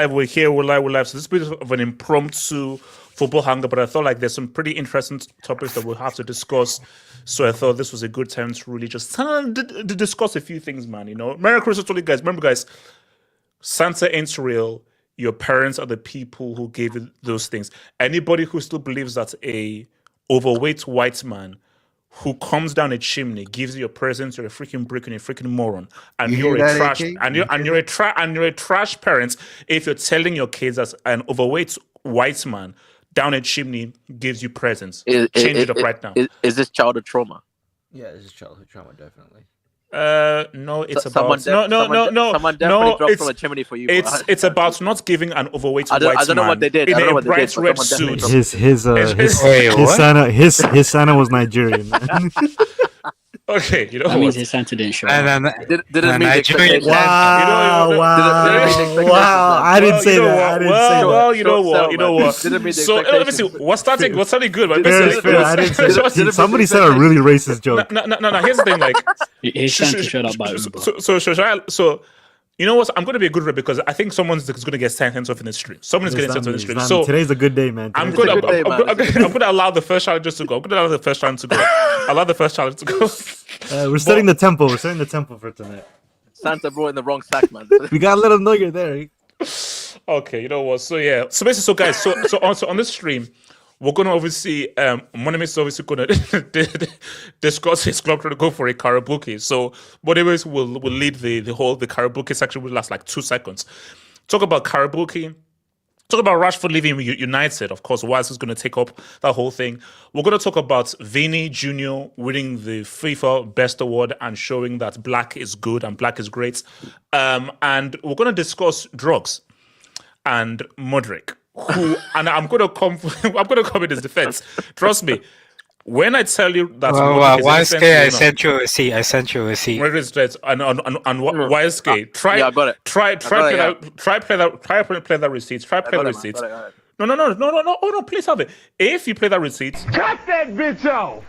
We're here, we're live. So this is a bit of an impromptu football hangout, but I thought like there's some pretty interesting topics that we'll have to discuss. So I thought this was a good time to really just discuss a few things, man. You know, Merry Christmas to all you guys. Remember, guys, Santa ain't real. Your parents are the people who gave you those things. Anybody who still believes that a overweight white man who comes down a chimney, gives you a present, you're a freaking brick and you're a freaking moron, and you're a trash, and you're a trash parent. If you're telling your kids that an overweight white man down a chimney gives you presents, change it up right now. Is this childhood trauma? Yeah, this is childhood trauma, definitely. No, it's about someone definitely dropped from a chimney for you. It's about not giving an overweight white man. I don't know what they did. In a bright red suit. His Santa was Nigerian. Okay, you know that means his Santa didn't show up. Didn't mean Nigerian. Wow! I didn't say that. Well, you know what? So let me see. What's starting good? I didn't say that. Somebody said a really racist joke. No. Here's the thing. Like, his Santa showed up by So you know what? I'm going to be a good rep because I think someone's going to get sent off in the stream. Someone's getting sent off in the stream. So today's a good day, man. I'm going to allow the first challenge to go. Allow the first challenge to go. We're setting the tempo. We're setting the tempo for tonight. Santa brought in the wrong sack, man. We gotta let them know you're there. Okay, you know what? So yeah. So basically, guys. So on this stream, we're gonna obviously Monime is obviously gonna discuss his club to go for a karabuki. So Monime will lead the karabuki section will last like 2 seconds. Talk about karabuki. Talk about Rashford leaving United, of course. Wise is going to take up that whole thing. We're going to talk about Vini Jr. winning the FIFA Best Award and showing that black is good and black is great. And we're going to discuss drugs and Mudryk. And I'm going to come in his defense. Trust me. When I tell you that, YSK, I sent you a C. And YSK, try play that receipt. Try play that receipt. No. Oh no, please have it. If you play that receipt, cut that bitch off.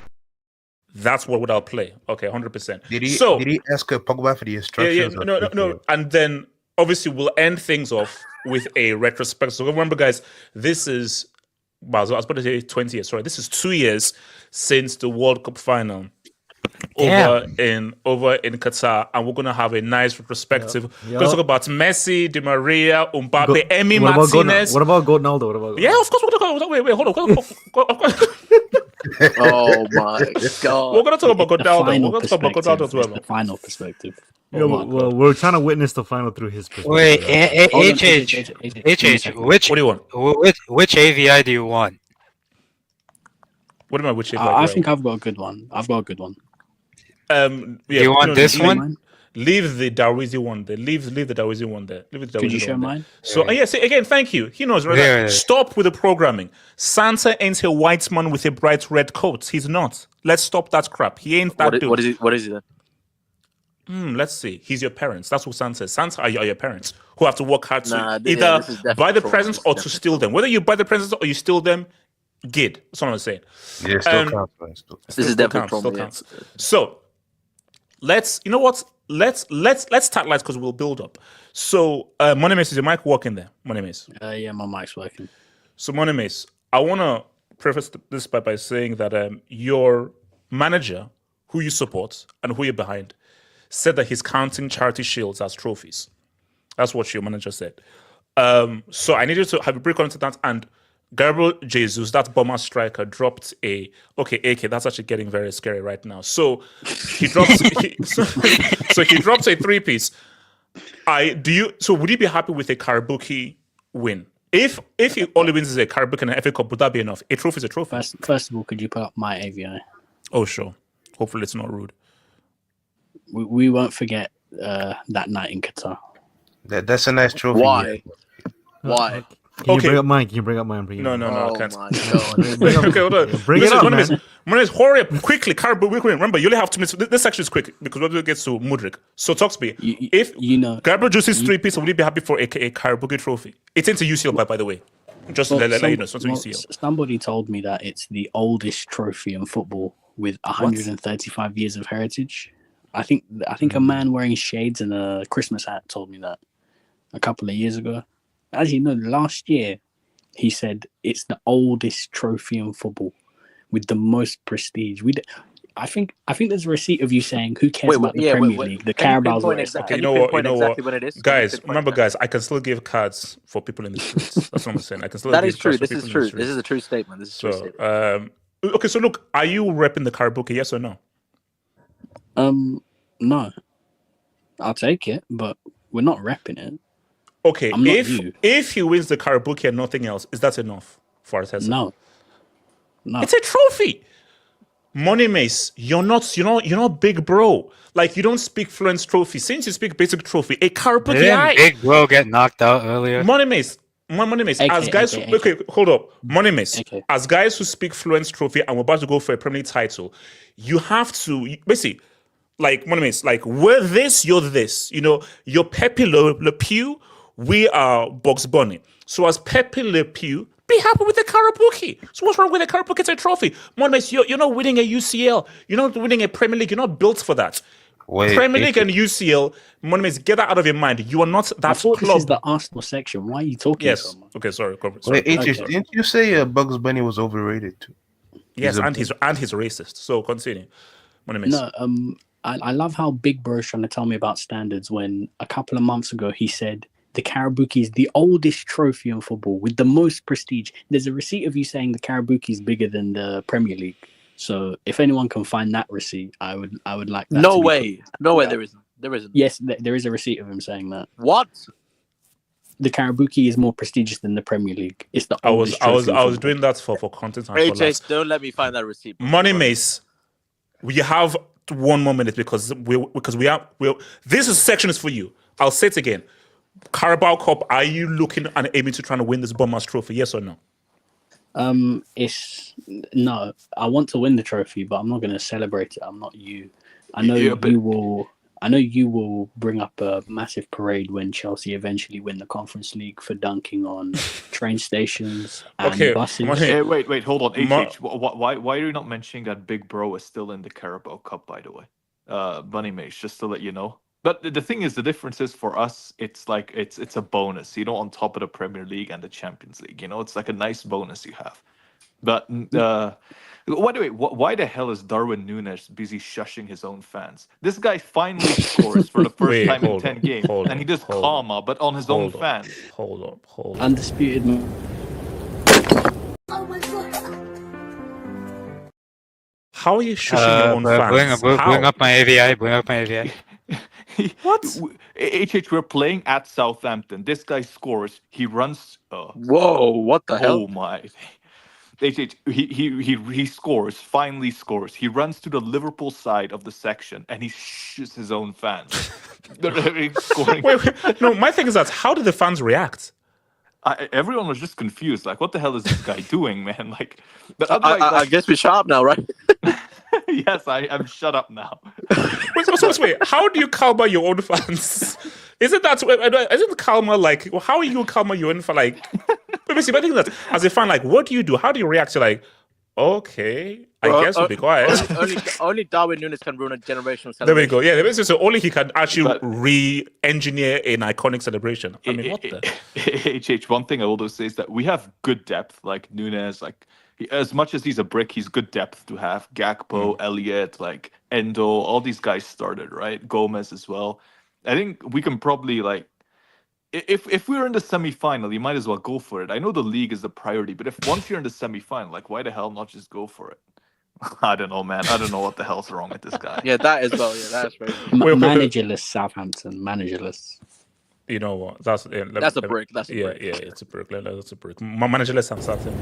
That's what I'll play. Okay, 100%. Did he ask Pogba for the instructions? Yeah. No. And then obviously we'll end things off with a retrospect. So remember, guys, this is. Well, I was about to say 20 years. Sorry, this is 2 years since the World Cup final over in Qatar, and we're gonna have a nice retrospective. We're gonna talk about Messi, Di Maria, Mbappe, Emi Martinez. What about Ronaldo? Yeah, of course we're gonna talk. Wait, hold on. Oh my god! We're gonna talk about Ronaldo. We're gonna talk about Ronaldo as well. The final perspective. Yeah, well, we're trying to witness the final through his perspective. Wait, HH, what do you want? Which AVI do you want? What am I? Which AVI? I think I've got a good one. Yeah, you want this one? Leave the Darwizi one there. Leave the Darwizi one there. Could you share mine? So see again, thank you. He knows, right? Yeah. Stop with the programming. Santa ain't a white man with a bright red coat. He's not. Let's stop that crap. He ain't that dude. What is he then? Let's see. He's your parents. That's what Santa says. Santa are your parents who have to work hard to either buy the presents or to steal them. Whether you buy the presents or you steal them, good. That's what I'm saying. Yeah, still counts. This is definitely still counts. So let's start lights because we'll build up. So Moneymace, is your mic working there? Moneymace. Yeah, my mic's working. So Moneymace, I want to preface this by saying that your manager, who you support and who you're behind, said that he's counting charity shields as trophies. That's what your manager said. So I need you to have a break onto that. And Gabriel Jesus, that bomber striker, dropped a AK. That's actually getting very scary right now. So he drops. So he drops a 3-piece. So would you be happy with a Karabuki win? If he only wins is a Karabuki and an FA Cup, would that be enough? A trophy is a trophy. First of all, could you put up my AVI? Oh sure. Hopefully it's not rude. We won't forget that night in Qatar. That's a nice trophy. Why? Why? Can you bring up mine? Can you bring up mine? No, Oh I can't. my god. Okay, hold on. Bring it up, man. Hurry up quickly. Remember, you only have 2 minutes. This section is quick because we're going to get to Mudryk. So talk to me. If Gabriel Juice's 3-piece, would you be happy for a Karabuki trophy? It's into UCL, by the way. Just to let you know, it's into UCL. Somebody told me that it's the oldest trophy in football with 135 years of heritage. I think a man wearing shades and a Christmas hat told me that a couple of years ago. As you know, last year he said it's the oldest trophy in football with the most prestige. I think there's a receipt of you saying who cares about the Premier League, the Carabao's where it's Okay, you know what? Guys, remember, guys, I can still give cards for people in the streets. That's what I'm saying. I can still. That is true. This is true. This is a true statement. This is a true statement. Okay, so look, are you repping the Karabuki? Yes or no? No. I'll take it, but we're not repping it. Okay, if he wins the Karabuki and nothing else, is that enough for Arteta? No. It's a trophy. Money Mace, you're not big bro. Like, you don't speak fluent trophy. Since you speak basic trophy, a Karabuki. Didn't Big Bro get knocked out earlier? Money Mace, as guys hold up. Money Mace, as guys who speak fluent trophy and we're about to go for a Premier League title, you have to basically, like, Money Mace, like, we're this, you're this. You know, you're Pepe Le Pew, we are Bugs Bunny. So as Pepe Le Pew, be happy with the Karabuki. So what's wrong with the Karabuki? It's a trophy. Money Mace, you're not winning a UCL. You're not winning a Premier League. You're not built for that. Premier League and UCL, Money Mace, get that out of your mind. You are not that club. This is the Arsenal section. Why are you talking so much? Okay, sorry. Didn't you say Bugs Bunny was overrated too? Yes, and he's racist. So continue. Money Mace. No, I love how Big Bro is trying to tell me about standards when a couple of months ago he said the Karabuki is the oldest trophy in football with the most prestige. There's a receipt of you saying the Karabuki is bigger than the Premier League. So if anyone can find that receipt, I would like that. No way. There isn't. Yes, there is a receipt of him saying that. What? The Karabuki is more prestigious than the Premier League. It's the oldest I was doing that for content and for laughs. Don't let me find that receipt. Money Mace, we have 1 more minute because this section is for you. I'll say it again. Carabao Cup, are you looking and aiming to try to win this Bournemouth trophy? Yes or no? It's no. I want to win the trophy, but I'm not going to celebrate it. I'm not you. I know you will bring up a massive parade when Chelsea eventually win the Conference League for dunking on train stations and buses. Hey, wait, hold on. Why are you not mentioning that Big Bro is still in the Carabao Cup, by the way? Bunny Mace, just to let you know. But the thing is, the difference is for us, it's like it's a bonus, on top of the Premier League and the Champions League. It's like a nice bonus you have. But by the way, why the hell is Darwin Núñez busy shushing his own fans? This guy finally scores for the first time in 10 games, and he does karma, but on his own fans. Hold up. Undisputed. How are you shushing your own fans? Bring up my AVI. What? We're playing at Southampton. This guy scores. He runs. Whoa! What the hell? Oh my! He scores. Finally scores. He runs to the Liverpool side of the section and he shushes his own fans. Scoring. Wait. No, my thing is that how did the fans react? Everyone was just confused. Like, what the hell is this guy doing, man? Like, but I guess we're sharp now, right? Yes, I'm shut up now. Wait, how do you calm your own fans? Isn't calmer like, how are you calmer your own fans? Like, basically, I think that as a fan, like, what do you do? How do you react to, like, Okay, I guess we'll be quiet. Only Darwin Núñez can ruin a generational celebration. There we go. Yeah, so only he can actually re-engineer an iconic celebration. I mean, what the? One thing I will say is that we have good depth, like Núñez, like as much as he's a brick, he's good depth to have. Gakpo, Elliott, like Endo, all these guys started, right? Gomez as well. I think we can probably like. If we're in the semi-final, you might as well go for it. I know the league is the priority, but if once you're in the semi-final, like why the hell not just go for it? I don't know, man. I don't know what the hell's wrong with this guy. Yeah, that as well. Yeah, that's right. Managerless Southampton, managerless. You know what? That's a brick. That's a brick. Yeah, it's a brick. That's a brick. Managerless Southampton.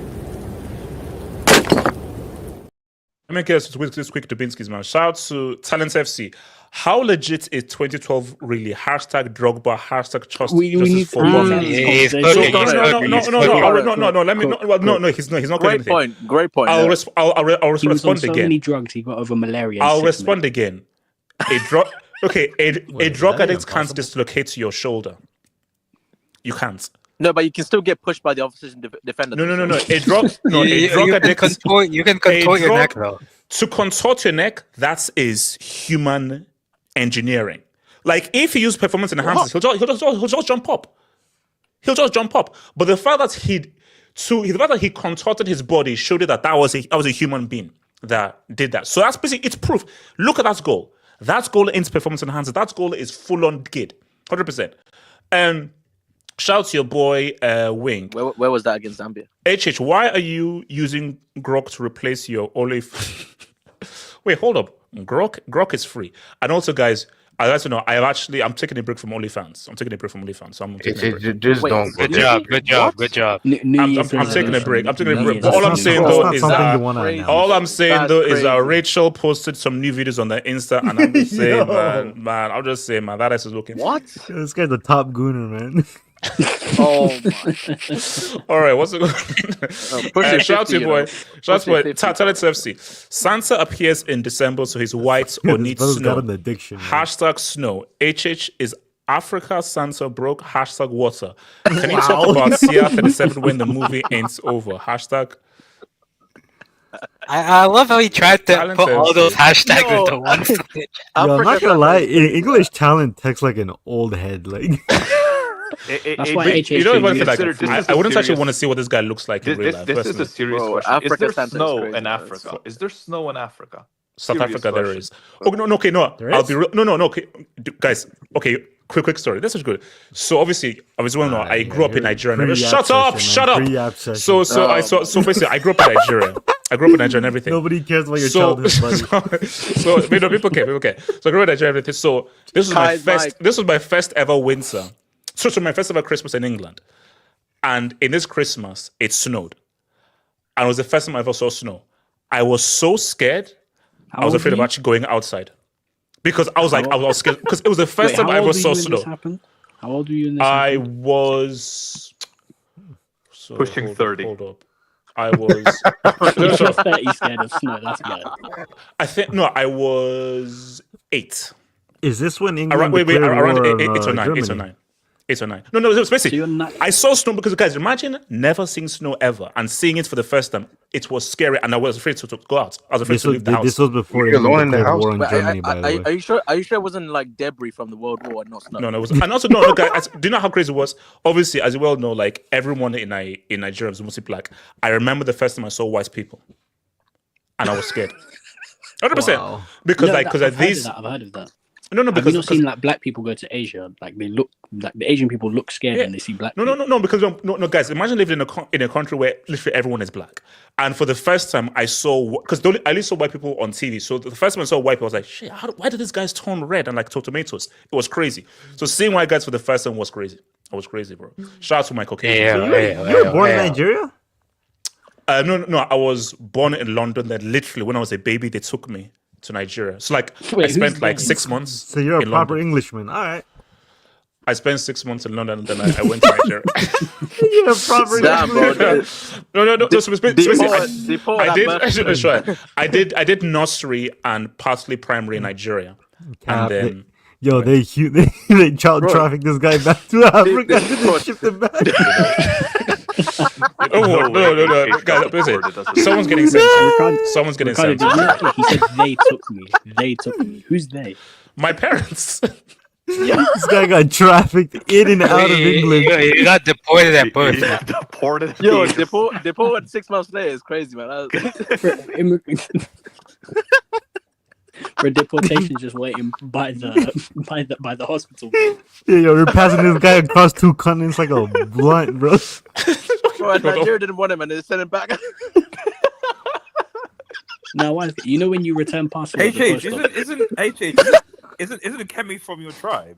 Let me get this quick Dubinsky's man. Shout out to Talents FC. How legit is 2012 really? Hashtag Drogba, hashtag trust. We need to No, he's not. Great point. Great point. I'll He was on respond so again. many drugs, he got over malaria. I'll respond again. A drug addict can't dislocate your shoulder. You can't. No, but you can still get pushed by the opposition defender. No. A drug addict. You can contort your neck though. To contort your neck, that is human engineering. Like if he used performance enhancers, he'll just jump up. He'll just jump up. But the fact that he contorted his body showed you that was a human being that did that. So that's basically it's proof. Look at that goal. That goal ain't performance enhancer. That goal is full on kid, 100%. Shout out to your boy Wing. Where was that against Zambia? HH, why are you using Grok to replace your Olive? Wait, hold up. Grok is free. And also, guys, I like to know, I'm taking a break from OnlyFans. So I'm taking a break. Just don't. Good job. I'm taking a break. All I'm saying though is that Rachel posted some new videos on the Insta, and I'm just saying, man, I'm just saying, man, that ass is looking. What? This guy's a top gooner, man. Oh my! All right, what's it going? Shout out to your boy. Shout out to boy. Talents FC. Santa appears in December, so he's white or needs snow. Got an addiction, Hashtag snow. HH is Africa. Santa broke. Hashtag water. Can you talk about Sia 37 when the movie ends over? Hashtag. I love how he tried to put all those hashtags into one. I'm not gonna lie. English talent texts like an old head, like. That's why HH. You know what? I wouldn't actually want to see what this guy looks like in real life. This is a serious question. Is there snow in Africa? Is there snow in Africa? South Africa, there is. Oh no. I'll be real. No. Okay, guys. Okay, quick story. This is good. So obviously, I grew up in Nigeria. Shut up. So basically, I grew up in Nigeria. And everything. Nobody cares about your childhood, buddy. So people care. So I grew up in Nigeria and everything. So this was my first ever winter. So my first ever Christmas in England. And in this Christmas, it snowed. And it was the first time I ever saw snow. I was so scared. I was afraid of actually going outside. Because I was scared. Because it was the first time I ever saw snow. How old were you in this? I was... pushing 30. Hold up. I was... 30 scared of snow. That's bad. I was 8. Is this when England around 8 or 9. 8 or 9. No, it was basically. I saw snow because, guys, imagine never seeing snow ever and seeing it for the first time. It was scary, and I was afraid to go out. I was afraid to leave the house. This was before England declared war on Germany, by the way. Are you sure it wasn't like debris from the World War and not snow? No, it was. And also, no, guys, do you know how crazy it was? Obviously, as you well know, like everyone in Nigeria was mostly black. I remember the first time I saw white people, and I was scared. 100%. Wow. I've heard of that. No, because have you not seen like black people go to Asia? Like they look, like the Asian people look scared when they see black. No, because guys, imagine living in a country where literally everyone is black. And for the first time, I saw because I only saw white people on TV. So the first time I saw white people, I was like, shit, why did these guys turn red and like tomatoes? It was crazy. So seeing white guys for the first time was crazy. I was crazy, bro. Shout out to my Caucasian. You were born in Nigeria? No, I was born in London. Then literally when I was a baby, they took me to Nigeria. So I spent like 6 months. So you're a proper London. Englishman. All right. I spent 6 months in London and then I went to Nigeria. You're a proper Englishman. No. So basically, I did nursery and partly primary in Nigeria. And then they child trafficked this guy back to Africa and then shipped him back. No, guys, listen. Someone's getting sent. Someone's getting sent. He said they took me. They took me. Who's they? My parents. This guy got trafficked in and out of England. You got deported at birth. Deported. Yo, deport 6 months later is crazy, man. For deportation, just waiting by the hospital. Yeah, yo, we're passing this guy across 2 continents like a blunt, bro. Bro, Nigeria didn't want him, and they sent him back. Now, you know when you return passport? HH, isn't Kemi from your tribe?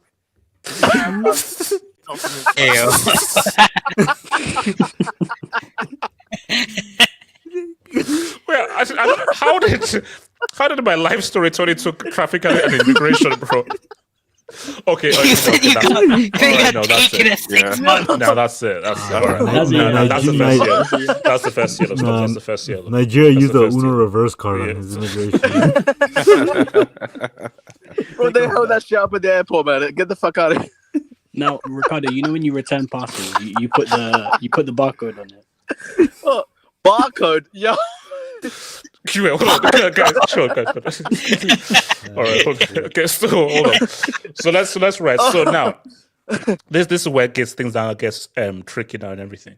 Well, how did my life story turn into traffic and immigration, bro? Okay, You said you got taken at 6 months. No, that's it. That's it. All right. That's the first year. That's the first year. That's the first year. Nigeria used the Uno reverse card on his immigration. Bro, they held that shit up at the airport, man. Get the fuck out of here. Now, Ricardo, you know when you return passport, you put the barcode on it. Oh, barcode, yo. Hold on, guys. Sure, guys. All right. Okay, so hold on. So let's write. So now, this is where it gets things down. I guess tricky now and everything.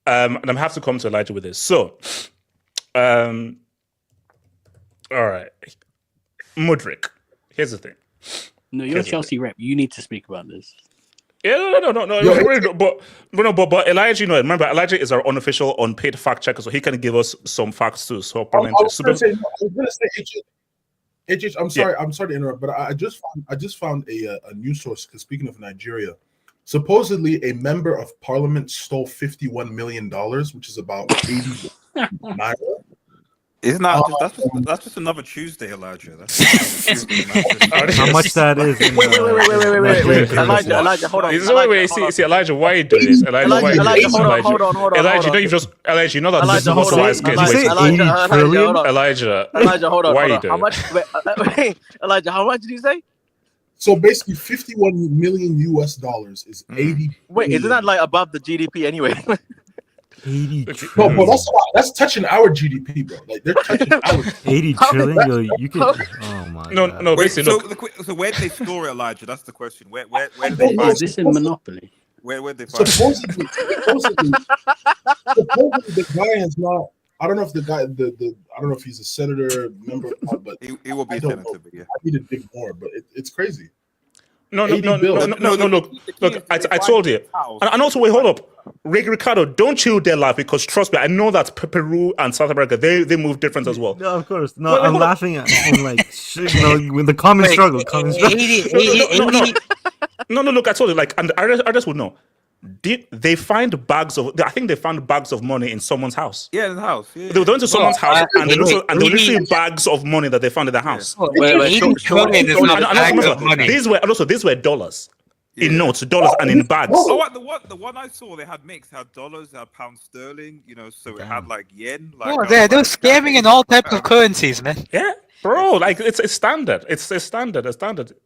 And I'm have to come to Elijah with this. So, all right, Mudryk. Here's the thing. No, you're Chelsea rep. You need to speak about this. Yeah, no. But Elijah, remember, Elijah is our unofficial, unpaid fact checker, so he can give us some facts too. So, I was going to say, HH, I'm sorry to interrupt, but I just found a news source. Because speaking of Nigeria, supposedly a member of parliament stole $51 million, which is about 80 naira. Isn't that that's just another Tuesday, Elijah? How much that is? Wait. Elijah, hold on. Wait. See, Elijah, why are you doing this? Elijah, why are you doing this? Hold on. Elijah, you know that this is hold on. socialized case. Elijah, hold on. Why are you doing? How much? Wait, Elijah, how much did you say? So basically, $51 million is 80. Wait, isn't that like above the GDP anyway? 80 trillion. But that's touching our GDP, bro. Like they're touching our 80 trillion. Yo, you can. Oh my. No. Wait, basically, so where did they store it, Elijah? That's the question. Where did they find Is this in Monopoly? Where did they find supposedly the guy is not. I don't know if the guy I don't know if he's a senator member, but he will be a senator. Yeah. I need to dig more, but it's crazy. No. Look, I told you. And also, wait, hold up. Ricardo, don't you dare laugh, because trust me, I know that Peru and South America, they move different as well. No, of course. No, I'm laughing at like with the common struggle. No, look, I told you, like, and artists would know. They find bags of? I think they found bags of money in someone's house. Yeah, in the house. Yeah. They went to someone's house and they literally bags of money that they found in the house. These were dollars. In notes, dollars, and in bags. Oh, the one I saw, they had mixed, had dollars, had pound sterling, so it had like yen. Like, they're scamming in all types of currencies, man. Yeah, bro, like it's standard. It's a standard.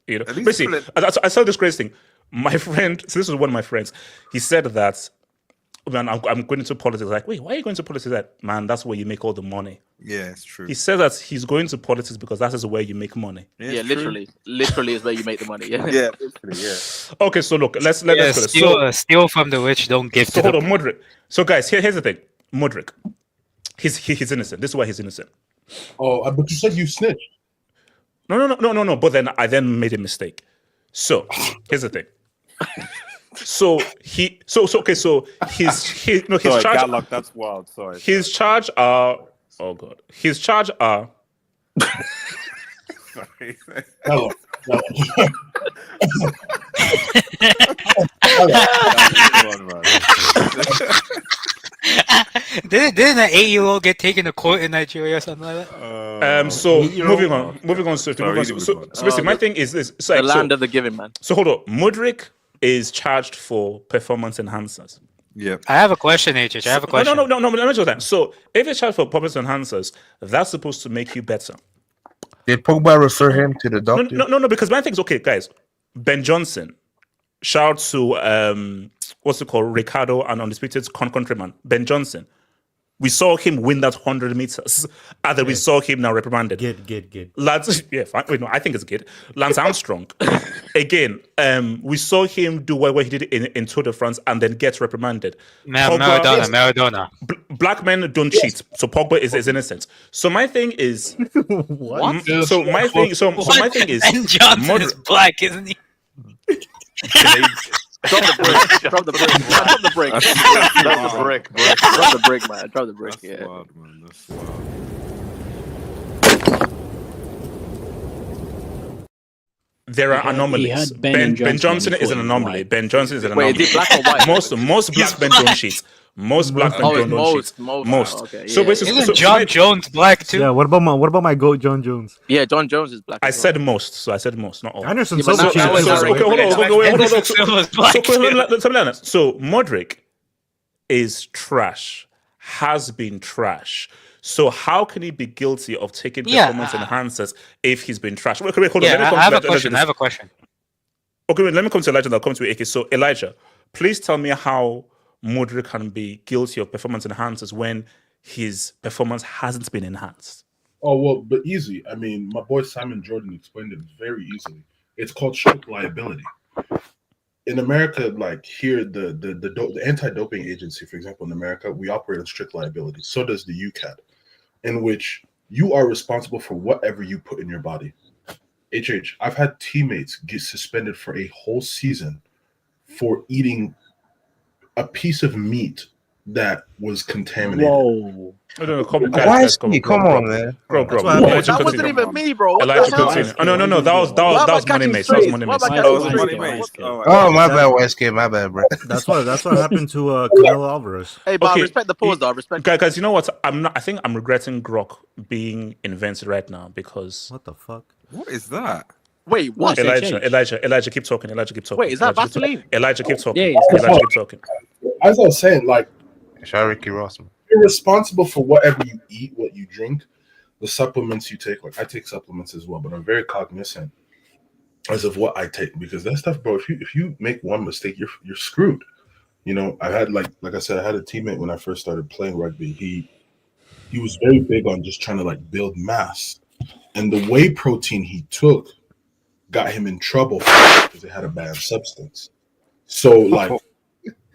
Basically, I saw this crazy thing. My friend, so this was one of my friends. He said that, man, I'm going into politics. Like, wait, why are you going to politics? Like, man, that's where you make all the money. Yeah, it's true. He said that he's going to politics because that is where you make money. Yeah, literally is where you make the money. Yeah, literally, yeah. Okay, so look, let's go this. Steal from the rich, don't give. So hold on, Mudryk. So guys, here's the thing, Mudryk. He's innocent. This is why he's innocent. Oh, but you said you snitched. No. But then I made a mistake. So here's the thing. So his sorry, charge. Gatlock, that's wild. Sorry. His charge are. Oh god. His charge are. Sorry. No. Didn't an 8-year-old get taken to court in Nigeria or something like that? So moving on. So basically, my thing is this: the land of the giving, man. So hold on, Mudryk is charged for performance enhancers. Yeah. I have a question, HH. I have a question. No. Let me tell you that. So if it's charged for performance enhancers, that's supposed to make you better. Did Pogba refer him to the doctor? No, because my thing is, okay, guys, Ben Johnson shout out to what's it called, Ricardo and Undisputed countryman Ben Johnson. We saw him win that 100 meters, and then we saw him now reprimanded. Good. Lance, yeah, fine. Wait, no, I think it's good. Lance Armstrong, again, we saw him do what he did in Tour de France and then get reprimanded. Maradona. Black men don't cheat, so Pogba is innocent. So my thing is, What? So my thing is, Ben Johnson is black, isn't he? Drop the brick. Drop the brick. Drop the brick. Drop the brick. Drop the brick, man. Drop the brick. That's Yeah. wild, man. That's wild. there are anomalies. had Ben Johnson Johnson and is an Foden anomaly. white. Ben Johnson is an Wait, anomaly. is it black or white? Most black men don't cheat. Most black men don't cheat. Most. Okay, So yeah. basically, Isn't John Jones black too? Yeah, what about my goat, John Jones? Yeah, John Jones is black. I as well. said most, so I said most, not all. Anderson Yeah, but Silva now- cheated. now it's Okay, hold on. Anderson Silva's black too. Let me honest. So Mudryk is trash, has been trash. So how can he be guilty of taking performance enhancers if he's been trash? Wait, hold on. Yeah, Let me come I have to a question. I have a question. Okay, wait, let me come to Elijah. I'll come to AK. So Elijah, please tell me how Mudryk can be guilty of performance enhancers when his performance hasn't been enhanced. Oh well, but easy. I mean, my boy Simon Jordan explained it very easily. It's called strict liability. In America, like here, the anti-doping agency, for example, in America, we operate on strict liability. So does the UCAD, in which you are responsible for whatever you put in your body. I've had teammates get suspended for a whole season for eating a piece of meat that was contaminated. Whoa. No, Come on, man. Bro. That wasn't even me, bro. What Elijah the hell? continue. Oh, no, that was Money Mace. That was Money Mace. Why am I Oh, it was catching Money straight? Mace. Oh, my bad, Westgate. My bad, bro. That's what happened to Canelo Alvarez. Hey, but Okay. I respect the pause, though. I respect. Guys, you know what? I think I'm regretting Grok being invented right now because What the fuck? What is that? Wait, what? Elijah, keep talking. Wait, is that Vaseline? Elijah, keep talking. Yeah, it's Elijah, keep talking. As I was saying, like, Shout out Ricky Ross, man. you're responsible for whatever you eat, what you drink, the supplements you take. Like I take supplements as well, but I'm very cognizant as of what I take because that stuff, bro. If you make one mistake, you're screwed. You know, I had like I said, I had a teammate when I first started playing rugby. He was very big on just trying to like build mass, and the whey protein he took got him in trouble because it had a banned substance. So like.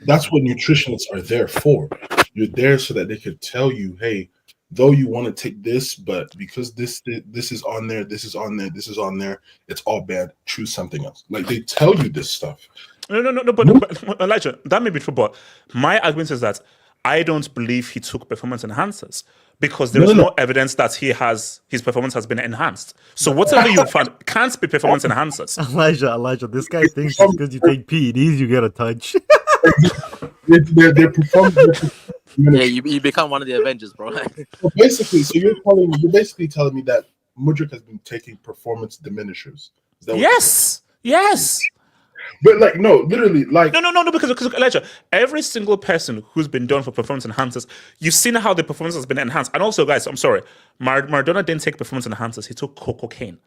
That's what nutritionists are there for. You're there so that they could tell you, hey, though you want to take this, but because this is on there, this is on there, this is on there, it's all bad. Choose something else. Like they tell you this stuff. No, but Elijah, that may be true, but my argument is that I don't believe he took performance enhancers because there is no evidence that his performance has been enhanced. So whatever you found can't be performance enhancers. Elijah, this guy thinks just because you take PEDs, you get a touch. They're performing. Yeah, you become one of the Avengers, bro. So you're basically telling me that Mudryk has been taking performance diminishers. Is that what Yes. But like no, literally like No, because Elijah, every single person who's been done for performance enhancers, you've seen how the performance has been enhanced. And also, guys, I'm sorry, Maradona didn't take performance enhancers; he took cocaine.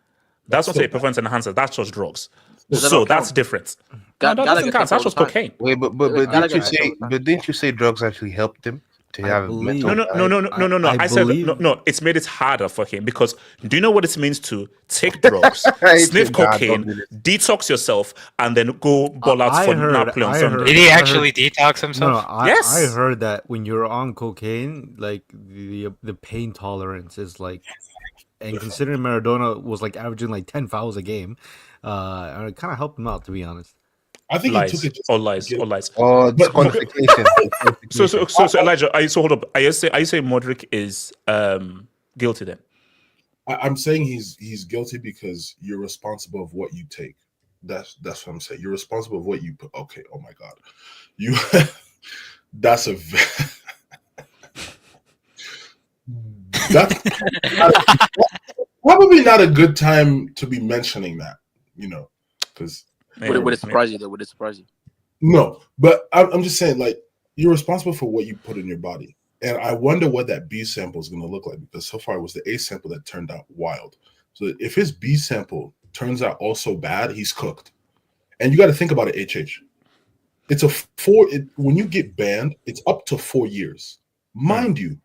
That's not a performance enhancer. That's just drugs. So that's different. No, that doesn't count. That's just cocaine. Wait, but didn't you say drugs actually helped him to have mental? No. I said no. It's made it harder for him because do you know what it means to take drugs, sniff cocaine, detox yourself, and then go ball out for Napoli on Sunday? Did he actually detox himself? Yes. I heard that when you're on cocaine, like the pain tolerance is like, and considering Maradona was like averaging like 10 fouls a game, it kind of helped him out, to be honest. I think lies. He took it All lies. Oh, disqualification. So Elijah, hold up. Are you saying Mudryk is guilty then? I'm saying he's guilty because you're responsible of what you take. That's what I'm saying. You're responsible of what you put. Okay. Oh my God, you. That's probably not a good time to be mentioning that. You know, because. Would it surprise you though? Would it surprise you? No, but I'm just saying, like, you're responsible for what you put in your body. And I wonder what that B sample is going to look like because so far it was the A sample that turned out wild. So if his B sample turns out also bad, he's cooked. And you got to think about it, HH. It's when you get banned, it's up to 4 years. Mind you,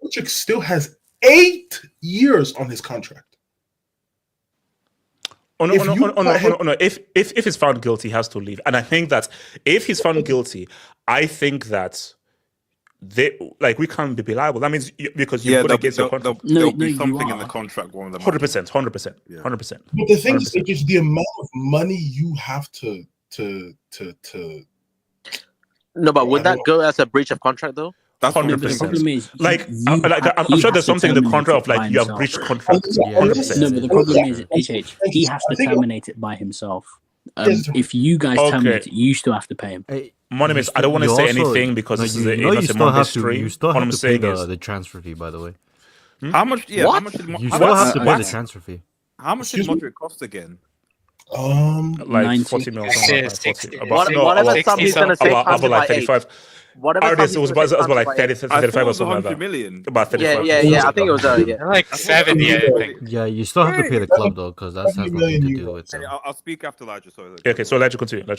Mudryk still has 8 years on his contract. Oh no! If he's found guilty, he has to leave. And I think that if he's found guilty, I think that we can't be liable. That means because you've got against the contract. There'll be something in the contract. 100%. But the thing is, it's the amount of money you have to. No, but would that go as a breach of contract though? That's 100%. I'm sure there's something in the contract of you have breached contract. 100%. No, but the problem is, HH, he has to terminate it by himself. If you guys terminate it, you still have to pay him. Monimus, I don't want to say anything because this is a Monday stream. You still have to pay the transfer fee, by the way. How much? Yeah, what? How much You still have to pay the transfer fee. How much did Mudryk cost again? Like 40 mil. Whatever sum he's gonna say, about like 35. It was about like 30, 35 or something like that. Million. About 35. Yeah. I think it was like 70. I think. Yeah, you still have to pay the club though, because that has nothing to do with. I'll speak after Elijah. Sorry. Okay, so let you continue. Can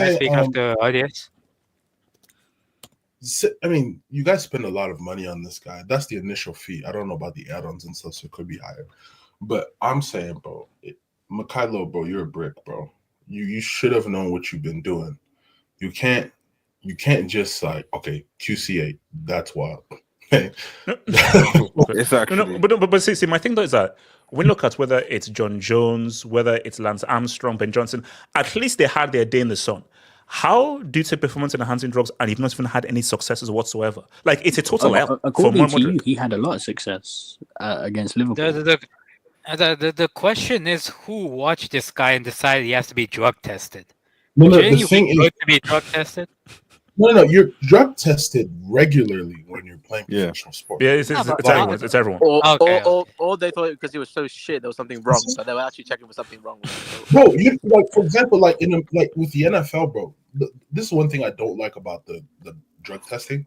I speak after audience? I mean, you guys spend a lot of money on this guy. That's the initial fee. I don't know about the add-ons and stuff, so it could be higher. But I'm saying, bro, Mikhailo, bro, you're a brick, bro. You should have known what you've been doing. You can't just okay, QC8. That's wild. It's actually but see, my thing though is that when you look at whether it's John Jones, whether it's Lance Armstrong, Ben Johnson, at least they had their day in the sun. How do you take performance enhancing drugs and you've not even had any successes whatsoever? Like, it's a total L. According to you, he had a lot of success against Liverpool. The question is, who watched this guy and decided he has to be drug tested? No, the thing is to be drug tested. No, you're drug tested regularly when you're playing professional sport. Yeah, it's everyone. Or they thought because he was so shit there was something wrong, so they were actually checking for something wrong with him. Bro, for example, with the NFL, bro, this is one thing I don't like about the drug testing.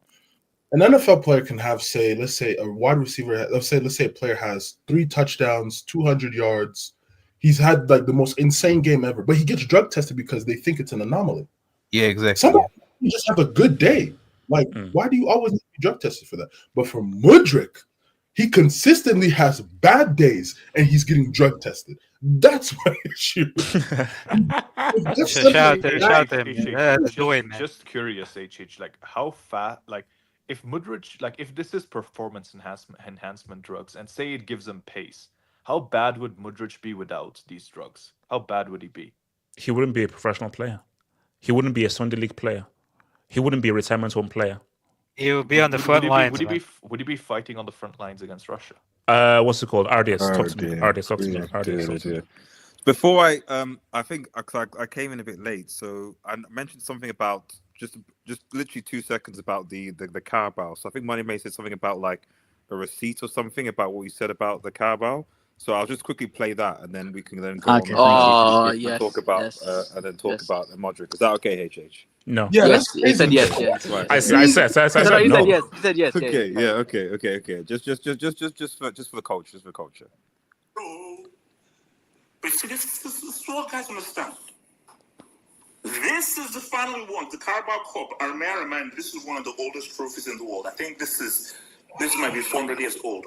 An NFL player can have, let's say a wide receiver. Let's say a player has 3 touchdowns, 200 yards. He's had the most insane game ever, but he gets drug tested because they think it's an anomaly. Yeah, exactly. Somebody you just have a good day. Why do you always need to be drug tested for that? But for Mudryk, he consistently has bad days and he's getting drug tested. That's my issue. Shout out to him. Just curious, HH, how fast, if Mudryk, if this is performance enhancement drugs, and say it gives him pace, how bad would Mudryk be without these drugs? How bad would he be? He wouldn't be a professional player. He wouldn't be a Sunday League player. He wouldn't be a retirement home player. He would be on the front lines. Would he be fighting on the front lines against Russia? What's it called? RDS. Talk to me. Before I think I came in a bit late, so I mentioned something about just literally 2 seconds about the carabao. So I think Money May said something about a receipt or something about what you said about the carabao. So I'll just quickly play that, and then we can then go on and talk about about Mudryk. Is that okay, HH? No. Yeah, yes. He said yes. Right. I said no. He said yes. Okay. Yeah. Okay. Just for the culture. Just for culture. But see, this is what guys understand. This is the final one, the Carabao Cup. I remind this is one of the oldest trophies in the world. I think this might be 400 years old.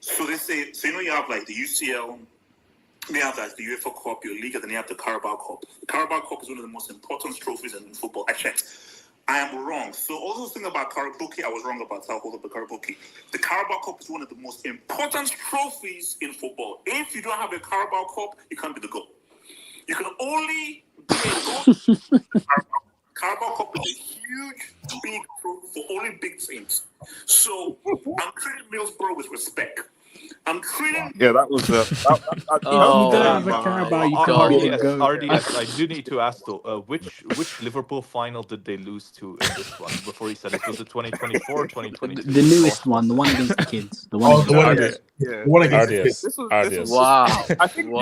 So they say, you have the UCL, you have the UEFA Cup, your Liga, then you have the Carabao Cup. The Carabao Cup is one of the most important trophies in football. I checked. I am wrong. So all those things about Karabuki, I was wrong about. I'll hold up the Karabuki. The Carabao Cup is one of the most important trophies in football. If you don't have a Carabao Cup, you can't be the GOAT. You can only be a GOAT. Carabao Cup is a huge, big trophy for only big teams. So I'm treating Middlesbrough with respect. I'm treating. Yeah, that was. RDS, I do need to ask though, which Liverpool final did they lose to in this one? Before he said it, was it 2024 or 2022? The newest one, the one against the kids. The one against the kids. This was wow. I think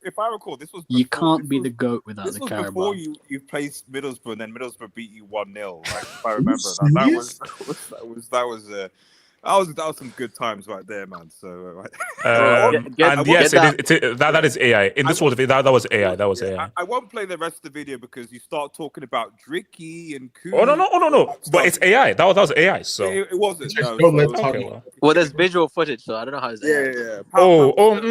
if I recall, this was. You can't be the GOAT without the Carabao. Before you placed Middlesbrough, and then Middlesbrough beat you 1-0. If I remember that That was some good times right there, man. So right. And yes, that is AI. In this world, that was AI. That was AI. I won't play the rest of the video because you start talking about Dricky and Koo. Oh no! But it's AI. That was AI. So it wasn't. No, well, there's visual footage, so I don't know how it's. Yeah.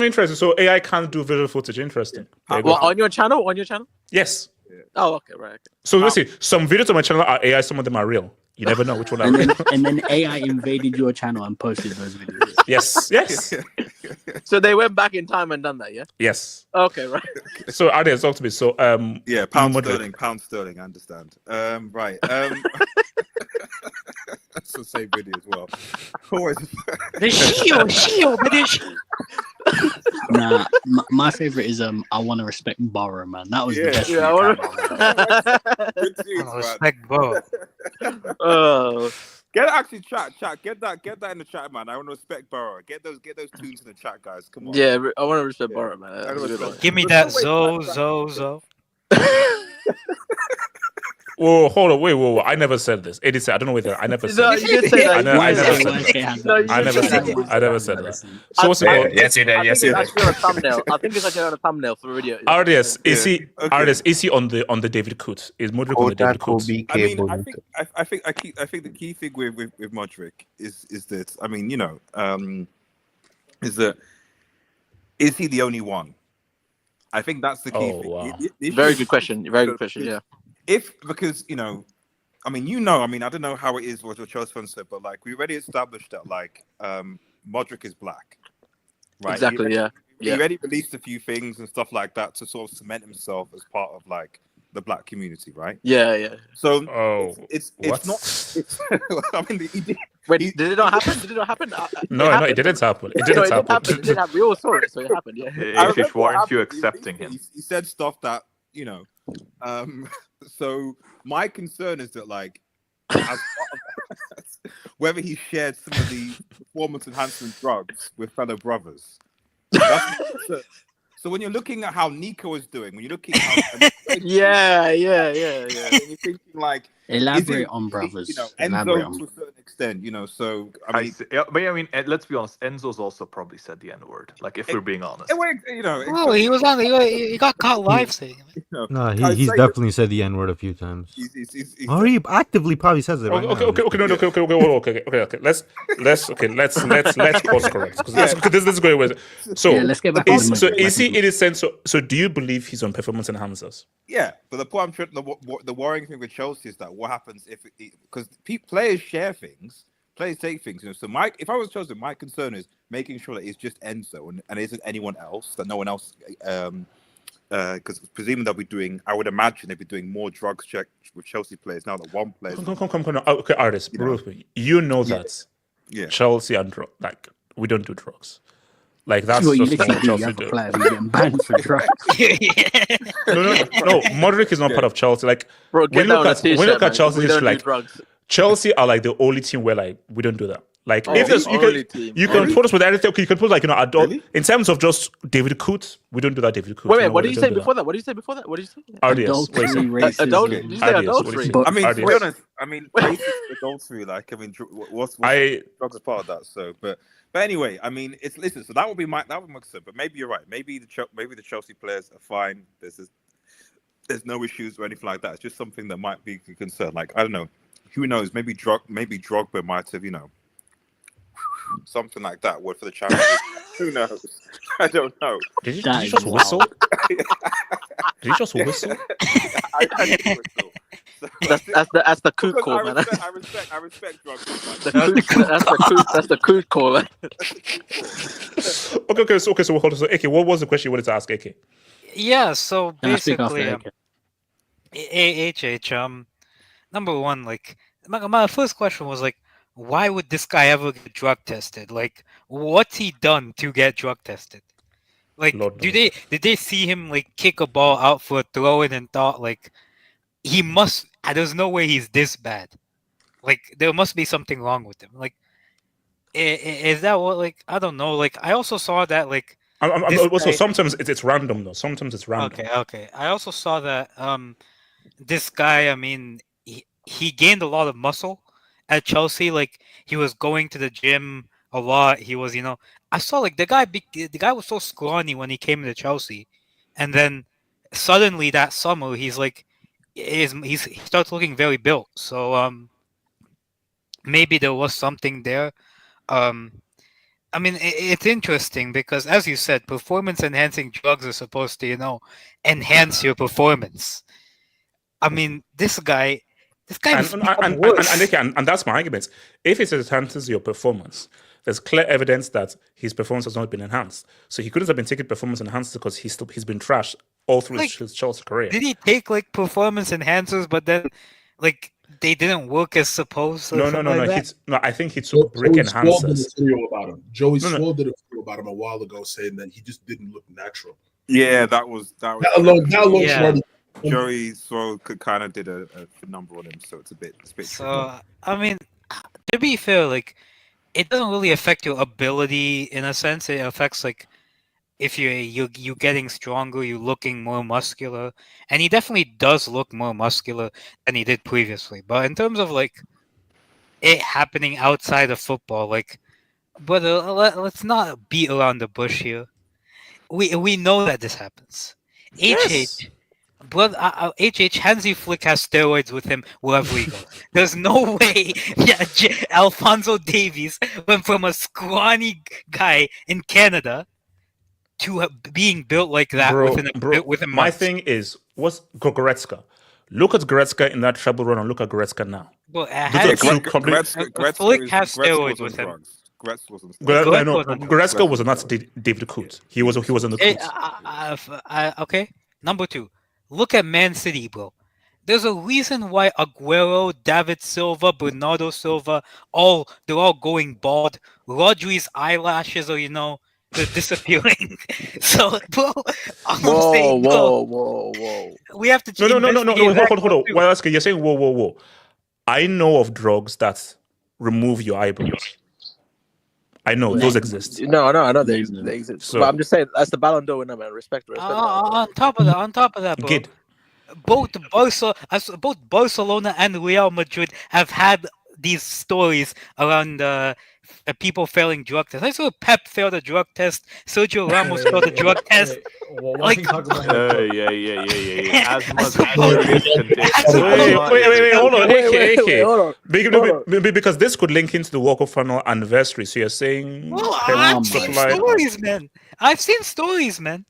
Interesting. So AI can't do visual footage. Interesting. Well, on your channel? Yes. Oh, okay, right. Okay. So let's see. Some videos on my channel are AI. Some of them are real. You never know which one are real. And then AI invaded your channel and posted those videos. Yes. So they went back in time and done that, yeah? Yes. Okay, right. So Ade, talk to me. So pound sterling, I understand. Right. That's the same video as well. The Shio, British. Nah, my favorite is I want to respect Borough, man. That was the best. Respect Borough. Chat. Get that in the chat, man. I want to respect Borough. Get those tunes in the chat, guys. Come on. Yeah, I want to respect Borough, man. Give me that zo. Whoa, hold on, wait. I never said this. Eddie said, I don't know whether I never said no, this. You did say that. I never said that. So what's it called? Yes, you did. Yes, you did. Actually on a thumbnail. I think it's actually on a thumbnail for a video. Artists, is he on the David Coots? Is Mudryk on the David Coots? I mean, I think the key thing with Mudryk is that, I mean, is that is he the only one? I think that's the key thing. Wow. Very good question. Yeah. Because I don't know how it is what your Chelsea fans said, but like we already established that Mudryk is black, right? Exactly. He already released a few things and stuff like that to sort of cement himself as part of like the black community, right? Yeah. So it's not. I mean, he did. Wait, did it not happen? No, it didn't happen. It didn't happen. We all saw it, so it happened. Yeah. Why aren't you accepting him? He said stuff that So my concern is that whether he shared some of the performance enhancing drugs with fellow brothers. So when you're looking at how Nico is doing, when you're looking at how yeah. when you're thinking elaborate on brothers. Enzo to a certain extent, So I mean, let's be honest. Enzo's also probably said the N-word. Like, if we're being honest. Oh, he was on. He got caught live saying it. No, he's definitely said the N-word a few times. Or he actively probably says it right now. Okay. Let's course correct because this is going with. So let's get back. So do you believe he's on performance enhancers? Yeah, but the point the worrying thing with Chelsea is that what happens because players share things, players take things. So if I was Chelsea, my concern is making sure that it's just Enzo and it isn't anyone else, that no one else. Because presumably they'll be doing, I would imagine they'll be doing more drugs check with Chelsea players now that one player. Come. Okay, artists, that. Yeah. Chelsea and we don't do drugs. Like that's just what Chelsea do. Getting banned for drugs. No. Mudryk is not part of Chelsea. Like bro, when you look at Chelsea history, Chelsea are the only team where we don't do that. Like you can put us with anything. You can put adult in terms of just David Coots. We don't do that. David Coots. Wait. What did you say before that? What did you say? Adultery. Did you say adultery? I mean, to be honest, adultery. Drugs are part of that. So, but anyway, I mean, so that would be my concern. But maybe you're right. Maybe the Chelsea players are fine. There's no issues or anything like that. It's just something that might be a concern. Like I don't know. Who knows? Maybe Drogba might have something like that. Word for the challenge. Who knows? I don't know. Did you just whistle? Did you just whistle? I did whistle. That's the coot call, man. I respect drugs. That's the coot call, man. Okay. So hold on. So, AK, what was the question you wanted to ask, AK? Yeah. So basically, HH. Number one, my first question was why would this guy ever get drug tested? What's he done to get drug tested? Did they see him kick a ball out for a throw in and thought he must? There's no way he's this bad. There must be something wrong with him. Is that what? I don't know. I also saw that also sometimes it's random though. Sometimes it's random. Okay. I also saw that this guy. I mean, he gained a lot of muscle. at Chelsea, like he was going to the gym a lot. He was, I saw like the guy was so scrawny when he came to Chelsea, and then suddenly that summer he starts looking very built. So maybe there was something there. I mean, it's interesting because, as you said, performance-enhancing drugs are supposed to, enhance your performance. I mean, this guy and that's my argument. If it enhances your performance, there's clear evidence that his performance has not been enhanced. So he couldn't have been taking performance enhancers because he's been trashed all through his Chelsea career. Did he take like performance enhancers, but then like they didn't work as supposed? No. I think he took brick enhancers. Joey Swoll did a video about him a while ago, saying that he just didn't look natural. Yeah, that was that alone. Joey Swoll kind of did a number on him, so it's a bit. So I mean, to be fair, like it doesn't really affect your ability in a sense. It affects like if you're getting stronger, you're looking more muscular, and he definitely does look more muscular than he did previously. But in terms of like it happening outside of football, like, brother, let's not beat around the bush here. We know that this happens. Yes. Brother, Hansi Flick has steroids with him wherever he goes. There's no way. Yeah, Alphonso Davies went from a scrawny guy in Canada to being built like that within my months. thing is, what's Goretzka? Look at Goretzka in that treble run and look at Goretzka now. Well, Flick has steroids with him. Goretzka was not David Coote. He was in the Coote. Okay, number 2. Look at Man City, bro. There's a reason why Aguero, David Silva, Bernardo Silva, they're all going bald. Rodri's eyelashes are, they're disappearing. So, bro, whoa. We have to No. Hold on. Well, you're saying whoa. I know of drugs that remove your eyebrows. I know those exist. No, I know they exist. So, but I'm just saying that's the Ballon d'Or winner, man. Respect. On top of that, bro. Gid. Both Barcelona and Real Madrid have had these stories around people failing drug tests. I saw Pep failed a drug test. Sergio Ramos failed a drug test. Yeah. Hold on. Because this could link into the World Cup final anniversary. So you're saying? I've seen stories, man.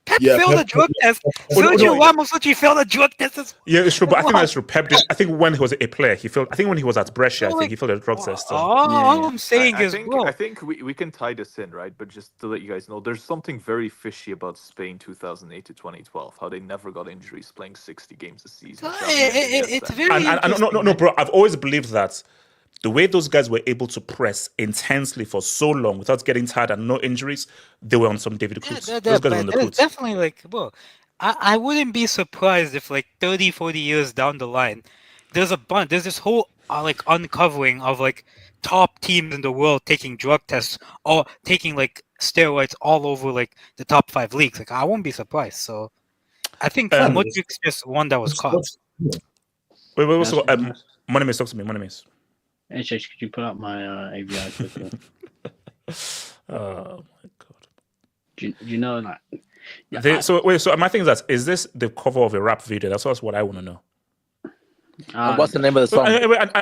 Pep failed a drug test. Sergio Ramos actually failed a drug test. Yeah, it's true. But I think that's true. Pep did. I think when he was a player, he failed. I think when he was at Brescia, I think he failed a drug test. All I'm saying is, I think we can tie this in, right? But just to let you guys know, there's something very fishy about Spain 2008 to 2012. How they never got injuries playing 60 games a season. It's very no, bro. I've always believed that the way those guys were able to press intensely for so long without getting tired and no injuries, they were on some David Coots. Those guys were on the Coots. Definitely, like, bro, I wouldn't be surprised if, like, 30, 40 years down the line, there's this whole, like, uncovering of, like, top teams in the world taking drug tests or taking, like, steroids all over, like, the top 5 leagues. Like, I won't be surprised. So, I think Mudryk's just one that was caught. Wait, Money Mace, talk to me, Money Mace. HH, could you put up my AVI quickly? Oh my god! Do you know like? So my thing is this the cover of a rap video? That's what I want to know. What's the name of the song?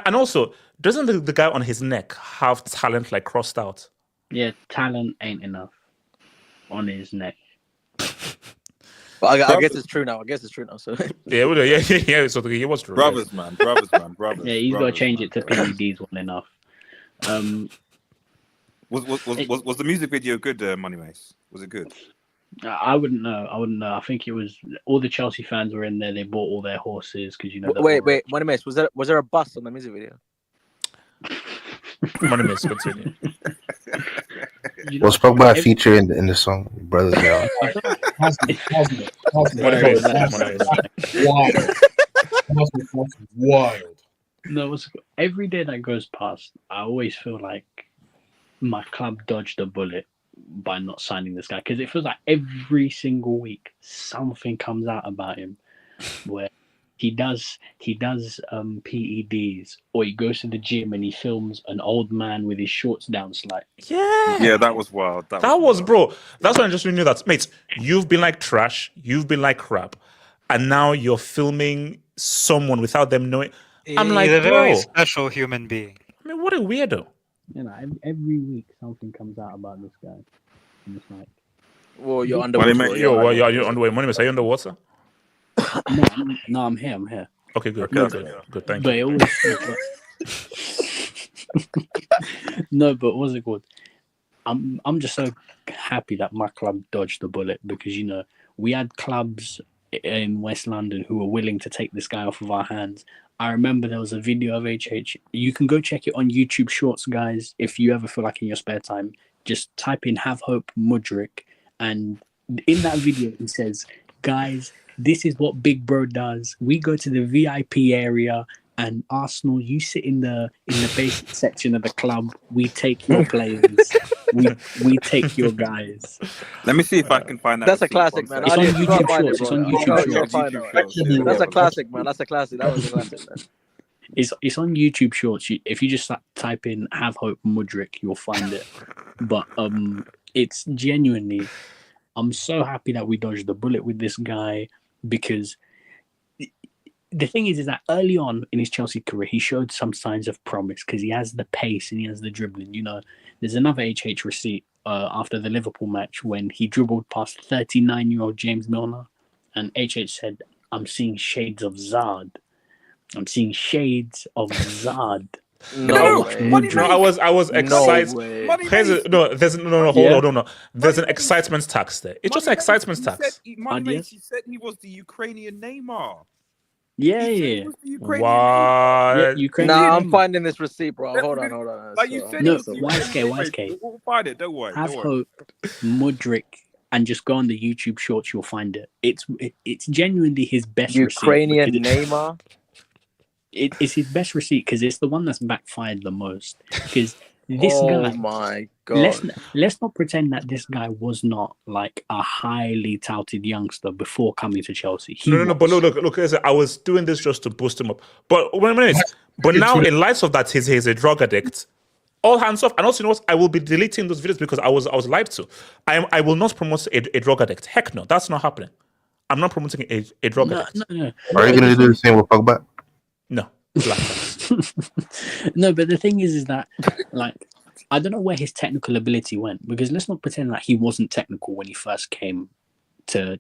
And also, doesn't the guy on his neck have talent like crossed out? Yeah, talent ain't enough on his neck. But I guess it's true now. So yeah. So he was true. Brothers, man. Yeah, he's got to change it to PEDs one enough. Was the music video good, Money Mace? Was it good? I wouldn't know. I think it was all the Chelsea fans were in there. They bought all their horses because Wait, Money Mace. Was there a bus on the music video? Money Mace, continue. Was Pogba a feature in the song Brothers Now? Wild. No, every day that goes past, I always feel like my club dodged a bullet by not signing this guy because it feels like every single week something comes out about him where he does PEDs, or he goes to the gym and he films an old man with his shorts down slight. Yeah, that was wild. That was, bro. That's when I just knew that, mate. You've been like trash. You've been like crap, and now you're filming someone without them knowing. I'm like, He's a very bro. special human being. I mean, what a weirdo. You know, every week something comes out about this guy. And it's like, well, you're underwater. You're underwater. Money, are you underwater? No, I'm here. Okay, good. Good. Thank but you. No, but what's it called? I'm just so happy that my club dodged the bullet, because you know we had clubs in West London who were willing to take this guy off of our hands. I remember there was a video of HH. You can go check it on YouTube Shorts, guys. If you ever feel like in your spare time, just type in "Have Hope Mudryk," and in that video he says, "Guys, this is what Big Bro does. We go to the VIP area, and Arsenal, you sit in the basic section of the club. We take your players. we take your guys." Let me see if I can find that. That's a classic, man. It's on YouTube Shorts. It's on YouTube Shorts. That's a classic, man. That's a classic. That was a classic, man. It's on YouTube Shorts. If you just type in "Have Hope Mudryk," you'll find it. But it's genuinely, I'm so happy that we dodged the bullet with this guy, because the thing is that early on in his Chelsea career, he showed some signs of promise because he has the pace and he has the dribbling. You know, there's another HH receipt after the Liverpool match when he dribbled past 39-year-old James Milner, and HH said, "I'm seeing shades of Zard. I'm seeing shades of Zard." No, I was excited. Hold on. There's an excitement tax there. It's just an excitement tax. He said he was the Ukrainian Neymar. Yeah. What? Nah, I'm finding this receipt, bro. Hold on. Like you said, no, YSK. We'll find it. Don't worry. Have Hope Mudryk, and just go on the YouTube Shorts. You'll find it. It's genuinely his best Ukrainian receipt. Neymar. It's his best receipt because it's the one that's backfired the most. Because this guy, my God, let's not pretend that this guy was not like a highly touted youngster before coming to Chelsea. No. But look. I was doing this just to boost him up. But wait a minute. But now, in light of that, he's a drug addict. All hands off. And also, you know what? I will be deleting those videos because I was lied to. I will not promote a drug addict. Heck no, that's not happening. I'm not promoting a drug addict. No. Are you going to do the same with Pogba? No. No, but the thing is that, like, I don't know where his technical ability went, because let's not pretend that he wasn't technical when he first came to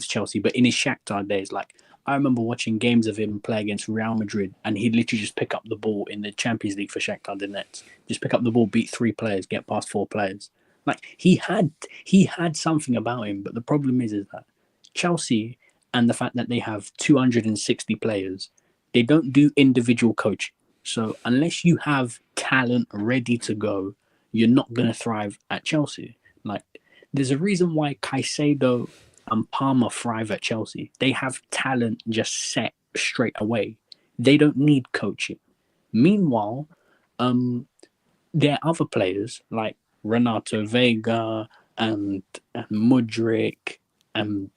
Chelsea, but in his Shakhtar days. Like, I remember watching games of him play against Real Madrid, and he'd literally just pick up the ball in the Champions League for Shakhtar Donetsk. Just pick up the ball, beat 3 players, get past 4 players. Like, he had something about him, but the problem is that Chelsea, and the fact that they have 260 players, they don't do individual coaching. So unless you have talent ready to go, you're not going to thrive at Chelsea. Like, there's a reason why Caicedo and Palmer thrive at Chelsea. They have talent just set straight away. They don't need coaching. Meanwhile, there are other players like Renato Vega and Mudryk and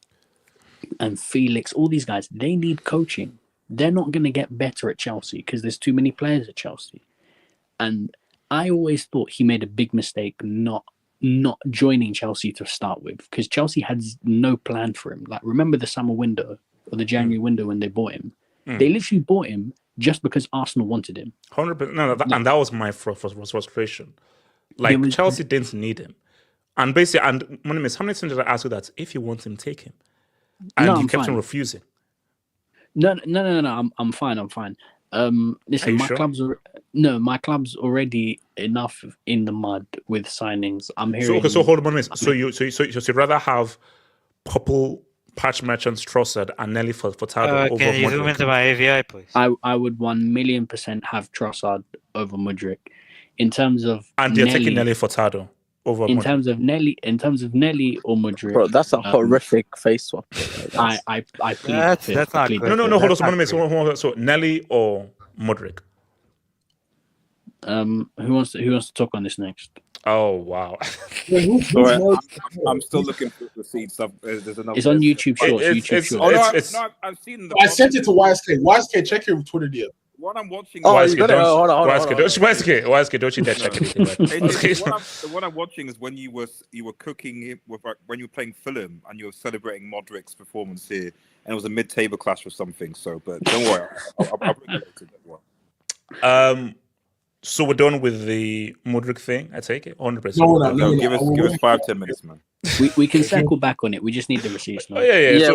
Felix. All these guys, they need coaching. They're not going to get better at Chelsea because there's too many players at Chelsea. And I always thought he made a big mistake not joining Chelsea to start with, because Chelsea had no plan for him. Like, remember the summer window or the January window when they bought him? They literally bought him just because Arsenal wanted him. 100%. No, and that was my frustration. Like, Chelsea didn't need him. And basically, how many times did I ask you that? If you want him, take him. And you kept on refusing. No. I'm fine. Listen, my club's already enough in the mud with signings. I'm hearing. So hold on a minute. So you'd rather have Popple, Patch Merchants, Trossard, and Nelly Furtado over Can you zoom Mudryk? into my AVI, please? I would 1,000,000% have Trossard over Mudryk. In terms of and you're taking Nelly Furtado over in Mudryk. terms of Nelly or Mudryk. Bro, that's a horrific face swap. I plead. That's not good. No. Hold on. So Nelly or Mudryk? Who wants to talk on this next? Oh wow. I'm still looking for receipts. There's another. It's on YouTube Shorts. YouTube Shorts. Oh, no, I've seen the. I sent it to YSK. YSK, check your Twitter DM. What I'm watching. Oh, you got it. Hold on. YSK, don't you dare check anything. What I'm watching is when you were cooking it with when you were playing Fulham and you were celebrating Mudryk's performance here, and it was a mid-table clash or something. So, but don't worry, I'll bring it later. Don't worry. So we're done with the Mudryk thing. I take it 100%. No, give us 5-10 minutes, man. We can circle back on it. We just need the receipts now. Oh, yeah.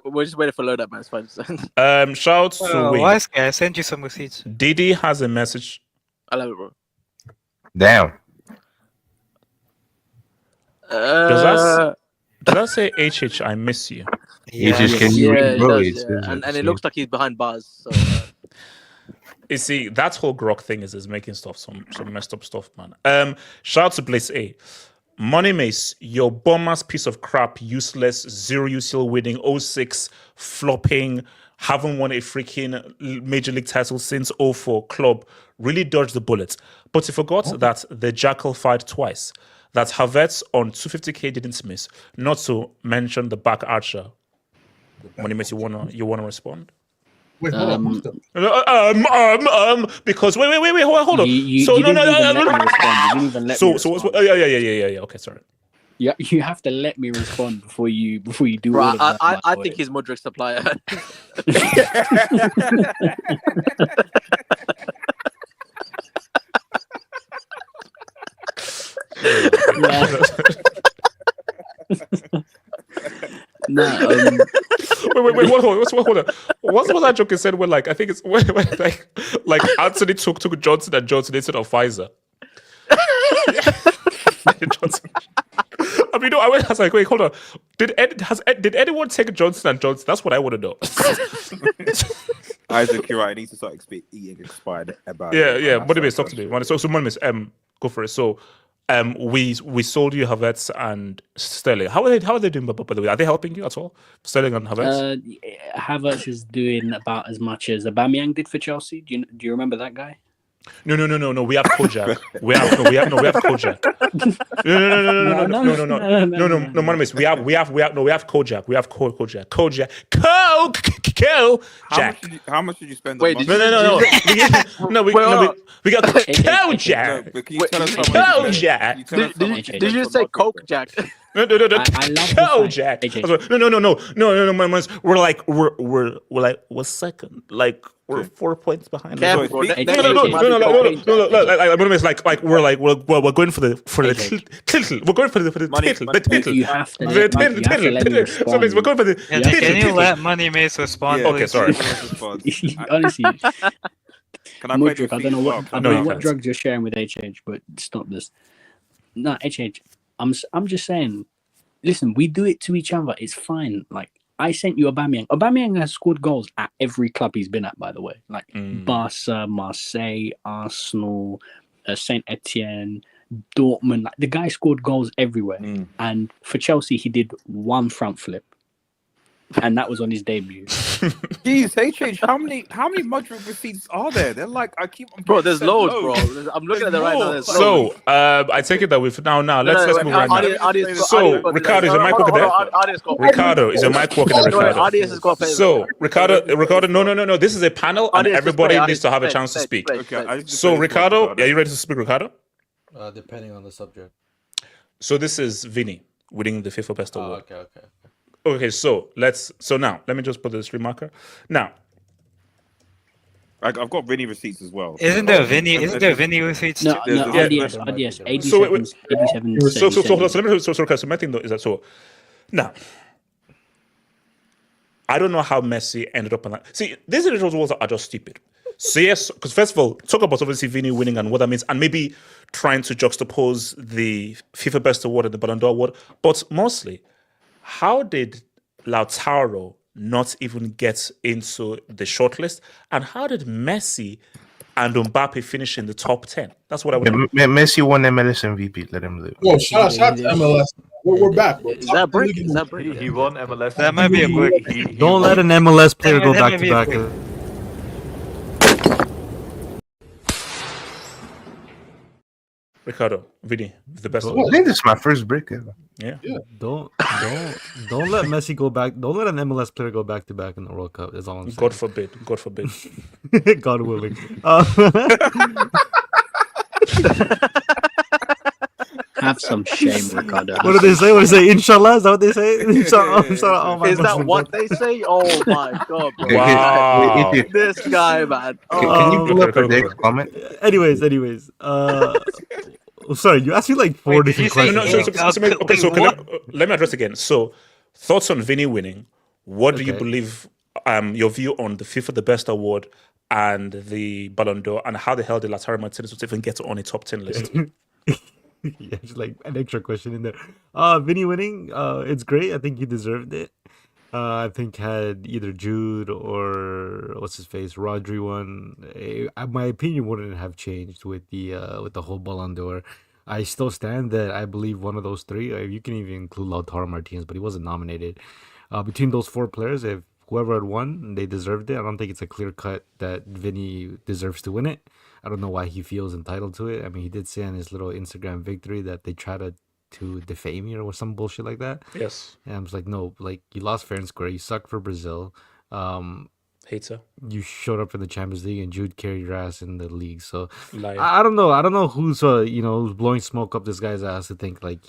We're just waiting for load up, man. It's fine. Shout out to why is I sent you some receipts. Didi has a message. I love it, bro. Damn. Does that say HH? I miss you. Yeah, can you read, bro? And it looks like he's behind bars. So. You see, that whole grok thing is making stuff some messed up stuff, man. Shout out to Blaze A. Money Mace, your bum ass piece of crap, useless, 0 UCL winning, 06 flopping, haven't won a freaking major league title since 04 club. Really dodged the bullet. But you forgot that the Jackal fired twice. That Havertz on 250k didn't miss. Not to mention the back archer. Money Mace, you wanna respond? Wait, hold on. Because wait, hold on. So no. So yeah. Okay, sorry. Yeah, you have to let me respond before you do. Bro, all of that. I think he's Mudryk's supplier. No, wait, hold on. What's that joke he said when I think it's when like Anthony took Johnson and Johnson instead of Pfizer. Johnson. I mean, I was like, wait, hold on. Did anyone take Johnson and Johnson? That's what I want to know. Isaac, you're right. I need to start eating expired. Yeah. What do you talk to me? So, Monimus, go for it. So, we sold you Havertz and Sterling. How are they doing? By the way, are they helping you at all? Sterling and Havertz. Havertz is doing about as much as Aubameyang did for Chelsea. Do you remember that guy? No. We have Kojak. We have Kojak. No, Monimus. We have Kojak. We have Kojak. How much did you spend? Wait, on no. We got Kojak. Can you tell us Kojak. Did you say Coke Jack? No. Kojak. No. We're second. We're 4 points behind. No. We're going for the title. We're going for the title. You have to let me respond. We're going for the title. Can you let Money Mace respond? Okay, sorry. Honestly, Can I Mudryk, I don't know what can't. drugs you're sharing with HH, but stop this. No, HH, I'm just saying. Listen, we do it to each other. It's fine. I sent you Aubameyang. Aubameyang has scored goals at every club he's been at, by the way. Barca, Marseille, Arsenal, Saint Etienne, Dortmund. The guy scored goals everywhere. And for Chelsea, he did one front flip. And that was on his debut. Jeez, HH, how many Mudryk receipts are there? They're Bro, there's loads, bro. I'm looking at it right now. So, I take it that we've now let's move on. So, Ricardo, is your mic working there? Ricardo, is your mic working there, Ricardo? So, Ricardo, no. This is a panel, and everybody needs to have a chance to speak. So, Ricardo, are you ready to speak, Ricardo? Depending on the subject. So, this is Vini winning the FIFA Best Award. Okay. So now let me just put the stream marker. Now, I've got Vini receipts as well. Isn't there Vini receipts? No, RDS, 87. So let me so my thing though is that so now I don't know how Messi ended up on that. See, these individuals are just stupid. So yes, because first of all, talk about obviously Vini winning and what that means, and maybe trying to juxtapose the FIFA Best Award and the Ballon d'Or Award, but mostly, how did Lautaro not even get into the shortlist? And how did Messi and Mbappe finish in the top 10? That's what I would. Messi won MLS MVP. Let him live. Yo, shout out to MLS. We're back. Bro. Is that break? He won MLS. That might be a break. Don't let an MLS player go back to back. Ricardo, Vini, the best I award. think this is my first break ever. Yeah. Don't let Messi go back. Don't let an MLS player go back to back in the World Cup. Is all I'm saying. God forbid. God forbid. God willing. Have some shame, Ricardo. What do they say? What do they say? Inshallah? Is that what they say? Inshallah, oh, Is that what they say? Oh my god, bro. Wow. This guy, man. Can you pull up the next comment? Anyways. Sorry, you asked me like four Wait, did different you say questions. Okay, so let me address again. So, thoughts on Vini winning? What do you believe? Your view on the FIFA the Best Award and the Ballon d'Or, and how the hell did Lautaro Martinez even get on a top 10 list? Yeah, just like an extra question in there. Vinny winning, it's great. I think he deserved it. I think had either Jude or what's his face, Rodri won, my opinion wouldn't have changed with the whole Ballon d'Or. I still stand that I believe one of those three. You can even include Lautaro Martinez, but he wasn't nominated. Between those four players, if whoever had won, they deserved it. I don't think it's a clear cut that Vinny deserves to win it. I don't know why he feels entitled to it. I mean, he did say on his little Instagram victory that they try to defame you or some bullshit like that. Yes. And I was like, no, like you lost fair and square. You sucked for Brazil. Hater. You showed up in the Champions League and Jude carried your ass in the league. So Liar. I don't know. I don't know who's who's blowing smoke up this guy's ass to think like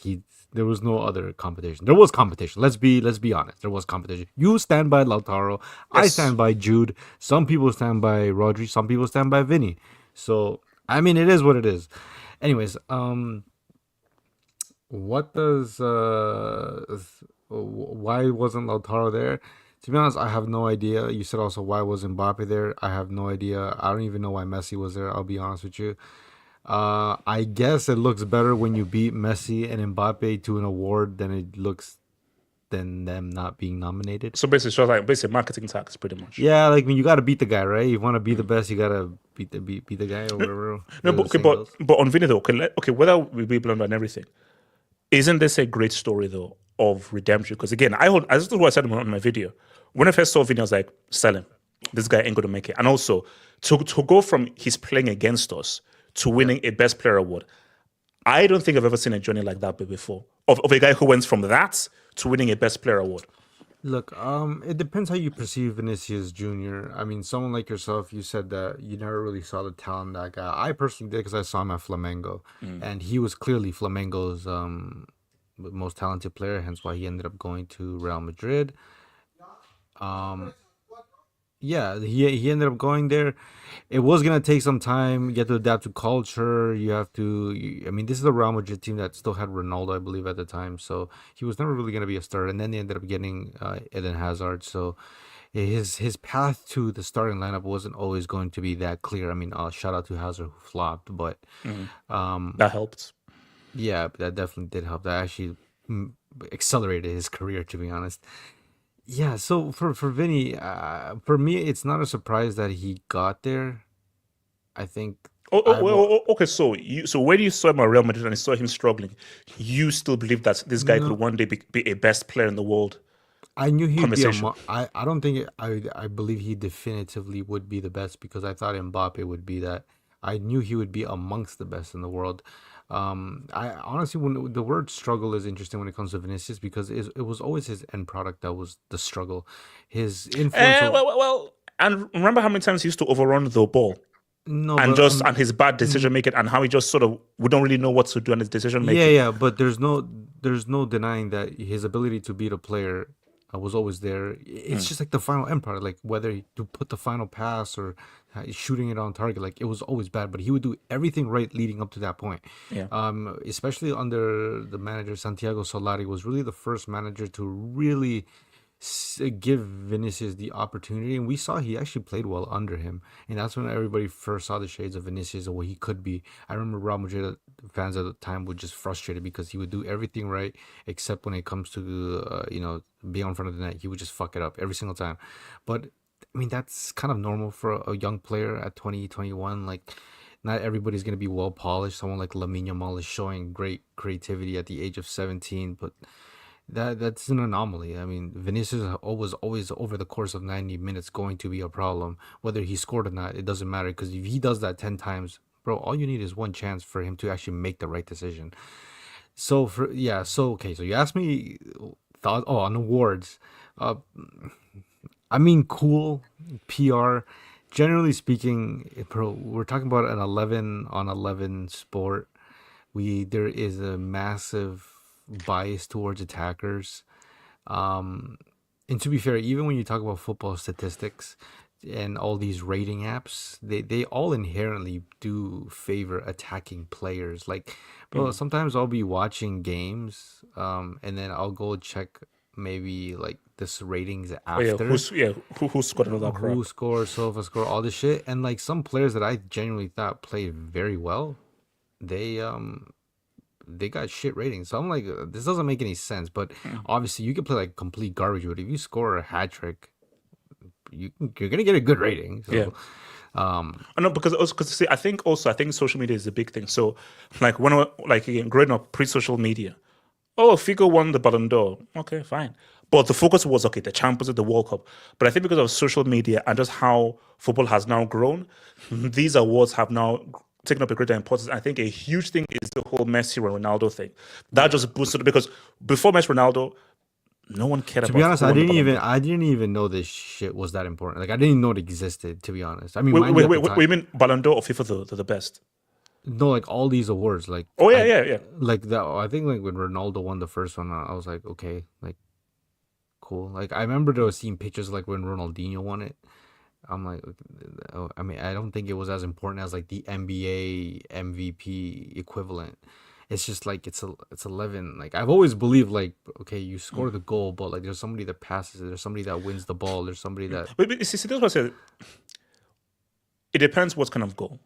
there was no other competition. There was competition. Let's be honest. There was competition. You stand by Lautaro. Yes. I stand by Jude. Some people stand by Rodri. Some people stand by Vini. So I mean, it is what it is. Anyways, what does why wasn't Lautaro there? To be honest, I have no idea. You said also why wasn't Mbappe there? I have no idea. I don't even know why Messi was there. I'll be honest with you. I guess it looks better when you beat Messi and Mbappe to an award than it looks than them not being nominated. So basically, it's like basic marketing tactics, pretty much. Yeah, like when you got to beat the guy, right? You want to be the best, you got to beat the guy or whatever. No, but on Vini though, okay, whether we be blamed on everything, isn't this a great story though of redemption? Because again, this is what I said on my video. When I first saw Vini, I was like, sell him. This guy ain't going to make it. And also, to go from he's playing against us to winning a Best Player award, I don't think I've ever seen a journey like that before. Of a guy who went from that to winning a Best Player award. Look, it depends how you perceive Vinicius Jr. I mean, someone like yourself, you said that you never really saw the talent in that guy. I personally did because I saw him at Flamengo. And he was clearly Flamengo's most talented player, hence why he ended up going to Real Madrid. Yeah, he ended up going there. It was gonna take some time. You have to adapt to culture. I mean, this is a Real Madrid team that still had Ronaldo, I believe, at the time. So he was never really gonna be a starter. And then they ended up getting Eden Hazard. So his path to the starting lineup wasn't always going to be that clear. I mean, shout out to Hazard who flopped, but that helped. Yeah, that definitely did help. That actually accelerated his career, to be honest. Yeah, so for Vinny, for me, it's not a surprise that he got there. I think. Okay. So when you saw him at Real Madrid and you saw him struggling, you still believe that this guy could one day be a best player in the world? I knew he'd be. I don't think I believe he definitively would be the best because I thought Mbappe would be that. I knew he would be amongst the best in the world. I honestly, when the word struggle is interesting when it comes to Vinicius because it was always his end product that was the struggle. His influence. And remember how many times he used to overrun the ball, and his bad decision making, and how he just we don't really know what to do in his decision making. Yeah, but there's no denying that his ability to beat a player was always there. It's just like the final end product, like whether to put the final pass or shooting it on target, like it was always bad, but he would do everything right leading up to that point. Yeah. Especially under the manager Santiago Solari was really the first manager to really give Vinicius the opportunity, and we saw he actually played well under him, and that's when everybody first saw the shades of Vinicius and what he could be. I remember Real Madrid fans at the time were just frustrated because he would do everything right except when it comes to being in front of the net, he would just fuck it up every single time. But I mean, that's kind of normal for a young player at 2021. Like, not everybody's going to be well polished. Someone like Lamine Yamal is showing great creativity at the age of 17, but that's an anomaly. I mean, Vinicius was always over the course of 90 minutes going to be a problem. Whether he scored or not, it doesn't matter because if he does that 10 times, bro, all you need is one chance for him to actually make the right decision. So okay, so you asked me thought on awards. I mean, cool PR. Generally speaking, bro, we're talking about an 11-on-11 sport. There is a massive bias towards attackers. And to be fair, even when you talk about football statistics and all these rating apps, they all inherently do favor attacking players. Like, bro, sometimes I'll be watching games, and then I'll go check maybe like this ratings after. Who scored all that crap? Who scored, Sofa score, all this shit, and like some players that I genuinely thought played very well, they got shit ratings. So I'm like, this doesn't make any sense. But obviously, you can play like complete garbage, but if you score a hat trick, you're gonna get a good rating. So, yeah. I know because see, I think social media is a big thing. So, like again, growing up pre-social media, Figo won the Ballon d'Or. Okay, fine. But the focus was the champions of the World Cup. But I think because of social media and just how football has now grown, these awards have now taken up a greater importance. I think a huge thing is the whole Messi and Ronaldo thing. That just boosted it because before Messi Ronaldo, no one cared about. To be honest, I didn't even know this shit was that important. Like I didn't know it existed. To be honest, I mean, wait, you mean Ballon d'Or or FIFA the best? No, like all these awards, like yeah. Like that, I think like when Ronaldo won the first one, I was like, okay, like cool. Like I remember there was seeing pictures like when Ronaldinho won it. I'm like, I mean, I don't think it was as important as like the NBA MVP equivalent. It's just like it's 11. Like I've always believed, like okay, you score the goal, but like there's somebody that passes it, there's somebody that wins the ball, there's somebody that. But see, that's what I said. It depends what kind of goal.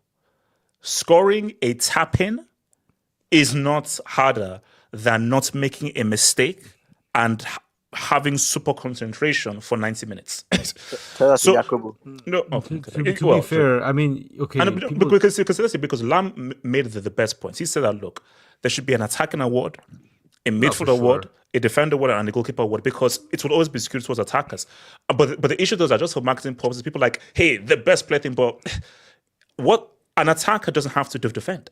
Scoring a tap-in is not harder than not making a mistake and having super concentration for 90 minutes. To be fair, I mean, okay. Because Lam made the best points. He said that, look, there should be an attacking award, a midfield award, a defender award, and a goalkeeper award because it will always be skewed towards attackers. But the issue those are just for marketing purposes. People like, hey, the best player thing, but what an attacker doesn't have to defend.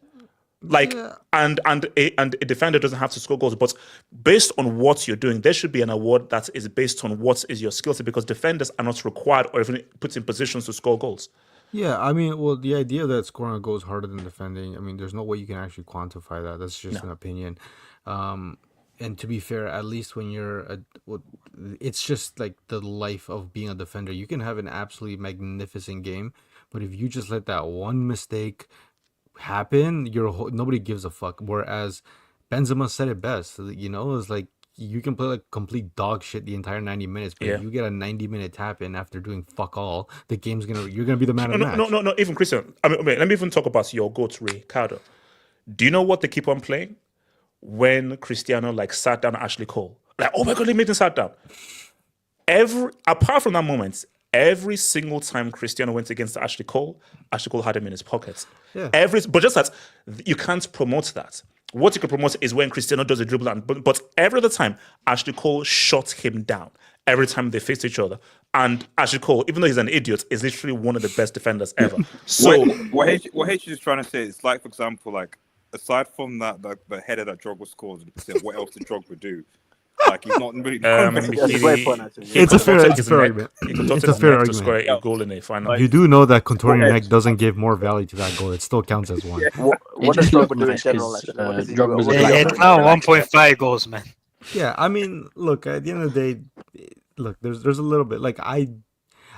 And a defender doesn't have to score goals, but based on what you're doing, there should be an award that is based on what is your skill set because defenders are not required or even put in positions to score goals. Yeah, I mean, well, the idea that scoring a goal is harder than defending, I mean, there's no way you can actually quantify that. That's just an opinion. And to be fair, at least when it's just like the life of being a defender. You can have an absolutely magnificent game, but if you just let that one mistake happen, nobody gives a fuck. Whereas Benzema said it best, it's like you can play like complete dog shit the entire 90 minutes, but if you get a 90-minute tap in after doing fuck all, the game's you're gonna be the man of the match. No, even Christian. I mean, let me even talk about your goat, Ricardo. Do you know what they keep on playing when Cristiano sat down Ashley Cole? Like, oh my god, he made him sat down. Apart from that moment, every single time Cristiano went against Ashley Cole had him in his pockets. Yeah. But just that you can't promote that. What you can promote is when Cristiano does a dribble, but every other time Ashley Cole shot him down. Every time they faced each other, and Ashley Cole, even though he's an idiot, is literally one of the best defenders ever. So what H is trying to say is, like, for example, like aside from that, the header that Drogba scores, what else did Drogba do? Like he's not really. It's a fair argument. It's a fair argument. To score a goal in a final. You do know that contorting your neck doesn't give more value to that goal. It still counts as one. What does Drogba do in general? It's now 1.5 goals, man. Yeah, I mean, look. At the end of the day, there's a little bit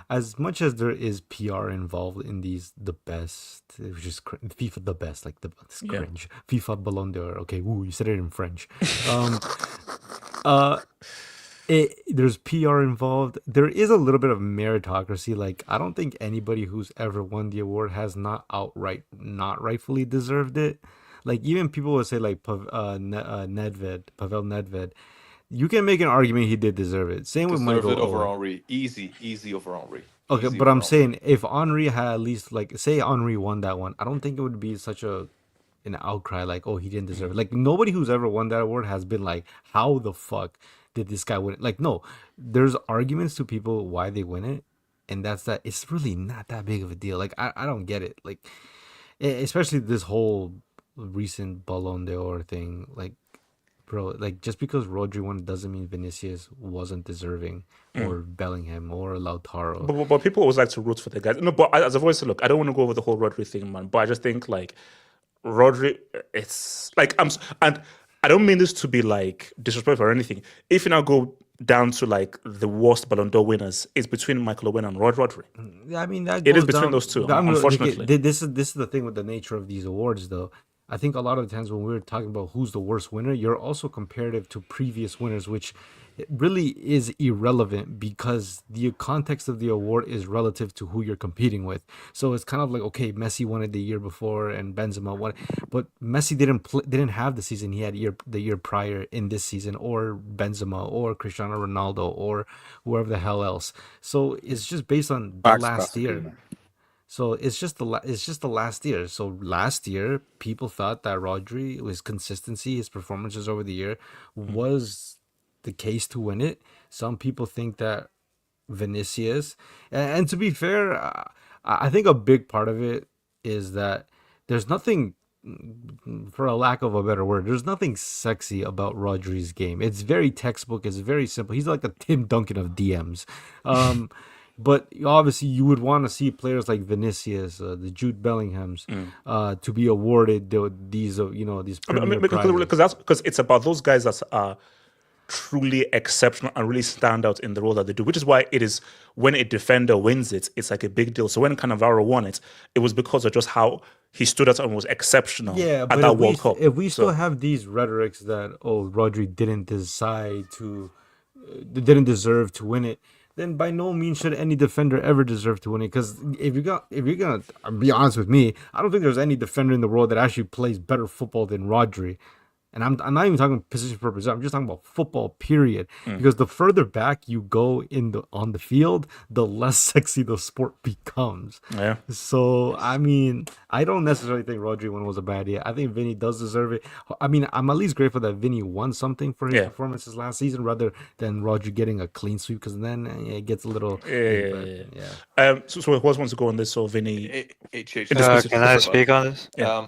as much as there is PR involved in the best, which is FIFA the best, like it's cringe. FIFA Ballon d'Or. Okay, you said it in French. There's PR involved. There is a little bit of meritocracy. Like, I don't think anybody who's ever won the award has not rightfully deserved it. Like, even people would say like Pavel Nedved. You can make an argument he did deserve it. Same with Michael Owen. Over Henry. Easy over Henry. Okay, but I'm saying if Henry had at least say Henry won that one, I don't think it would be such an outcry like, oh, he didn't deserve it. Like, nobody who's ever won that award has been like, how the fuck did this guy win it? Like, no, there's arguments to people why they win it, and that's that it's really not that big of a deal. Like, I don't get it. Like, especially this whole recent Ballon d'Or thing. Like, bro, like just because Rodri won doesn't mean Vinicius wasn't deserving, or Bellingham, or Lautaro. But people always like to root for the guys. No, but as I've always said, look, I don't want to go over the whole Rodri thing, man. But I just think like Rodri, it's like and I don't mean this to be like disrespectful or anything. If you now go down to like the worst Ballon d'Or winners, it's between Michael Owen and Rodri. I mean, that It is goes between down, those two, like, unfortunately. this is the thing with the nature of these awards, though. I think a lot of the times when we're talking about who's the worst winner, you're also comparative to previous winners, which really is irrelevant because the context of the award is relative to who you're competing with. So it's kind of like, okay, Messi won it the year before and Benzema won, but Messi didn't have the season he had the year prior in this season, or Benzema, or Cristiano Ronaldo, or whoever the hell else. So it's just based on the last year. So it's just the last year. So last year, people thought that Rodri, his consistency, his performances over the year, was the case to win it. Some people think that Vinicius, and to be fair, I think a big part of it is that there's nothing, for a lack of a better word, there's nothing sexy about Rodri's game. It's very textbook. It's very simple. He's like the Tim Duncan of DMs. But obviously, you would want to see players like Vinicius, the Jude Bellinghams, to be awarded these premier prizes. Because it's about those guys that are truly exceptional and really stand out in the role that they do, which is why it is when a defender wins it, it's like a big deal. So when Cannavaro won it, it was because of just how he stood out and was exceptional at that World Cup. If we still have these rhetorics that, Rodri didn't deserve to win it, then by no means should any defender ever deserve to win it. Because if you're gonna be honest with me, I don't think there's any defender in the world that actually plays better football than Rodri. And I'm not even talking position for position. I'm just talking about football, period. Because the further back you go on the field, the less sexy the sport becomes. Yeah. So I mean, I don't necessarily think Rodri one was a bad idea. I think Vini does deserve it. I mean, I'm at least grateful that Vini won something for his performances last season, rather than Rodri getting a clean sweep. Because then it gets a little. Yeah. So who else wants to go on this? So Vini. Can I speak on this? Yeah.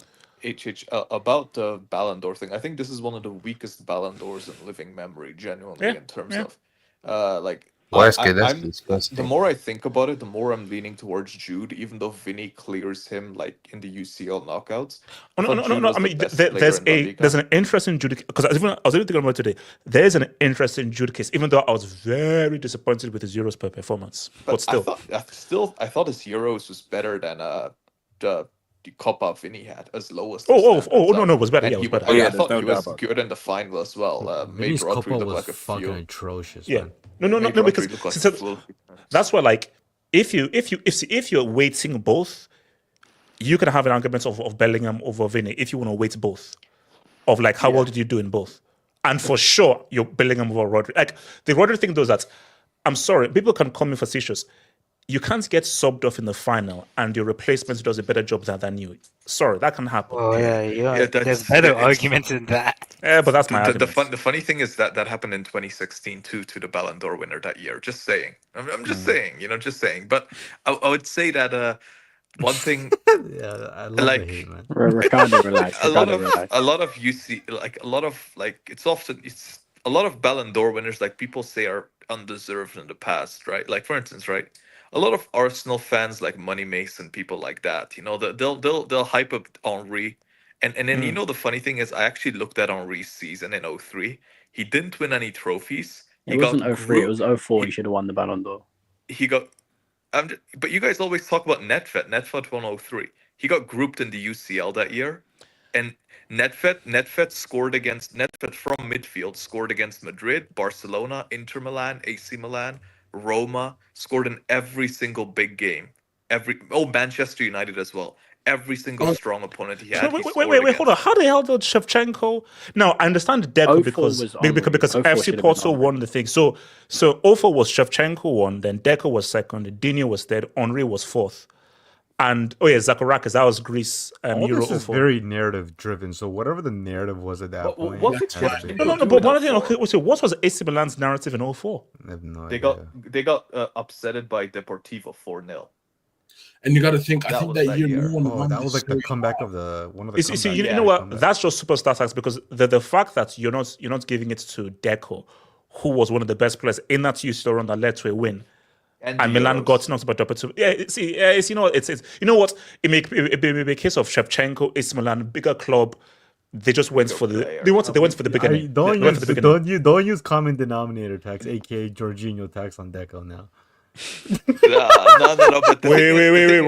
About the Ballon d'Or thing, I think this is one of the weakest Ballon d'Ors in living memory, genuinely, in terms of the more I think about it, the more I'm leaning towards Jude, even though Vini clears him like in the UCL knockouts. No. I mean, there's an interesting Jude, because I was even thinking about it today. There's an interesting Jude case, even though I was very disappointed with his Euros per performance. But still, I thought his Euros was better than the Copa Vini had, as low as no, it was better. And it was better. I thought he was good in the final as well. Made Rodri look like a fucking atrocious. Yeah, man. No, because that's why, like, if you're weighting both, you can have an argument of Bellingham over Vini if you want to weight both, of like how well did you do in both, and for sure you're Bellingham over Rodri. Like the Rodri thing does that. I'm sorry, people can call me facetious. You can't get subbed off in the final and your replacement does a better job than you. Sorry, that can happen. Oh there's better arguments than that. Yeah, but that's my argument. The funny thing is that happened in 2016 too, to the Ballon d'Or winner that year. Just saying. I'm just saying, just saying. But I would say that one thing, I love like, the hate, man. Ricardo, relax. a lot of UC, like a lot of like it's a lot of Ballon d'Or winners, like people say, are undeserved in the past, right? Like for instance, right? A lot of Arsenal fans, like Money Mason, people like that, they'll hype up Henry, and then the funny thing is, I actually looked at Henry's season in 2003. He didn't win any trophies. It wasn't 2003. It was 2004. He should have won the Ballon d'Or. He got, but you guys always talk about Nedved. Nedved won 2003. He got grouped in the UCL that year, and Nedved scored against Nedved from midfield, scored against Madrid, Barcelona, Inter Milan, AC Milan, Roma, scored in every single big game. Manchester United as well. Every single strong opponent he had. Wait, hold on. How the hell did Shevchenko? No, I understand Deco because FC Porto won the thing. So 04 was Shevchenko won, then Deco was second, Dino was third, Henry was fourth. And Zacharakis, that was Greece and All Euro this is 04. very narrative driven. So whatever the narrative was at that point, what did Shevchenko No. But one thing. Okay, so what was AC Milan's narrative in 04? I have no They idea. got upsetted by Deportivo 4-0. And you got to think, I That think was that that year, year. no one Oh, won that was this like the Serie comeback A. of the one of the. You see, you comebacks. know what? Comeback. That's just superstar tax because the fact that you're not giving it to Deco, who was one of the best players in that UCL run that led to a win. And Milan got knocked by double. Yeah, it's you know it's you know what it may be a case of Shevchenko. It's Milan, bigger club. They just went for the they went for the beginning. Don't use common denominator tax, aka Jorginho tax on Deco now. No. But wait,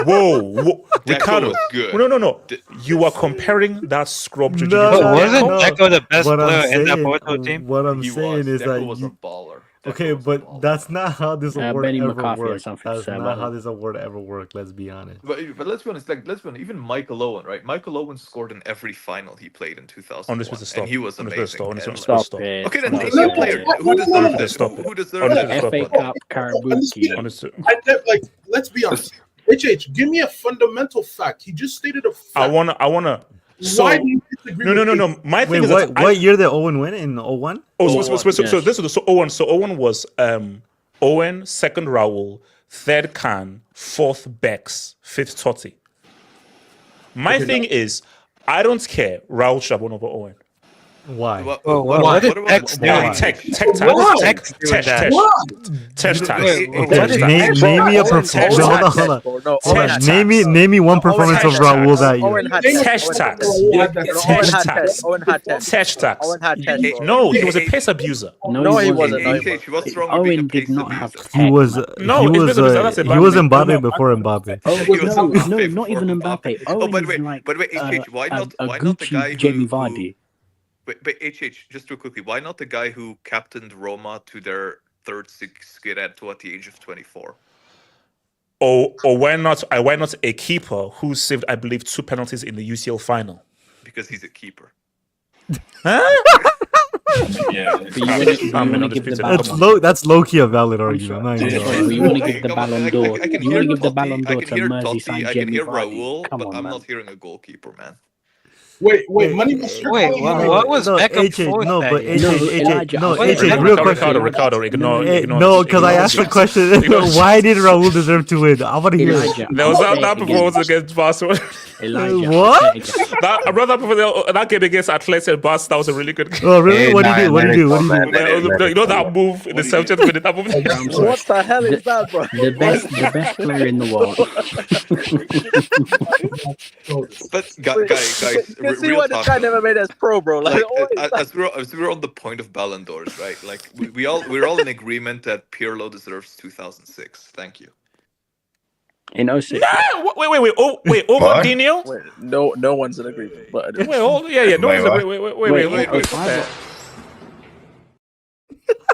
whoa. Ricardo, was good. No. You are comparing that scrub Jorginho. But wasn't no. Deco the best What I'm player in that saying- Porto team? What I'm He saying was. is Deco that was a baller. okay, but that's not how this award Benny ever McCarthy has worked. something to That's say not about how that. this award ever worked. Let's be honest. But let's be honest. Even Michael Owen, right? Michael Owen scored in every final he played in 2001, On this was a stop. and he was On this amazing. was a And- stop. Stop it. Okay, then Stop name me a it. player who deserved it. Stop it. Who deserved Honestly, it? stop FA it. Cup, Karabuki. Honestly. I like. Let's be honest. HH, give me a fundamental fact. He just stated a fact. I wanna. So Why do you disagree? no. My thing Wait, is that what year did Owen win in 01? So this is Owen was Owen, second Raul, third Khan, fourth Bex, fifth Totti. My thing is, I don't care. Raul should have won over Owen. Why? What did X do? Tech Name me a performance. Hold on. Name me one performance of Raul that year. No, he was a pace abuser. No, he wasn't. What's wrong with being Owen a did pace not have abuser? tech. He was Mbappe before Mbappe. No, not even Mbappe. Owen by the way, is like HH, why not the Gucci guy Jamie who Vardy. but HH, just real quickly, why not the guy who captained Roma to their third Scudetto at the age of 24? Or why not a keeper who saved, I believe, 2 penalties in the UCL final? Because he's a keeper. Yeah, but you want to give the Ballon that's low key a valid argument. But you want to give the Ballon d'Or. You want to give the Ballon d'Or to Merseyside I can Jamie hear Vardy. Raul, Come but on, I'm man. not hearing a goalkeeper, man. Wait, money. What was Beckham fourth? No, but Elijah, real question. Ricardo, ignore. No, because I asked the question. Why did Raul deserve to win? I want to hear it. There was that performance against Barcelona. Elijah, What? That game against Atletico Barca, that was a really good game. Oh, really? What did he do? You know that move in the 70th minute? That move. What the hell is that, bro? The best player in the world. But guys, You see real why this talk. guy never made us pro, bro? Like, As we're on the point of Ballon d'Ors, right? Like we're all in agreement that Pirlo deserves 2006. Thank you. In 06. Wait, over Dino? Wait, no one's in agreement. But Wait, no one's wait.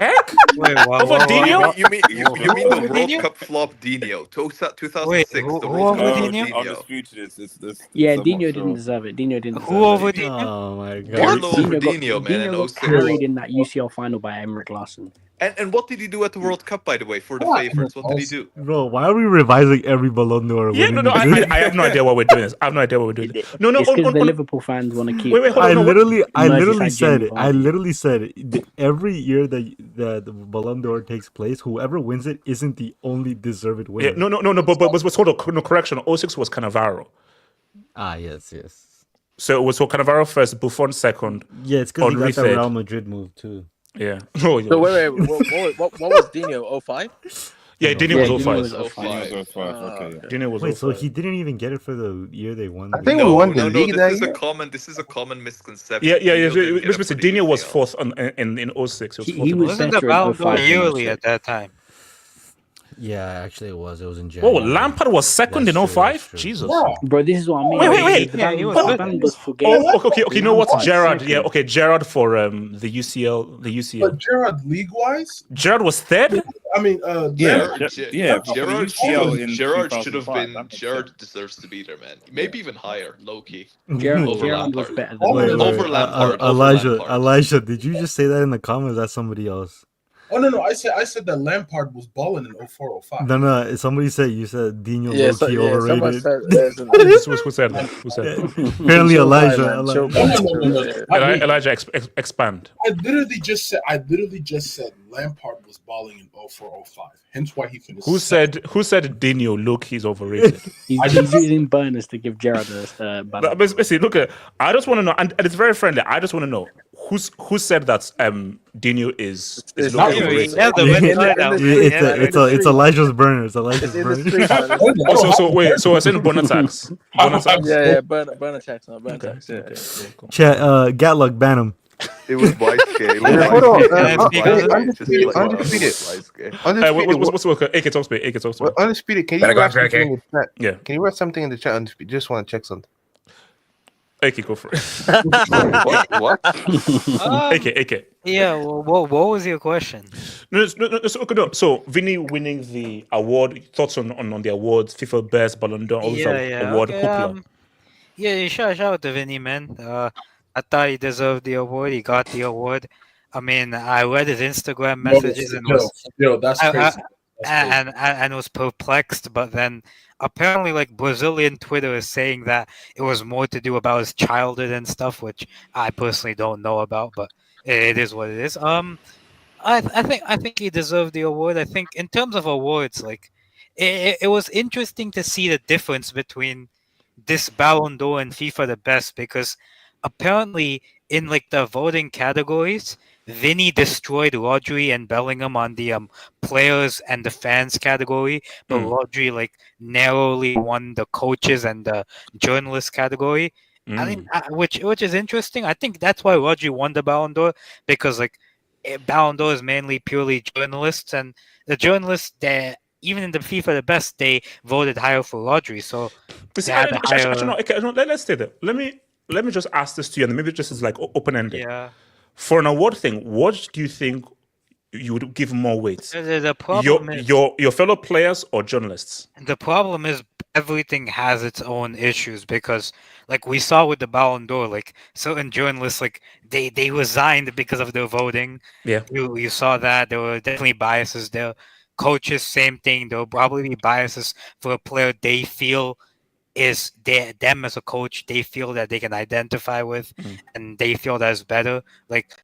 Heck? Over Dino? You mean the World Cup flop Dino? 2006. Who the World over Cup Dino? Dino. Yeah, Dino didn't deserve it. Who over Dino? Oh my god. Pirlo over Dino, man, in Dino got 06. carried in that UCL final by Emmerich Larsson. And what did he do at the World Cup, by the way, for the favorites? What did he do? Bro, why are we revising every Ballon d'Or? Yeah, no, I have no idea what we're doing. I have no idea what we're doing. No, It's because the Liverpool fans want to keep. Wait, hold I on. literally said Jamie it. I literally said it. Every year that the Ballon d'Or takes place, whoever wins it isn't the only deserved winner. Yeah, no, but hold on, no, correction. 06 was Cannavaro. Ah, yes. So it was for Cannavaro first, Buffon second. Yeah, it's because he got Henry that third. Real Madrid move too. Yeah. Oh, yeah. So wait, what was Dino? 05? Yeah, Dino was 05. Okay. Dino was Wait, 05. so he didn't even get it for the year they won? I think we won the league that This year. is a common misconception. Yeah. Dino didn't get it for the Dino was UCL. fourth in 06. He was Wasn't the better Ballon at d'Or 05 yearly than at that time? Yeah, actually it was. It was in Whoa, January. Lampard was second That's in true, 05? that's true. Jesus. Bro, this is what I mean. Wait. The Yeah, he was Ballon d'Or's for games. Oh, okay. You know what? Lampard's Gerrard. second. Yeah, okay. Gerrard for the UCL. The UCL. But Gerrard, league-wise, Gerrard was third. I mean, Gerrard Gerrard should have been. Gerrard deserves to be there, man. Maybe even higher, low key. Gerrard Over was Lampard. better than Wait, Over Lampard. Elijah, did you just say that in the comments? That's somebody else. Oh no, I said that Lampard was balling in 04-05. No. Somebody said you said Dino Yeah, low-key someone overrated. said Who said that? Who said that? Apparently Chill vibe, Elijah. man. Chill No. vibe. Elijah, expand. I literally just said Lampard was balling in 04-05. Hence why he finished. Who said Dino look he's overrated? He's using burners to give Gerrard a bad. Basically, look at. I just want to know, and it's very friendly. I just want to know who said that Dino is not looking overrated. Yeah, It's Elijah's burner. It's Elijah's burner. So I said burner tax. Yeah, burn attacks. No, burn attacks. Yeah. Gatluck, ban him. It was Vice Gay. Hold on. What's AK talk speed? AK talk speed. Undisputed. Can you write something in the chat? Yeah. Can you write something in the chat? Undisputed. Just want to check something. AK, go for it. What? AK. Yeah, well, what was your question? No. So Vini winning the award. Thoughts on the awards? FIFA Best, Ballon d'Or, all award. Okay, yeah, shout out to Vinny, man. I thought he deserved the award. He got the award. I mean, I read his Instagram messages and that's crazy. And was perplexed. But then apparently, like, Brazilian Twitter is saying that it was more to do about his childhood and stuff, which I personally don't know about. But it is what it is. I think he deserved the award. I think in terms of awards, like, it was interesting to see the difference between this Ballon d'Or and FIFA the Best, because apparently in like the voting categories, Vini destroyed Rodri and Bellingham on the players and the fans category, but Rodri like narrowly won the coaches and the journalists category. I think which is interesting. I think that's why Rodri won the Ballon d'Or, because like Ballon d'Or is mainly purely journalists, and the journalists, they even in the FIFA the Best, they voted higher for Rodri. So let's stay there. Let me just ask this to you, and maybe just as like open-ended. Yeah. For an award thing, what do you think you would give more weight? The problem is your fellow players or journalists? The problem is everything has its own issues, because like we saw with the Ballon d'Or, like certain journalists, like they resigned because of their voting. Yeah. You saw that there were definitely biases there. Coaches, same thing. There will probably be biases for a player they feel is them as a coach, they feel that they can identify with, and they feel that is better. Like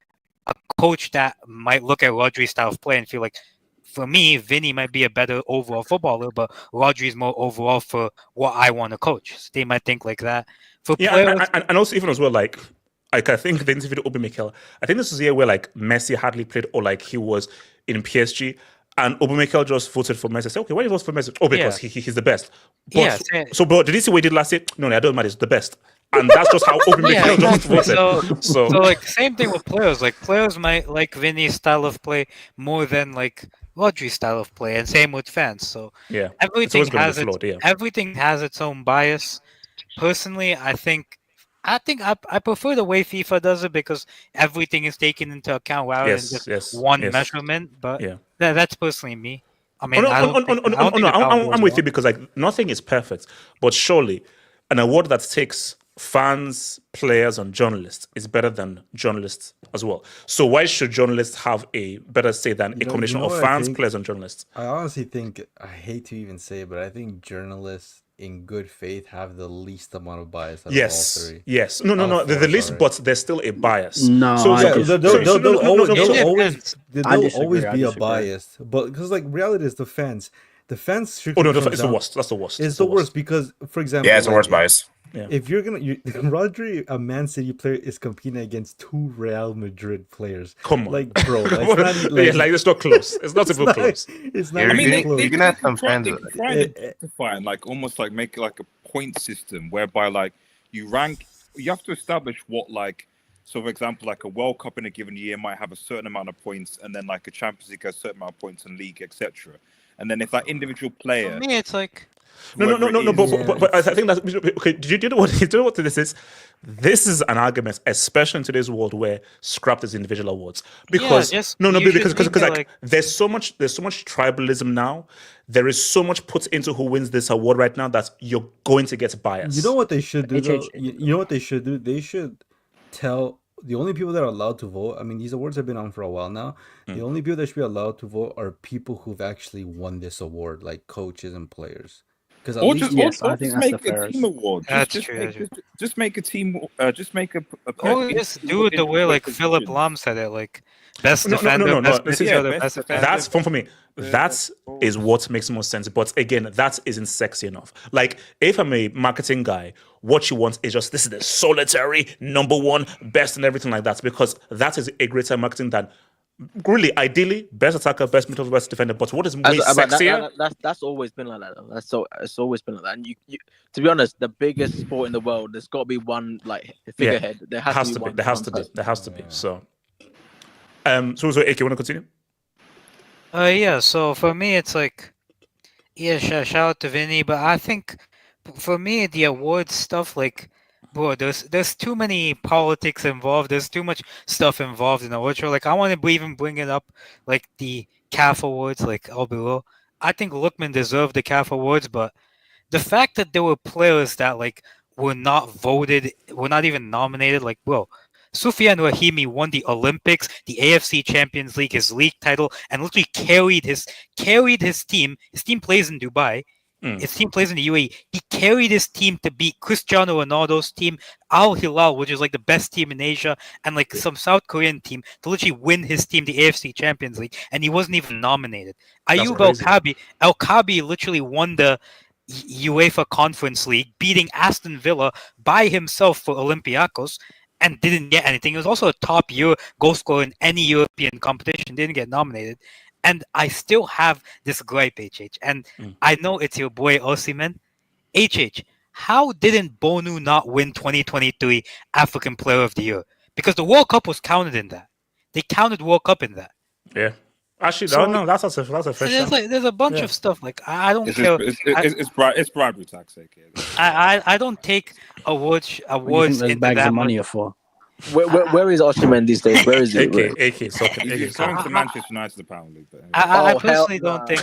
a coach that might look at Rodri's style of play and feel like, for me, Vini might be a better overall footballer, but Rodri is more overall for what I want to coach. So they might think like that. For players, and also even as well, like I think the interview with Mikel, I think this is the year where like Messi hardly played, or like he was in PSG. And Mikel just voted for Messi. I said, okay, why do you vote for Messi? Oh, because he's the best. But, but did you see what he did last year? No, I don't matter. It's the best. And that's just how Mikel just voted. So like same thing with players. Like players might like Vini's style of play more than like Rodri's style of play, and same with fans. So yeah, everything has its own bias. Personally, I think I prefer the way FIFA does it, because everything is taken into account rather than just one measurement. But that's personally me. I mean, I'm with you, because like nothing is perfect, but surely an award that takes fans, players, and journalists is better than journalists as well. So why should journalists have a better say than a combination of fans, players, and journalists? I honestly think, I hate to even say it, but I think journalists in good faith have the least amount of bias out of all three. Yes. No. The least, but there's still a bias. No, there'll always be a bias. But because like reality is the fans should. Oh no, it's the worst. That's the worst. It's the worst because, for example, it's the worst bias. Yeah. If you're Rodri, a Man City player, is competing against two Real Madrid players. Come on, like bro, it's not close. It's not even close. It's not. You're gonna have some fans. Define like almost like make it like a point system whereby like you rank. You have to establish what like. So, for example, like a World Cup in a given year might have a certain amount of points, and then like a Champions League has a certain amount of points, and League, etc. And then if that individual player, for me, it's like. No. But I think that's okay. Do you know what this is? This is an argument, especially in today's world where scrapped is individual awards. Because because like there's so much tribalism now. There is so much put into who wins this award right now that you're going to get biased. You know what they should do? You know what they should do? They should tell the only people that are allowed to vote, I mean, these awards have been on for a while now. The only people that should be allowed to vote are people who've actually won this award, like coaches and players. Because at Or least just, I or think just that's the make a team fairest. award. That's Just true. make, just make a team. Just make a Or just do it the way like Philip positions. Lam said it, like best No, defender, best this is- midfielder, best best defender. attacker. That's fun for me. That is what makes most sense. But again, that isn't sexy enough. Like, if I'm a marketing guy, what you want is just this is the solitary number one best and everything like that. Because that is a greater marketing than really, ideally, best attacker, best midfielder, best defender. But what is way sexier? That's always been like that. Though. It's always been like that. And you, to be honest, the biggest sport in the world, there's got to be one like figurehead. There has to be. There has to be. So, so AK, want to continue? Yeah. So for me, it's like, yeah, shout out to Vinny, but I think for me the awards stuff, like, bro, there's too many politics involved. There's too much stuff involved in the award show. Like, I want to even bring it up, like the CAF awards, like all below. I think Lookman deserved the CAF awards, but the fact that there were players that like were not voted, were not even nominated, like, bro, Soufiane Rahimi won the Olympics, the AFC Champions League, his league title, and literally carried his team. His team plays in Dubai. His team plays in the UAE. He carried his team to beat Cristiano Ronaldo's team, Al Hilal, which is like the best team in Asia, and like some South Korean team to literally win his team the AFC Champions League, and he wasn't even nominated. Ayoub El Kabi literally won the UEFA Conference League, beating Aston Villa by himself for Olympiacos, and didn't get anything. He was also a top goal scorer in any European competition, didn't get nominated. And I still have this gripe, HH. And I know it's your boy Osimhen. HH, how didn't Bonu not win 2023 African Player of the Year? Because the World Cup was counted in that. They counted World Cup in that. Yeah. Actually, So, no, that's a fair shout. There's a bunch of stuff. Like, I don't care. It's bribery tax. I don't take awards Those into bags that of money much. are for. Where is Osimhen these days? Where is he? AK, so He's going to Manchester United, apparently. But I personally don't think.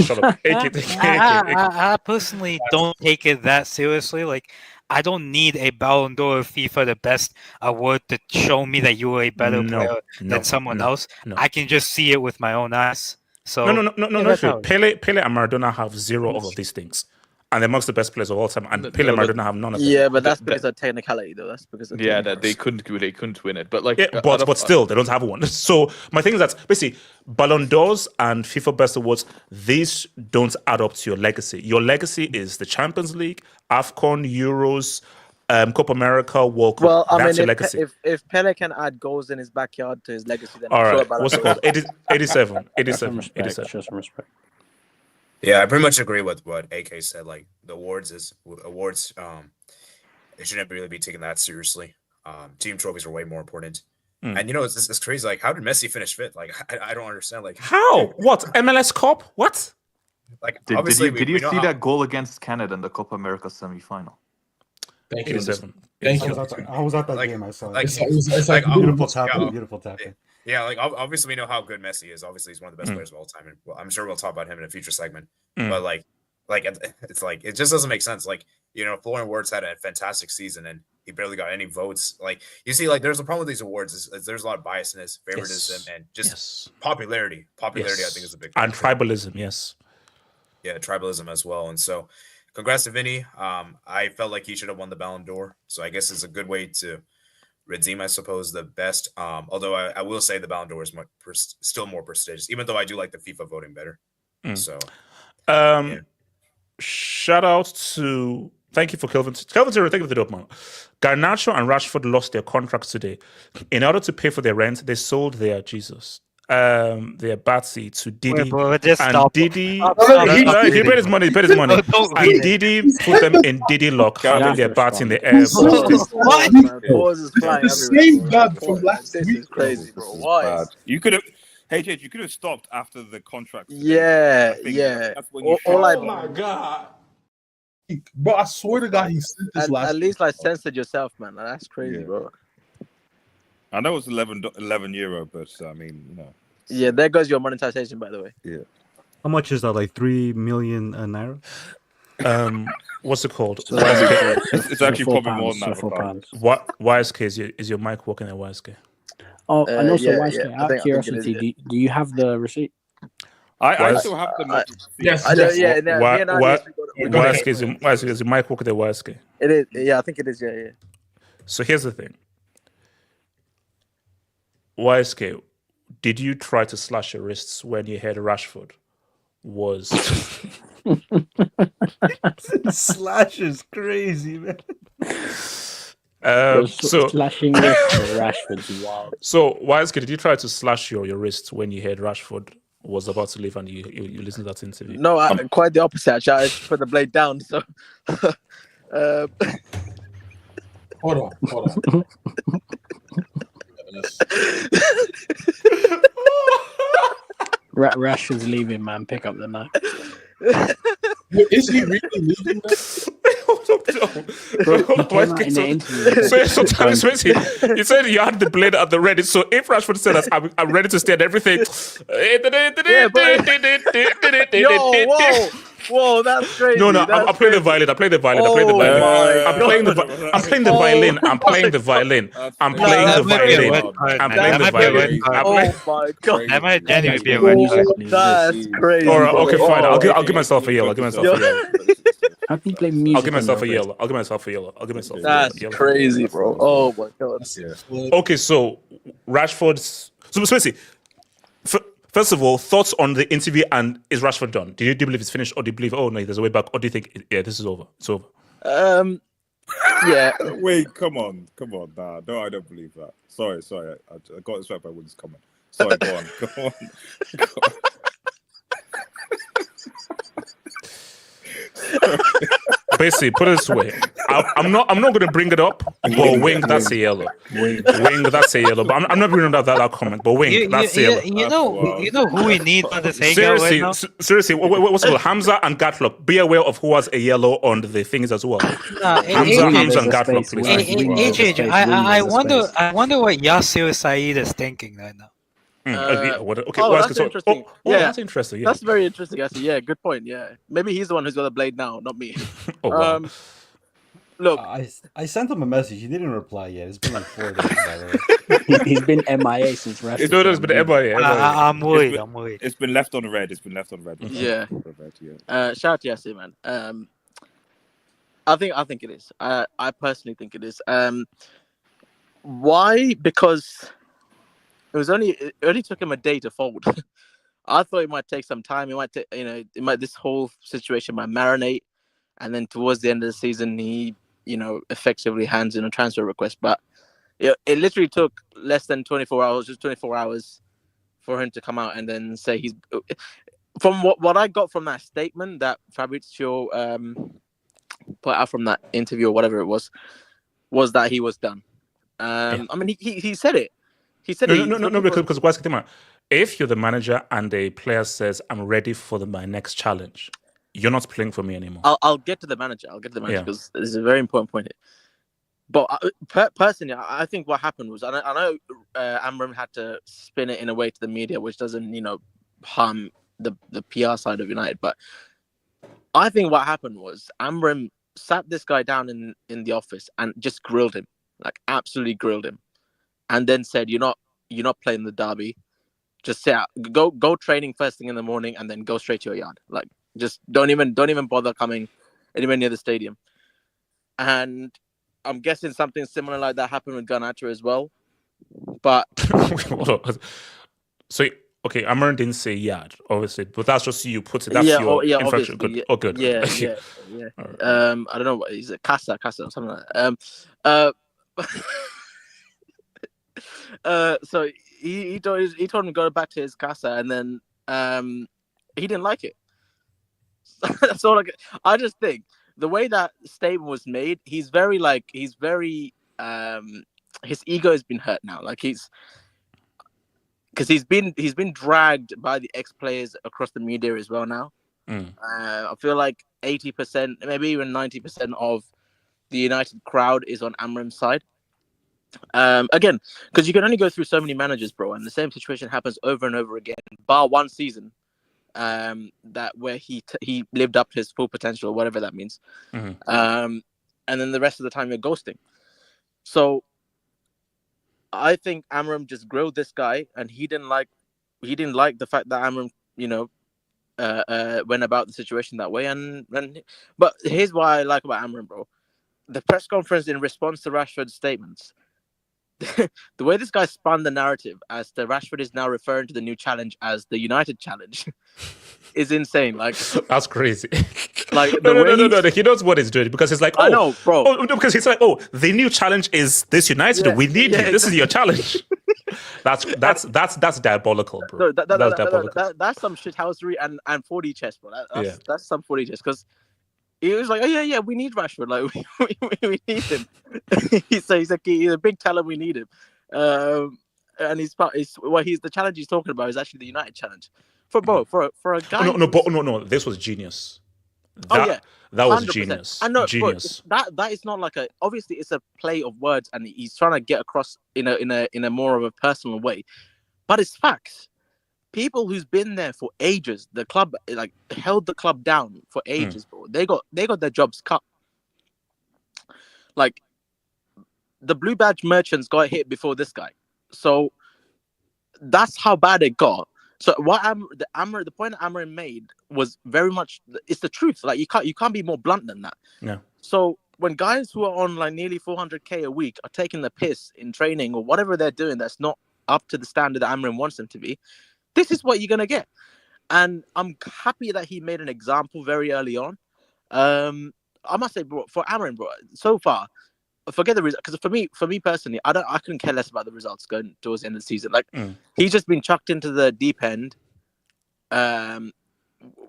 Shut up. I personally don't take it that seriously. Like, I don't need a Ballon d'Or FIFA the Best Award to show me that you are a better player than someone else. I can just see it with my own eyes. So no. Pele and Maradona have zero of these things, and they're amongst the best players of all time. And Pele and Maradona have none of them. Yeah, but that's because of technicality, though. That's because of that they couldn't win it. But like, but still, they don't have one. So my thing is that basically Ballon d'Ors and FIFA Best Awards, these don't add up to your legacy. Your legacy is the Champions League, AFCON, Euros, Copa America, World Cup. Well, I That's your mean, legacy. if Pele can add goals in his backyard to his legacy, then All I'm right, sure what's it called? 87. Show some respect. Yeah, I pretty much agree with what AK said. Like, the awards, they shouldn't really be taken that seriously. Team trophies are way more important. And it's crazy. Like, how did Messi finish fifth? Like, I don't understand. Like, how? What? MLS Cup? What? Like, did you see that goal against Canada in the Copa America semi-final? Thank you. 87. Thank you. I was at that Like- game. I saw like- it. It's like Beautiful tackle. Beautiful tackle. Yeah, like obviously we know how good Messi is. Obviously, he's one of the best players of all time, and I'm sure we'll talk about him in a future segment. But like it's like it just doesn't make sense. Like, Florian Wirtz had a fantastic season, and he barely got any votes. Like, you see, like, there's a problem with these awards is there's a lot of biasness, favoritism, and just popularity. Popularity, I think, is a big and tribalism. Yes. Yeah, tribalism as well. And so, congrats to Vinny. I felt like he should have won the Ballon d'Or. So I guess it's a good way to redeem, I suppose, the best. Although I will say the Ballon d'Or is still more prestigious, even though I do like the FIFA voting better. So, shout out to thank you for Kelvin. Kelvin Zero, thank you for the dope, man. Garnacho and Rashford lost their contracts today. In order to pay for their rent, they sold their their Batsy to Didi. Wait, bro, just and stop. Didi, Stop. he paid his money. And Didi put them in Didi lock, having their Batsy in the air. Balls is flying The everywhere. same bro. bad from last This week. is crazy, bro. Why? You could have, you could have stopped after the contract. Yeah, I think yeah. That's when you God. Bro, I swear to God, he said this last At least like censored yourself, man. That's crazy, bro. I know it's 11 euro, but I mean, Yeah, there goes your monetization, by the way. Yeah. How much is that? Like 3 million naira? What's it called? So It's actually probably more than that. What YSK is your mic working at YSK? Oh, and also, yeah, YSK, yeah. out of curiosity, do you have the receipt? I still have the Mudryk. Yes, I don't, yes. yeah, no, me and Adias, we got it. YSK is your mic working at YSK? It is, yeah, I think it is, yeah. So here's the thing. YSK, did you try to slash your wrists when you heard Rashford was... Slash is crazy, man. So slashing wrists for Rashford's wild. So YSK, did you try to slash your wrists when you heard Rashford was about to leave and you listened to that interview? No, quite the opposite. Actually, I just put the blade down. So, Hold on. Rashford's leaving, man. Pick up the knife. Is he really leaving? Bro, he came out in the interview. So Thomas Messi, you said you had the blade at the ready. So if Rashford said that I'm ready to stay and everything, whoa, that's crazy. No, I'm playing the violin. I'm playing the violin. Oh my god. That might genuinely be a red card. That's crazy. All right, okay, fine. I'll give myself a yellow. How can you play music? I'll give myself a yellow. That's crazy, bro. Oh my god. Okay, so Rashford's. So Messi, first of all, thoughts on the interview and is Rashford done? Do you believe it's finished, or do you believe no, there's a way back, or do you think this is over? It's over. Yeah. Wait, come on. Nah, no, I don't believe that. Sorry. I got this right by Wood's comment. Sorry, go on. Basically, put it this way: I'm not going to bring it up. But wing, that's a yellow. Wing, that's a yellow. But I'm not bringing up that comment. But wing, that's a yellow. You know who we need on this Hangout right now? Seriously, what's it called? Hamza and Gatlock. Be aware of who has a yellow on the things as well. Hamza and Gatlock, please. I wonder what Yasir Saeed is thinking right now. That's interesting. That's interesting. Yeah. That's very interesting, actually. Yeah, good point. Yeah, maybe he's the one who's got the blade now, not me. Wow. Look, I sent him a message. He didn't reply yet. It's been like 4 days, by the way. He's been MIA since Rashford. It's been MIA. I'm worried. It's been left on red. Yeah. Shout out to Yasir, man. I think it is. I personally think it is. Why? Because it only took him a day to fold. I thought it might take some time. It might take, this whole situation might marinate, and then towards the end of the season, he, effectively hands in a transfer request. But it literally took less than 24 hours, just 24 hours, for him to come out and then say he's. From what I got from that statement that Fabrizio put out from that interview or whatever it was that he was done. I mean, he said it. He said no, because if you're the manager and a player says, I'm ready for my next challenge, you're not playing for me anymore. I'll get to the manager. Because this is a very important point here. But personally, I think what happened was, I know Amorim had to spin it in a way to the media, which doesn't, harm the PR side of United. But I think what happened was Amorim sat this guy down in the office and just grilled him, like absolutely grilled him. And then said, you're not playing the derby. Just sit out. Go training first thing in the morning, and then go straight to your yard. Like, just don't even bother coming anywhere near the stadium. And I'm guessing something similar like that happened with Garnacho as well. But so okay, Amorim didn't say yard, obviously, but that's just you put it. That's your infraction. Good. Oh, good. Yeah. Right. I don't know what is it, Casa or something like that. So he told him to go back to his casa, and then he didn't like it. That's all I just think the way that statement was made, his ego has been hurt now. Like because he's been dragged by the ex-players across the media as well now. I feel like 80%, maybe even 90% of the United crowd is on Amorim's side. Again, because you can only go through so many managers, bro, and the same situation happens over and over again, bar one season that where he lived up to his full potential, whatever that means. And then the rest of the time you're ghosting. So I think Amorim just grilled this guy, and he didn't like the fact that Amorim, went about the situation that way. But here's what I like about Amorim, bro. The press conference in response to Rashford's statements, the way this guy spun the narrative as to Rashford is now referring to the new challenge as the United challenge is insane. Like, that's crazy. Like no. He knows what he's doing because he's like, I know, bro. No, because he's like, the new challenge is this United. We need you. This is your challenge. That's diabolical, bro. No, that's diabolical. That's some shithousery and 4D chess, bro. That's some 4D chess because he was like, oh yeah, we need Rashford. Like we need him. he's a big talent. We need him. And the challenge he's talking about is actually the United challenge. For a guy. No. This was genius. That was 100%. Genius. I know, genius. That is not like obviously it's a play of words, and he's trying to get across in a more of a personal way, but it's facts. People who's been there for ages, the club held the club down for ages, bro. They got their jobs cut. Like the blue badge merchants got hit before this guy, so that's how bad it got. So the point Amorim made was very much it's the truth. Like you can't be more blunt than that. Yeah. So when guys who are on like nearly 400k a week are taking the piss in training or whatever they're doing that's not up to the standard that Amorim wants them to be, this is what you're gonna get. And I'm happy that he made an example very early on. I must say, bro, for Amorim, bro, so far, forget the result, because for me personally, I couldn't care less about the results going towards the end of the season. Like he's just been chucked into the deep end.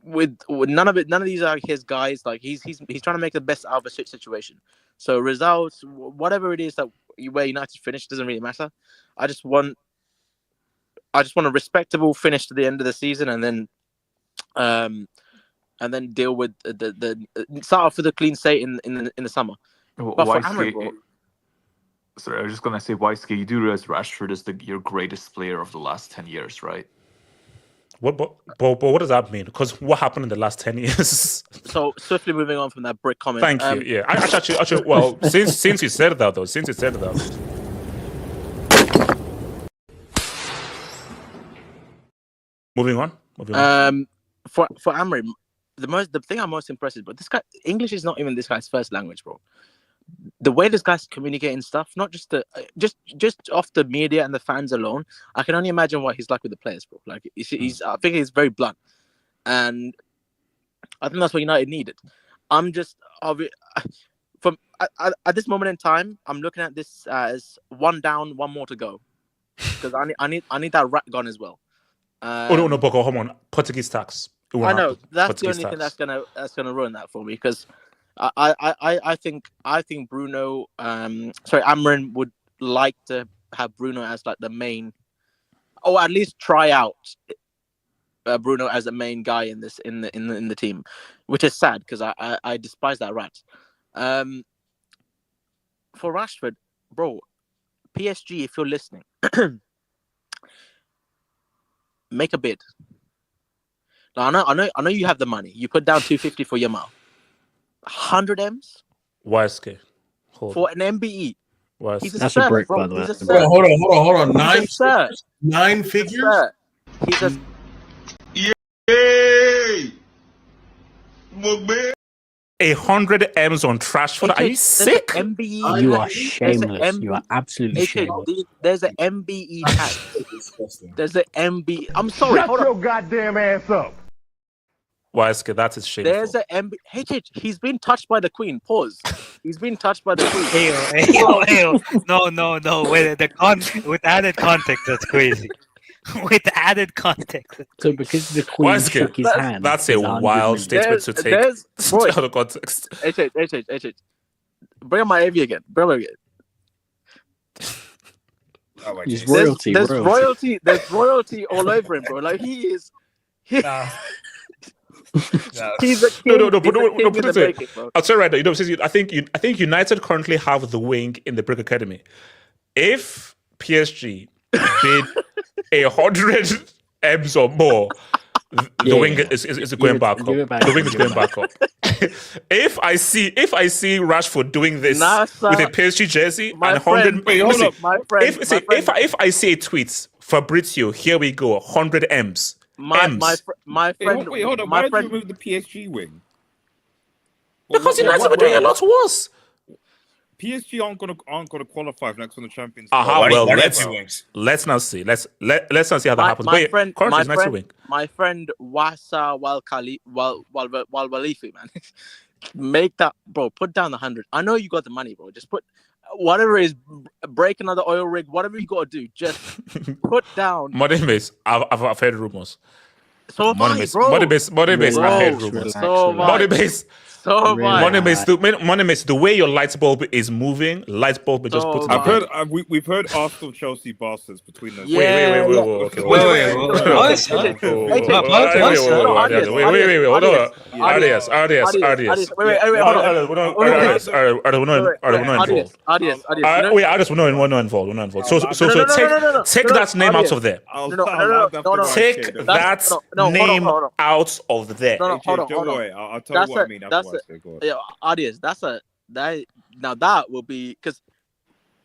With none of these are his guys. Like he's trying to make the best out of a situation. So results, whatever it is that where United finish doesn't really matter. I just want a respectable finish to the end of the season, and then deal with the start off with a clean slate in the summer. But for Amorim, bro, sorry, I was just gonna say, Weisky, you do realize Rashford is your greatest player of the last 10 years, right? What does that mean? Because what happened in the last 10 years? So swiftly moving on from that brick comment. Thank you. Yeah, actually, well, since you said that though, moving on. For Amorim, the thing I'm most impressed with, but this guy, English is not even this guy's first language, bro. The way this guy's communicating stuff, not just just off the media and the fans alone, I can only imagine what he's like with the players, bro. Like I think he's very blunt, and I think that's what United needed. I'm just at this moment in time, I'm looking at this as 1 down, 1 more to go, because I need that rat gone as well. No, Boko, hold on. Portuguese tax. I know that's the only thing that's gonna ruin that for me, because I think Bruno, Amorim would like to have Bruno as like the main, or at least try out Bruno as the main guy in the team, which is sad because I despise that rat. For Rashford, bro, PSG, if you're listening, make a bid. Now, I know you have the money. You put down 250 for Yamal. 100 M's? YSK. For an MBE. That's a brick, by the way. Hold on. 9 figures? He's a... Yay! 100 M's on Rashford? Are you sick? MBE you are shameless. You are absolutely shameless. There's an MBE tag. There's an MBE. I'm sorry. Shut your goddamn ass up. YSK, that is shameful. There's an MBE. He's been touched by the Queen. Pause. He's been touched by the Queen. Ew. No. With added context, that's crazy. With added context. So because the Queen shook his hand, that's a wild statement to take out of context. H. Bring on my AV again. Oh, he's royalty. There's royalty all over him, bro. Like he is. He's a king. No. I'll tell you right now. I think United currently have the wing in the Brick Academy. If PSG bid 100 M's or more, The wing is going back up. The wing is going back up. If I see Rashford doing this with a PSG jersey and 100, if I see a tweet, Fabrizio, here we go, 100 M's. My friend. Wait, hold on. Why did you remove the PSG wing? Because United were doing a lot worse. PSG aren't gonna qualify for next one the Champions League. Well, let's now see. Let's not see how that happens. My friend Wasa Walwalifi, man. Make that, bro. Put down the 100. I know you got the money, bro. Just put whatever it is, break another oil rig, whatever you got to do. Just put down. Modern-based. I've heard rumors. So Modern-based. I've heard rumors. Modern-based. Money, the way your light bulb is moving, light bulb is just put. We've heard Arsenal, Chelsea, Barca's between them. Wait. We're not involved. So take that name out of there. Take that name out of there. Don't worry, I'll tell you what I mean afterwards. Audience, that will be, because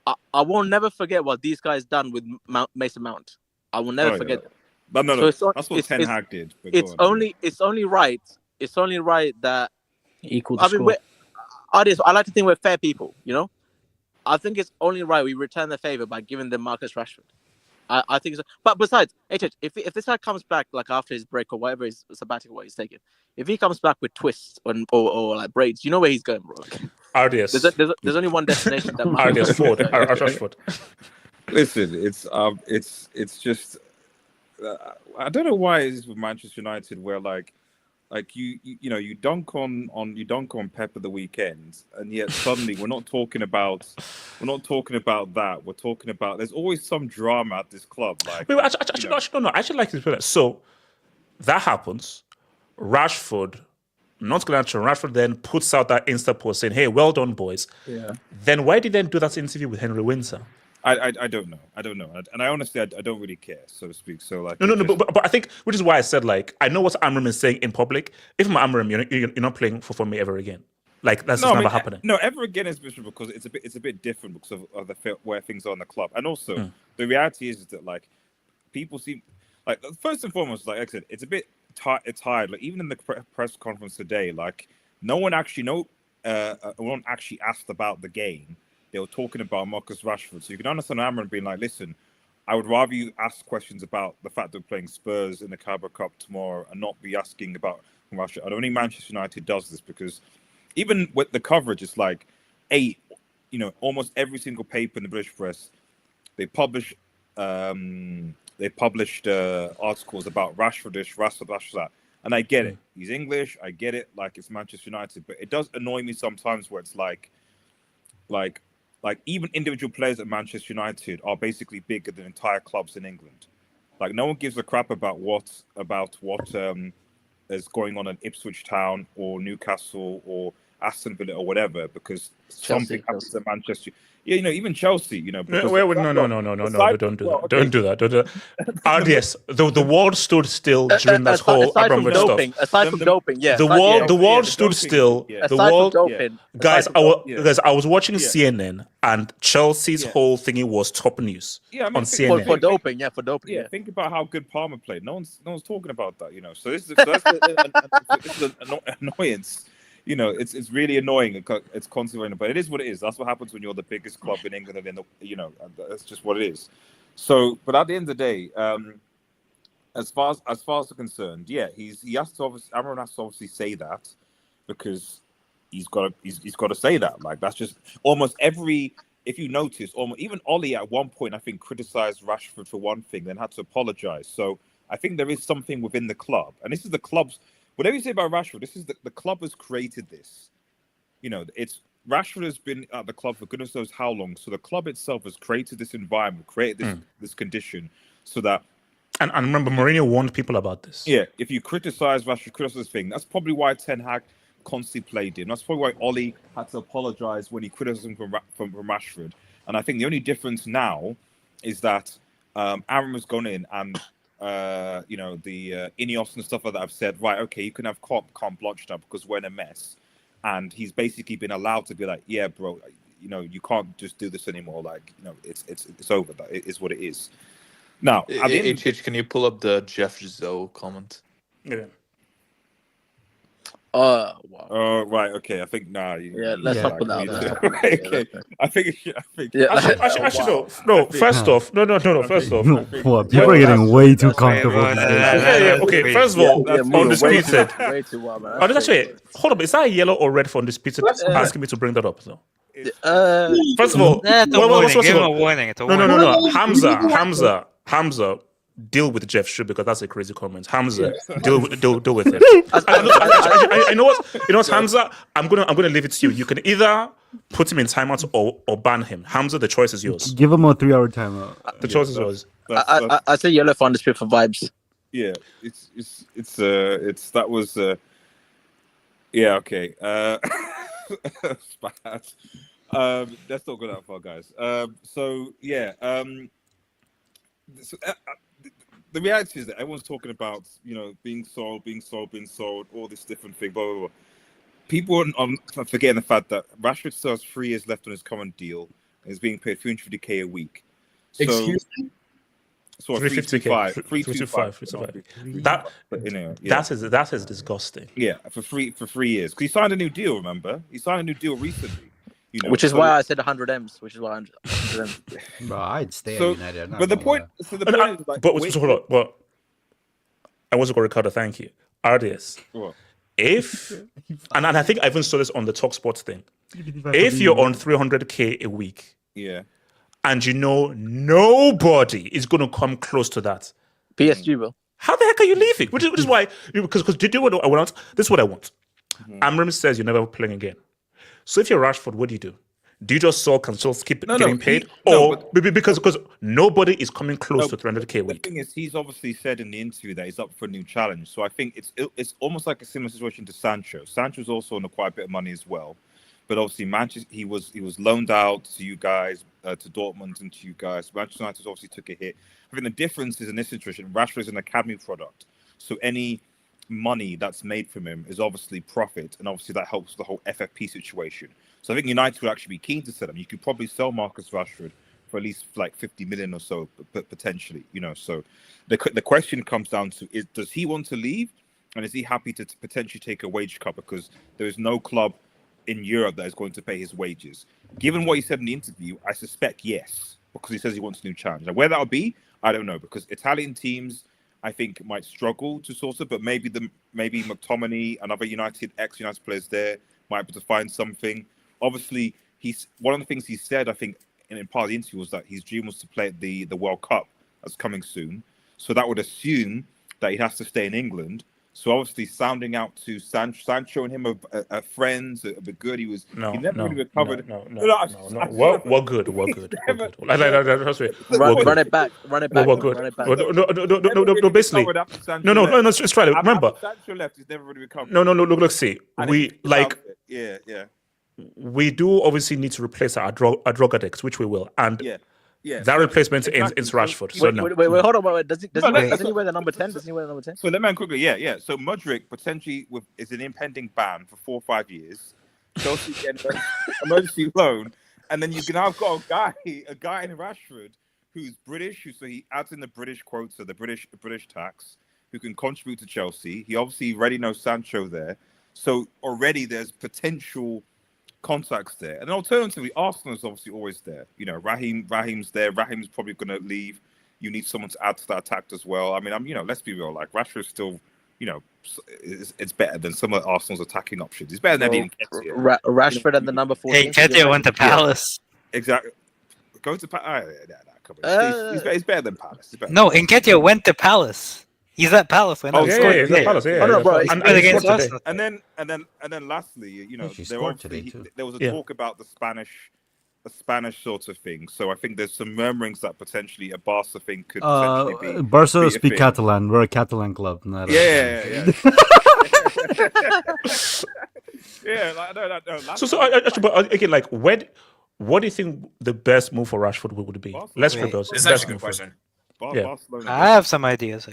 I won't never forget what these guys done with Mason Mount. I will never forget it. No. So that's what Ten Hag did. It's only right that equal the score. Audience, I like to think we're fair people, you know. I think it's only right we return the favor by giving them Marcus Rashford. I think so. But besides, if this guy comes back like after his break or whatever his sabbatical what he's taking, if he comes back with twists or like braids, you know where he's going, bro. RDS. There's only one destination. That RDS Ford. Rashford. Listen, it's just I don't know why it is with Manchester United where like you dunk on Pep at the weekend, and yet suddenly we're not talking about that. We're talking about there's always some drama at this club. Like, wait, actually, no. I actually like this. So that happens. Rashford, not going to Rashford, then puts out that Insta post saying, "Hey, well done, boys." Yeah. Then why did they do that interview with Henry Windsor? I don't know, and I honestly I don't really care, so to speak. So like, no, but I think, which is why I said, like, I know what Amorim is saying in public. If I'm Amorim, you're not playing for me ever again. Like, that's just never happening. No, ever again is miserable because it's a bit different because of the where things are in the club, and also the reality is that like people seem like first and foremost, like I said, it's a bit tired. Like even in the press conference today, like no one actually asked about the game. They were talking about Marcus Rashford. So you can understand Amorim being like, listen, I would rather you ask questions about the fact that we're playing Spurs in the Carabao Cup tomorrow and not be asking about Rashford. I don't think Manchester United does this because even with the coverage, it's like, almost every single paper in the British press, they published articles about Rashford that. And I get it. He's English. I get it. Like, it's Manchester United. But it does annoy me sometimes where it's like even individual players at Manchester United are basically bigger than entire clubs in England. Like no one gives a crap about what is going on in Ipswich Town or Newcastle or Aston Villa or whatever because something happens to Manchester. Yeah, even Chelsea, no, don't do that. Don't do that. RDS, the world stood still during that whole Abramovich stuff. Aside from doping, yeah. The world stood still. The world, guys, I was watching CNN and Chelsea's whole thingy was top news on CNN. For doping. Yeah, think about how good Palmer played. No one's talking about that, So this is an annoyance. It's really annoying. It's constantly raining, but it is what it is. That's what happens when you're the biggest club in England, and that's just what it is. So, but at the end of the day, as far as they're concerned, Amorim has to obviously say that because he's got to say that. Like that's just almost every. If you notice, almost even Ollie at one point I think criticized Rashford for one thing, then had to apologize. So I think there is something within the club, and this is the club's. Whatever you say about Rashford, this is the club has created this. It's Rashford has been at the club for goodness knows how long. So the club itself has created this environment, created this condition, so that. And remember, Mourinho warned people about this. Yeah, if you criticize Rashford, criticize this thing, that's probably why Ten Hag constantly played him. That's probably why Ollie had to apologize when he criticized him from Rashford. And I think the only difference now is that Aaron has gone in and the Ineos and stuff like that have said, right, okay, you can have carte blanche now because we're in a mess, and he's basically been allowed to be like, yeah, bro, you can't just do this anymore. Like, it's over. It is what it is. Now, can you pull up the Jeff Zoe comment? Yeah. Wow. Right. Okay. I think let's not put that out there. Okay. I think. Actually, no. First off, no. First off, what? People are getting way too comfortable. Okay. First of all, undisputed. Way too wild, man. Actually, hold up. Is that a yellow or red for undisputed? Asking me to bring that up. So. First of all, give him a warning. No. Hamza. Deal with Jeff Shu because that's a crazy comment. Hamza, deal with it. I know what, Hamza. I'm gonna leave it to you. You can either put him in timeout or ban him. Hamza, the choice is yours. Give him a 3-hour timeout. The choice is yours. I say yellow for undisputed for vibes. Yeah, that was yeah, okay. Let's not go that far, guys. The reality is that everyone's talking about, being sold, all this different thing, blah, blah, blah. People are forgetting the fact that Rashford still has 3 years left on his current deal and is being paid $350K a week. So, excuse me? So 350K. 325. That is disgusting. Yeah, for 3 years. Because he signed a new deal, remember? He signed a new deal recently. Which is why I said 100 M's. Which is why 100 M's. Bro, I'd stay at United. But the point is like... Hold on. Well, I was going to Ricardo, thank you. RDS. What? And I think I even saw this on the TalkSport thing. If you're on 300K a week, and nobody is going to come close to that, PSG, bro. How the heck are you leaving? Which is why, because did you do what I want? This is what I want. Amorim says you're never playing again. So if you're Rashford, what do? Do you just sulk and still keep getting paid? Because nobody is coming close to 300K a week. The thing is, he's obviously said in the interview that he's up for a new challenge. So I think it's almost like a similar situation to Sancho. Sancho's also on quite a bit of money as well. But obviously, Manchester, he was loaned out to you guys, to Dortmund and to you guys. Manchester United obviously took a hit. I think the difference is in this situation, Rashford is an academy product. So any money that's made from him is obviously profit, and obviously that helps the whole FFP situation. So I think United would actually be keen to sell him. You could probably sell Marcus Rashford for at least like 50 million or so, but potentially, So the question comes down to does he want to leave, and is he happy to potentially take a wage cut because there is no club in Europe that is going to pay his wages? Given what he said in the interview, I suspect yes, because he says he wants a new challenge. Now, where that'll be, I don't know, because Italian teams, I think, might struggle to source it, but maybe McTominay and other ex-United players there might be able to find something. Obviously, one of the things he said, I think, in part of the interview was that his dream was to play at the World Cup that's coming soon. So that would assume that he has to stay in England. So obviously, sounding out to Sancho and him are friends, a bit good. He never really recovered. No. We're good. Run it back. We're good. No. Basically, no. It's right. Remember, Sancho left. He's never really recovered. No. Look. See, Yeah. We do obviously need to replace our drug addicts, which we will, and that replacement is Rashford. Wait, hold on. Wait. Does he wear the number 10? So let me quickly. Yeah. So Mudryk potentially is an impending ban for 4 or 5 years. Chelsea get an emergency loan, and then you can have got a guy in Rashford who's British, so he adds in the British quota, the British tax, who can contribute to Chelsea. He obviously already knows Sancho there, so already there's potential contacts there. And alternatively, Arsenal is obviously always there. Raheem's there. Raheem's probably going to leave. You need someone to add to that attack as well. I mean, let's be real. Like Rashford's still, it's better than some of Arsenal's attacking options. He's better than even Nketiah. Rashford and the number 14. Nketiah went to Palace. Yeah, exactly. Go to Palace. He's better than Palace. No, Nketiah went to Palace. He's at Palace. He's at Palace. Yeah. No, bro. And then lastly, there was a talk about the Spanish sort of thing. So I think there's some murmurings that potentially a Barca thing could potentially be. Barca speak Catalan. We're a Catalan club. Yeah. So actually, but again, like, what do you think the best move for Rashford would be? Let's propose. This is actually a good question. Barcelona. I have some ideas.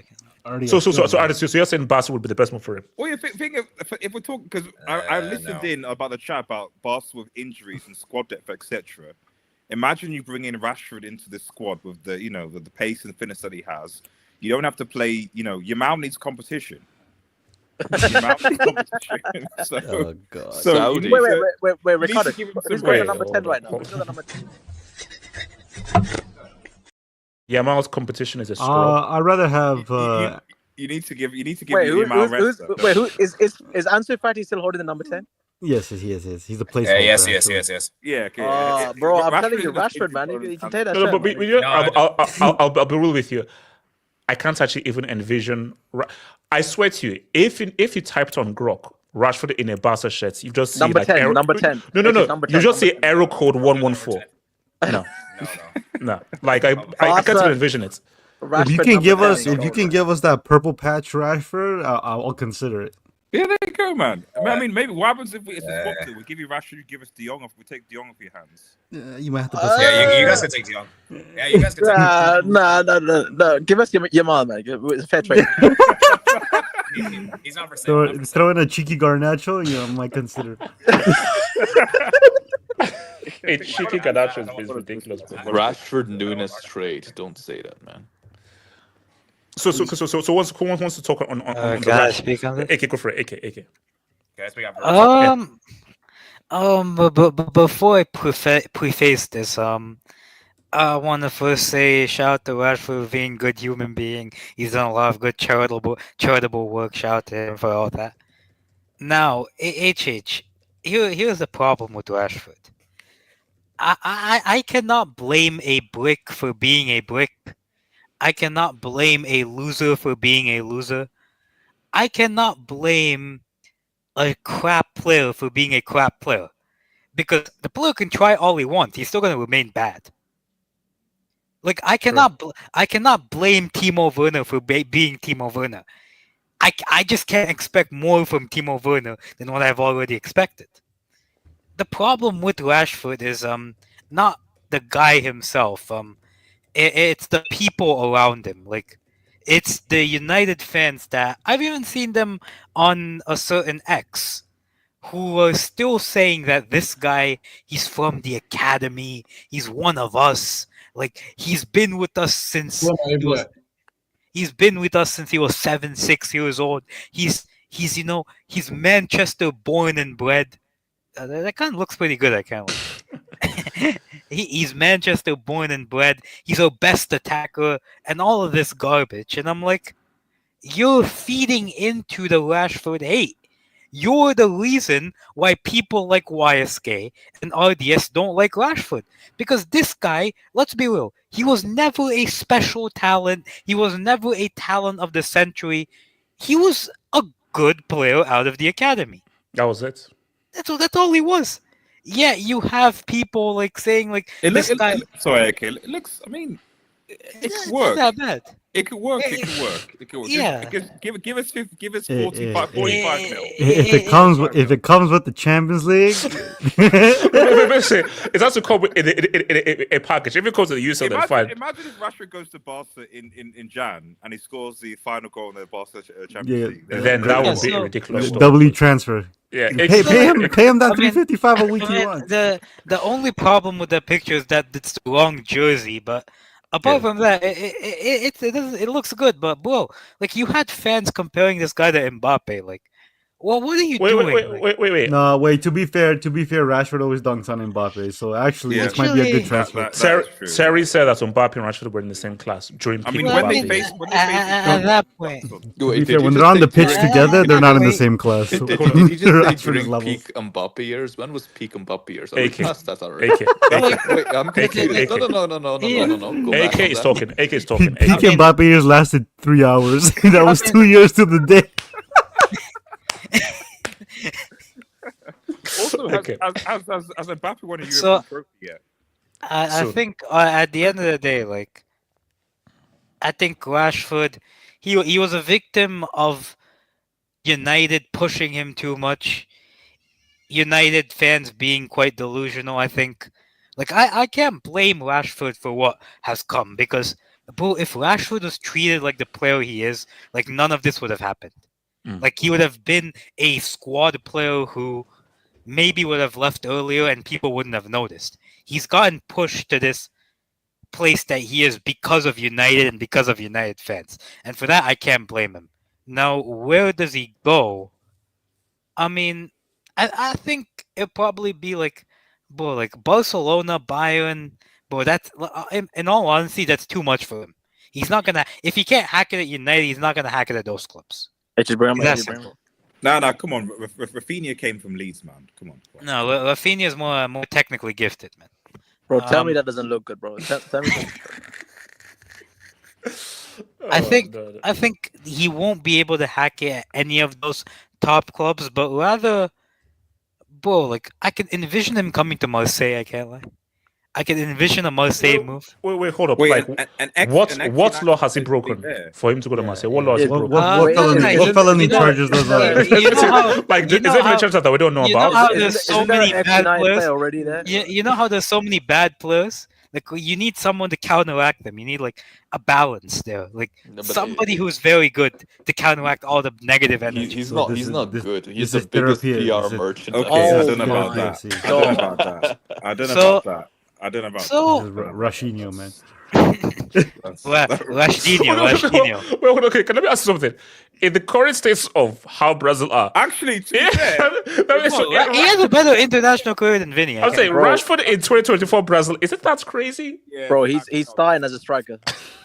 So you're saying Barca would be the best move for him? Well, if we're talking, because I listened in about the chat about Barca with injuries and squad depth, etc. Imagine you bring in Rashford into this squad with the the pace and fitness that he has. You don't have to play. Yamal needs competition. So, oh god. So wait, Ricardo. Who's got the number 10 right now? Who's got the number 10? Yamal's competition is a scrub. I'd rather have. You need to give. Wait, who is Ansu Fati still holding the number 10? Yes, he is. He's the placeholder. Yes. Yeah, okay. Bro, I'm telling you, Rashford, man, you can take that. I'll be real with you. I can't actually even envision. I swear to you, if you typed on Grok Rashford in a Barca shirt, you just see number like 10. error, Number 10. No. Number 10, you just see error code 114. No. Like I can't even envision it. If you can give us that purple patch Rashford, I'll consider it. Yeah, there you go, man. I mean, maybe what happens if it's a swap deal? We give you Rashford, you give us De Jong off. We take De Jong off your hands. You might have to. You guys can take De Jong. Yeah, you guys can take. No. Give us Yamal, man. It's a fair trade. He's not for sale. Throw in a cheeky Garnacho, I might consider. A cheeky Garnacho is ridiculous. Rashford Nunes trade. Don't say that, man. So who wants to talk on can I speak on this? AK, go for it. AK. Guys, we got but before I preface this, I want to first say shout out to Rashford for being a good human being. He's done a lot of good charitable work. Shout out to him for all that. Now, here's the problem with Rashford. I cannot blame a brick for being a brick. I cannot blame a loser for being a loser. I cannot blame a crap player for being a crap player. Because the player can try all he wants. He's still going to remain bad. Like, I cannot blame Timo Werner for being Timo Werner. I just can't expect more from Timo Werner than what I've already expected. The problem with Rashford is not the guy himself. It's the people around him. Like, it's the United fans that I've even seen them on a certain X who are still saying that this guy, he's from the academy, he's one of us. Like, he's been with us since he's been with us since he was 6 years old. He's Manchester born and bred. That kind of looks pretty good. I can't. He's Manchester born and bred. He's our best attacker, and all of this garbage. And I'm like, you're feeding into the Rashford hate. You're the reason why people like YSK and RDS don't like Rashford. Because this guy, let's be real, he was never a special talent. He was never a talent of the century. He was a good player out of the academy. That was it. That's all he was. Yeah, you have people like saying like this guy. Sorry, okay. It looks. I mean, it could work. It's not bad. It could work. It could work. Yeah. Give us 45 mil. If it comes with the Champions League, it's also called a package. If it comes to the use of the fine. Imagine if Rashford goes to Barca in Jan and he scores the final goal in the Barca Champions League. Then that would be ridiculous. W transfer. Yeah, pay him that $355 a week he wants. The only problem with that picture is that it's the wrong jersey, but apart from that, it looks good. But bro, like, you had fans comparing this guy to Mbappe. Like, well, what are you doing? Wait. No, wait. To be fair, Rashford always dunks on Mbappe. So actually, this might be a good transfer. Serie said that Mbappe and Rashford were in the same class during. I mean, when they face at that point, when they're on the pitch together, they're not in the same class. Did you just say during peak Mbappe years? When was peak Mbappe years? That's already. Wait, I'm confused. No. AK is talking. Peak Mbappe years lasted 3 hours. That was 2 years to the day. Also, has Mbappe won a European trophy yet? I think at the end of the day, like, I think Rashford, he was a victim of United pushing him too much. United fans being quite delusional. I think, like, I can't blame Rashford for what has come, because Bro, if Rashford was treated like the player he is, like none of this would have happened. Like he would have been a squad player who maybe would have left earlier and people wouldn't have noticed. He's gotten pushed to this place that he is because of United and because of United fans. And for that, I can't blame him. Now, where does he go? I mean, I think it'll probably be like, bro, like Barcelona, Bayern. Bro, that's, in all honesty, that's too much for him. He's not gonna, if he can't hack it at United, he's not gonna hack it at those clubs. It's just bring That's simple. No, come on. Rafinha came from Leeds, man. Come on. No, Rafinha is more technically gifted, man. Bro, tell me that doesn't look good, bro. Tell me that. I think he won't be able to hack it at any of those top clubs, but rather, bro, like I can envision him coming to Marseille. I can't lie. I can envision a Marseille move. Wait, hold up. Like, what law has he broken for him to go to Marseille? What law has he broken? What felony charges does that? Like, is there any charges that we don't know about? You know how there's so many bad players already there? You know how there's so many bad players? Like, you need someone to counteract them. You need, like, a balance there. Like, somebody who's very good to counteract all the negative energy. He's not good. He's the biggest PR merchant. Okay, I don't know about that. I don't know about that. Rashinho, man. Rashinho. Wait, okay. Can let me ask you something? In the current states of how Brazil are, actually, he has a better international career than Vini. I'm saying Rashford in 2024 Brazil. Isn't that crazy? Yeah, bro, he's starting as a striker.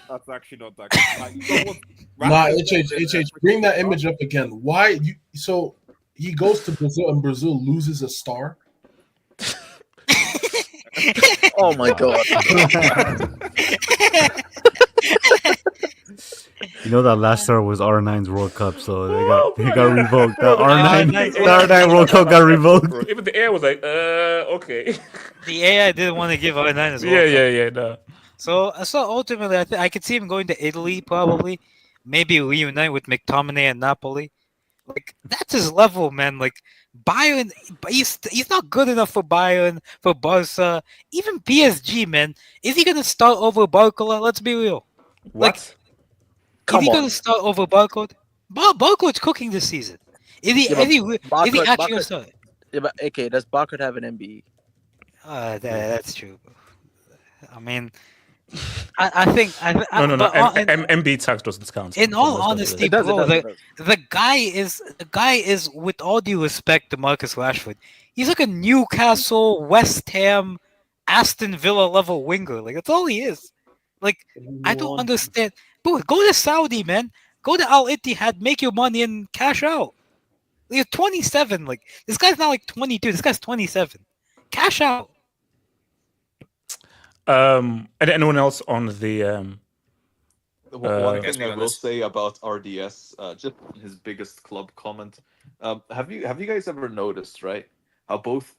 That's actually not that good. Nah, HH, bring that image up again. Why? So he goes to Brazil and Brazil loses a star. Oh my god! You know that last star was R9's World Cup, so they got revoked. The R9 World Cup got revoked. Even the air was like, okay. The AI didn't want to give R9 as well. Yeah, no. So ultimately, I could see him going to Italy, probably. Maybe reunite with McTominay and Napoli. Like, that's his level, man. Like, Bayern, he's not good enough for Bayern, for Barca, even PSG, man. Is he gonna start over Barcola? Let's be real. What? Is he gonna start over Barcode? Barcode's cooking this season. Is he actually gonna start? Yeah, but okay, does Barcode have an MBE? That's true. I mean, I think no. MB tax doesn't count. In all honesty, bro, the guy is, with all due respect to Marcus Rashford, he's like a Newcastle, West Ham, Aston Villa level winger. Like, that's all he is. Like, I don't understand. Bro, go to Saudi, man. Go to Al Ittihad, make your money and cash out. You're 27. Like, this guy's not like 22. This guy's 27. Cash out. And anyone else on the one thing I will say about RDS, just his biggest club comment. Have you guys ever noticed, right? How both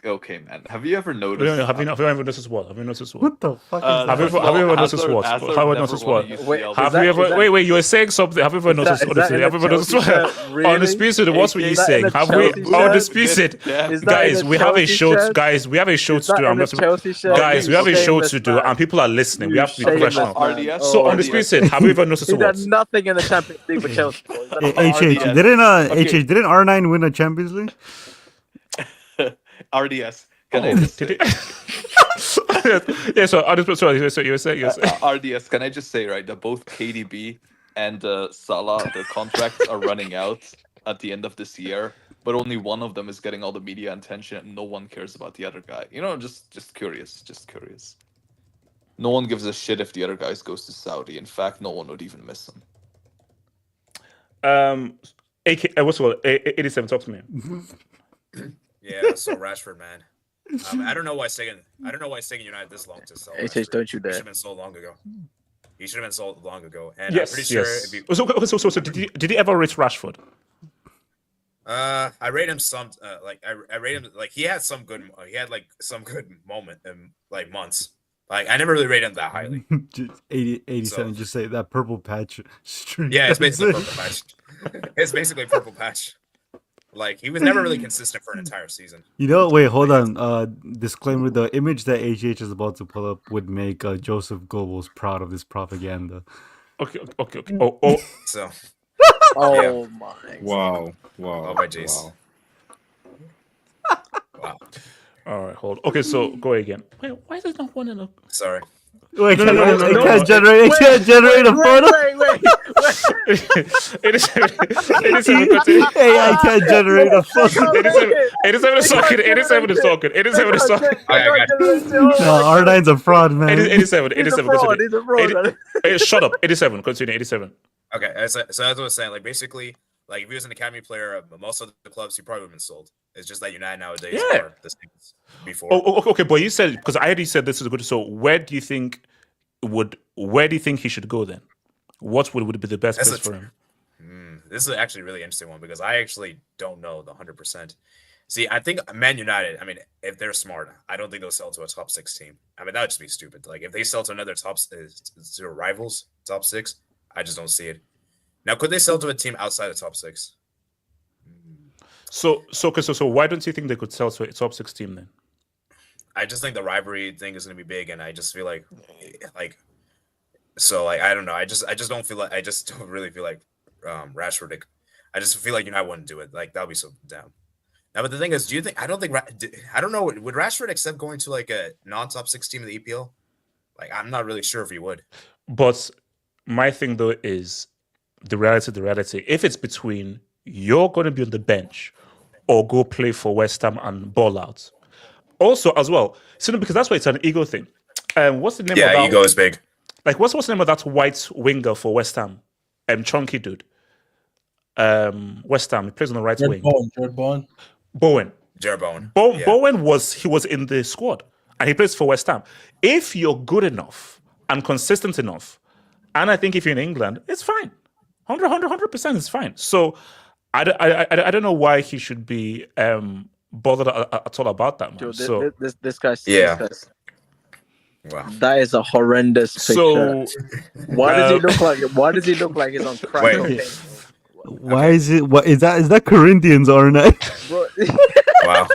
okay, man. Have you ever noticed? Have you ever noticed what? Have you noticed what? What the fuck? Have you ever noticed what? Have you ever noticed what? Have you ever? Wait. You were saying something. Have you ever noticed? Honestly, have you ever noticed what? Undisputed. What were you saying? Have we? Undisputed. Guys, we have a show. Guys, we have a show to do. Guys, we have a show to do, and people are listening. We have to be professional. So undisputed. Have you ever noticed what? He's done nothing in the Champions League for Chelsea. Didn't R9 win a Champions League? RDS. Can I just say? Yeah, so you were saying. RDS, can I just say, right, that both KDB and Salah, their contracts are running out at the end of this year, but only one of them is getting all the media attention and no one cares about the other guy. You know, just curious. No one gives a shit if the other guy goes to Saudi. In fact, no one would even miss him. What's it called? 87, talk to me. Yeah, so Rashford, man. I don't know why Sagan United this long to sell. HH, don't you dare. He should have been sold long ago. And yes, I'm pretty sure. So did he ever rate Rashford? I rate him some I rate him like he had some good moment in like months. Like, I never really rated him that highly. 87, just say that purple patch streak. Yeah, it's basically purple patch. It's basically purple patch. Like he was never really consistent for an entire season. You know, wait, hold on. Disclaimer: the image that HH is about to pull up would make Joseph Goebbels proud of this propaganda. Okay. Oh. So. Oh my. Wow. Oh my jeez. Wow. All right, hold. Okay, so go again. Wait, why is it not one in a? Sorry. Wait, No, it can't generate a photo. Wait. It is 87. AI can't generate a photo. 87 is talking. 87 is talking. 87 is talking. No, R9's a fraud, man. 87. He's a fraud. Shut up. 87. Continue. 87. Okay, so that's what I was saying. Like basically, like if he was an academy player, most of the clubs he probably would have been sold. It's just that United nowadays are the same as before. Okay, but you said, because I already said this is good. So where do you think he should go then? What would be the best place for him? This is actually a really interesting one because I actually don't know the 100%. See, I think Man United, I mean, if they're smart, I don't think they'll sell to a top 6 team. I mean, that would just be stupid. Like if they sell to another to rivals, top 6, I just don't see it. Now, could they sell to a team outside the top 6? So why don't you think they could sell to a top 6 team then? I just think the rivalry thing is going to be big, and I just feel like I don't know. I just don't feel like I just don't really feel like Rashford. I just feel like United wouldn't do it. Like that would be so down. Now, but the thing is, I don't know. Would Rashford accept going to like a non-top 6 team in the EPL? Like I'm not really sure if he would. But my thing though is the reality. If it's between you're going to be on the bench or go play for West Ham and ball out. Also, as well, because that's why it's an ego thing. What's the name of that? Yeah, ego is big. Like, what's the name of that white winger for West Ham? Chunky dude. West Ham. He plays on the right wing. Bowen. Jared Bowen. Bowen was in the squad and he plays for West Ham. If you're good enough and consistent enough, and I think if you're in England, it's fine. 100% is fine. So I don't know why he should be bothered at all about that, man. Dude, So this guy's wow, that is a horrendous picture. So why does he look like? Why does he look like he's on crack? Why is it? What is that? Is that Corinthians or not? Wow.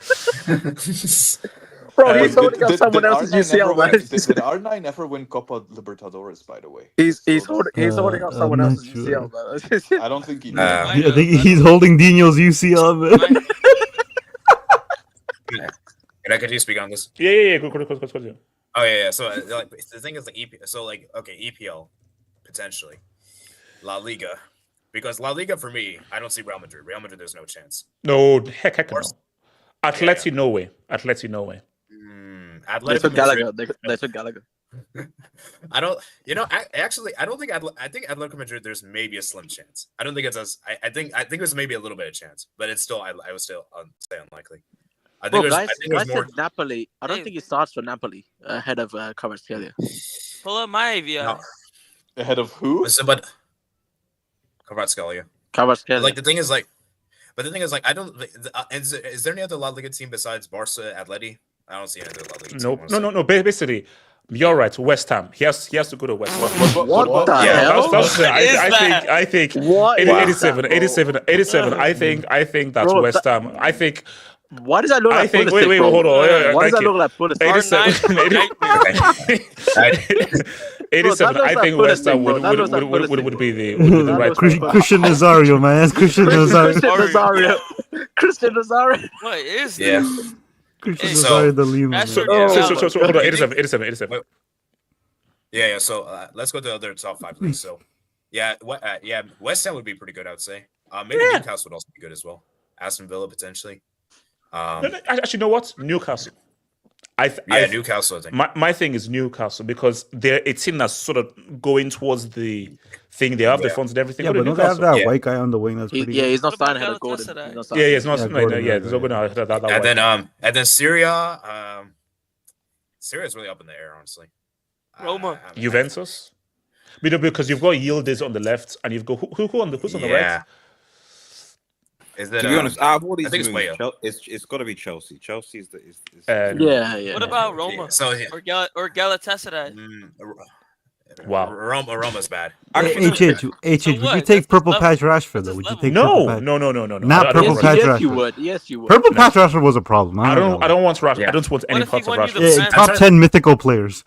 Bro, he's holding up someone else's UCL, man. Did R9 ever win Copa Libertadores, by the way? He's holding up someone else's UCL, man. I don't think he did. I think he's holding Dino's UCL, man. Can I continue speaking on this? Yeah. Go. Oh yeah. So like the thing is like EPL potentially, La Liga, because La Liga for me, I don't see Real Madrid. Real Madrid, there's no chance. No, heck no. Atleti, no way. They took Gallagher. They took Gallagher. I don't. I don't think. I think Atletico Madrid. There's maybe a slim chance. I don't think it's as. I think there's maybe a little bit of chance, but it's still. I would still say unlikely. I think guys more. said Napoli. I don't think he starts for Napoli ahead of Kvaratskhelia. Pull up my AVI. No. Ahead of who? But Kvaratskhelia. Like the thing is like, I don't. Is there any other La Liga team besides Barca, Atleti? I don't see any other La Liga team. No. Basically, you're right. West Ham. He has to go to West Ham. What the hell? I think. What? 87. I think that's Bro, West Ham. I think. Why does that look like Pulisic? Wait, hold on. Why does that look like Pulisic? 87. I think West Ham would be the right. Christian Nazario, man. That's Christian Nazario. Christian Nazario. What is this? Christian Nazario, the Lima. So hold on. 87. Yeah. So let's go to the other top 5 leagues. So West Ham would be pretty good, I would say. Maybe Newcastle would also be good as well. Aston Villa potentially. Actually, you know what? Newcastle. Newcastle. I think. My thing is Newcastle because they're a team that's sort of going towards the thing. They have the funds and everything. Yeah, but don't they have that white guy on the wing? That's pretty. Yeah, he's not starting ahead of Gordon. He's not. There's not going to that. And then Syria. Syria is really up in the air, honestly. Roma. Juventus. Because you've got Yildiz on the left, and you've got who's on the right. Is that, to be honest, out of all these I think moves, it's got to be Chelsea. Chelsea is yeah. What about Roma? So or Galatasaray? Wow. Roma's bad. HH, would you take Purple Patch Rashford though? Would you take No. Not Purple Patch Yes, Rashford. you would. Yes, you would. Purple Patch Rashford was a problem. I don't want Rashford. I don't want any parts of Rashford. Yeah, top 10 mythical players.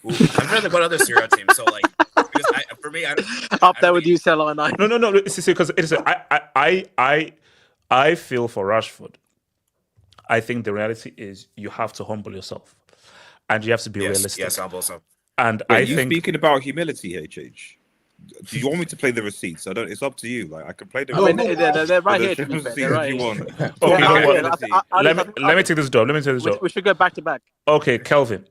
I'm trying to think what other Serie A teams. So like, because for me, I don't. Up there with you, Salah and I. No. Because I feel for Rashford. I think the reality is you have to humble yourself, and you have to be realistic. Yes, humble yourself. And Wait, I you think speaking about humility, HH. Do you want me to play the receipts? I don't. It's up to you. Like I can play the. They're right here. To be fair. They're right if you here. want. Okay, you know what? Let Let me take this job. We should go back to back. Okay, Kelvin.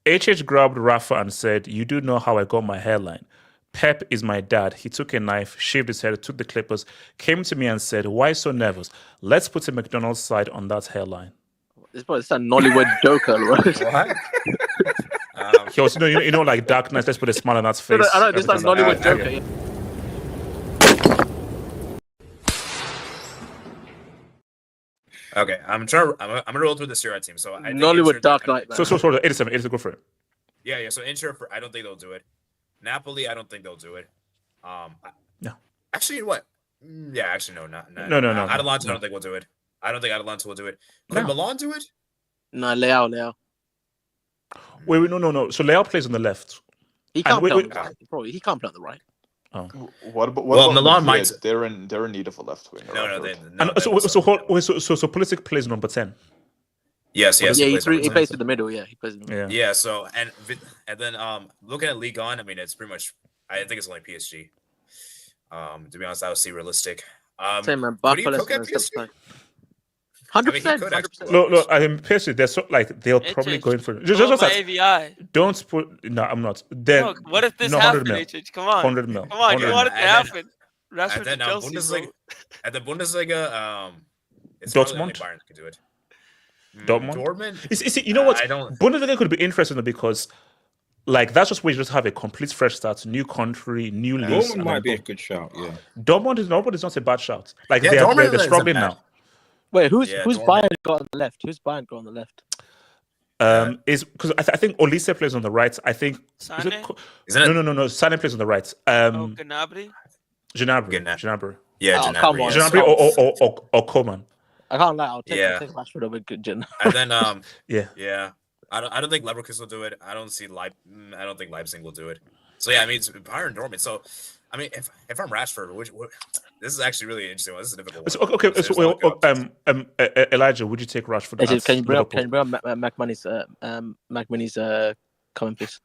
HH grabbed Rafa and said, "You do know how I got my hairline. Pep is my dad. He took a knife, shaved his head, took the clippers, came to me and said, 'Why so nervous? Let's put a McDonald's side on that hairline.'" It's a Nollywood joker, right? What? He was, like Dark Knight. Let's put a smile on that face. I know this is like Nollywood joker. Okay. Okay, I'm gonna roll through the Serie team. So I think Nollywood Dark Knight. So 87, go for it. Yeah. So Inter, I don't think they'll do it. Napoli, I don't think they'll do it. No. Actually, you know what? Yeah, actually, no. No. Atalanta, I don't think we'll do it. I don't think Atalanta will do it. Could Milan do it? No, Leao. Wait, no. So Leao plays on the left. He can't play on the right. Bro, he can't play on the right. Oh. What about Milan Madrid? might. They're in need of a left winger. So Pulisic plays number 10. Yes. Yeah, he plays in the middle. Yeah, he plays in the middle. Yeah. So and then looking at Ligue 1, I mean, it's pretty much. I think it's only PSG. To be honest, I would see realistic. Same man. Could he cook at PSG? 100%. Look, I mean, PSG, they're so like they're probably going for just like, AVI. don't put. No, I'm not. Then Look, what if this 100 happened? mil. Come on, 100 mil. Come on, you want it to happen? And Rashford then to Chelsea, Bundesliga, at the Bundesliga, it's Dortmund? only Bayern that can do it. Dortmund. You see, you know what? Bundesliga could be interesting because, like, that's just where you just have a complete fresh start, new country, new lease. Dortmund might be a good shout. Yeah. Dortmund is not a bad shout. Like Yeah, they're struggling now. Wait, who's Dortmund. Bayern got on the left? Who's Bayern got on the left? Is because I think Olise plays on the right. I think Sane? No. Sane plays on the right. Gnabry? Gnabry. Yeah, Oh, come on. Gnabry or Coman. I can't lie. I'll take Rashford over Gin. And then yeah. I don't think Leverkusen will do it. I don't think Leipzig will do it. So yeah, I mean it's Bayern Dortmund. So I mean if I'm Rashford, this is actually really interesting. This is a difficult one. Okay, so Elijah, would you take Rashford? Can you bring up McMini's comment, please?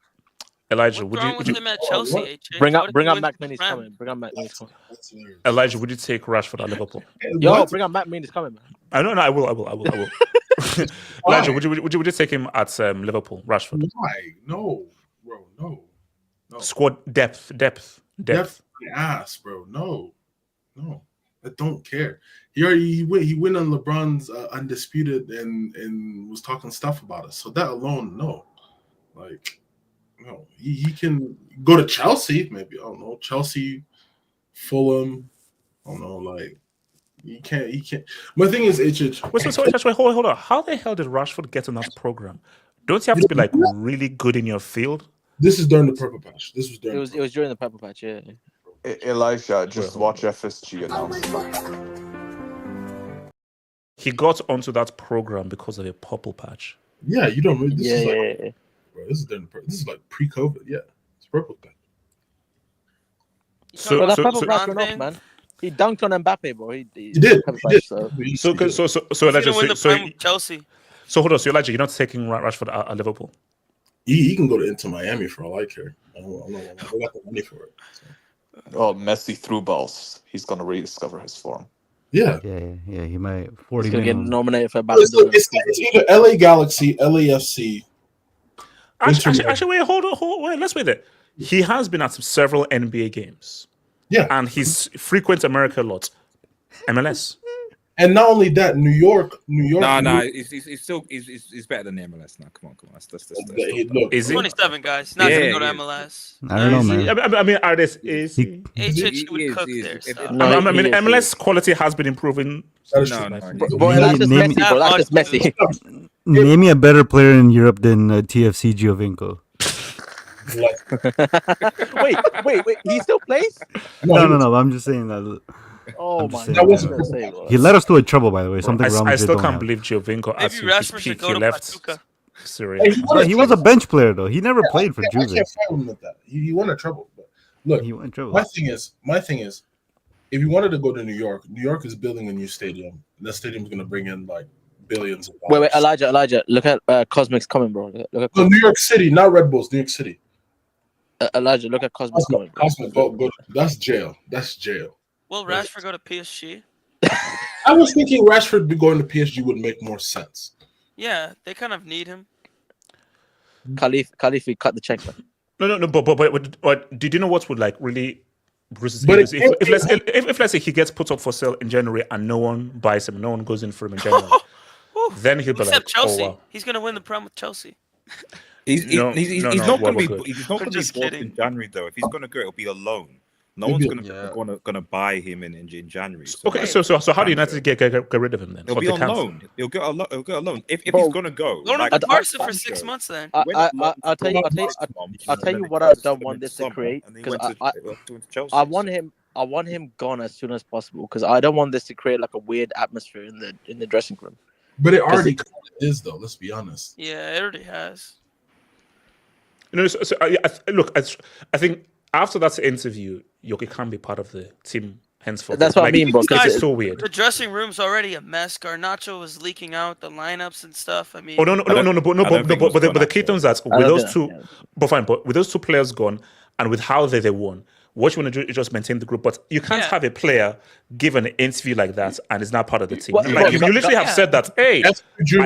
Elijah, What's would wrong you with him at Chelsea? bring up McMini's comment? Bring up McMini's comment. Elijah, would you take Rashford at Liverpool? Yo, bring up McMini's comment, man. I will. Elijah, would you take him at Liverpool? Rashford? Why? No, bro. No. Squad depth. Ass, bro. No. I don't care. He went on LeBron's undisputed and was talking stuff about us. So that alone, no. Like, no. He can go to Chelsea, maybe. I don't know. Chelsea, Fulham. I don't know. Like, he can't. My thing is, Wait, hold on. How the hell did Rashford get in that program? Don't you have to be like really good in your field? This is during the purple patch. It was during the purple patch, yeah. Elijah, just watch FSG announcement. He got onto that program because of a purple patch. Yeah, you don't really. Yeah. Bro, this is like pre-COVID. Yeah, it's purple patch. So that purple patch went off, man. He dunked on Mbappe, bro. He did. So Elijah, Chelsea. So hold on. So Elijah, you're not taking Rashford at Liverpool? He can go to Inter Miami for all I care. I got the money for it. So. Oh, Messi through balls. He's gonna rediscover his form. Yeah. He might. 40 He's gonna get minimum. nominated for Ballon d'Or. It's either LA Galaxy, LAFC. Actually, wait, hold on. Let's wait there. He has been at several NBA games. Yeah, and he's frequent America a lot. MLS. And not only that, New York. No, he's still better than the MLS now. Come on. That's He's 27, guys. He's not gonna go to MLS. I don't know, man. I mean, Artist is HH would cook there. I mean, MLS quality has been improving. That's just Messi. Name me a better player in Europe than TFC Giovinco. Wait. He still plays? No. I'm just saying that. Oh my saying god! that. He led us to a trouble, by the way. Something Real I Madrid still don't can't have. believe Giovinco Maybe actually his Rashford should peak. go He to left Pachuca. Serie. But he was a bench player though. He never played for I Juve. can't fight him with that. He won a trouble. But look, He won trouble. my thing is, if you wanted to go to New York is building a new stadium. That stadium is going to bring in like billions of dollars. Wait, Elijah, look at Cosmic's comment, bro. Look at New York City, not Red Bulls. New York City. Elijah, look at Cosmic's comment. Cosmic, go. That's jail. That's jail. Will Rashford go to PSG? I was thinking Rashford be going to PSG would make more sense. Yeah, they kind of need him. Khalifi, cut the check, man. No. But did you know what would like really bruise his But egos? If let's say he gets put up for sale in January and no one buys him, no one goes in for him in January, then he'll be Except like, Chelsea. oh wow. He's gonna win the Prem with Chelsea. He's not going to be. He's not going to be just bought kidding. in January though. If he's going to go, it'll be a loan. No one's going to buy him in January. So Okay, so how do United get rid of him then? He'll be on loan. He'll get a loan. If he's going to go, Loan him like, to Barca for 6 months then. I'll tell you what I don't want this to create, because I want him gone as soon as possible, because I don't want this to create like a weird atmosphere in the dressing room. But it already is though. Let's be honest. Yeah, it already has. I think after that interview, Yoki can't be part of the team henceforth. That's what I mean, bro. It's so weird. The dressing room's already a mess. Garnacho was leaking out the lineups and stuff. I mean, But the key thing is that with those two, but with those two players gone and with how they won, what you want to do is just maintain the group. But you can't have a player give an interview like that and is not part of the team. You literally have said that, hey, I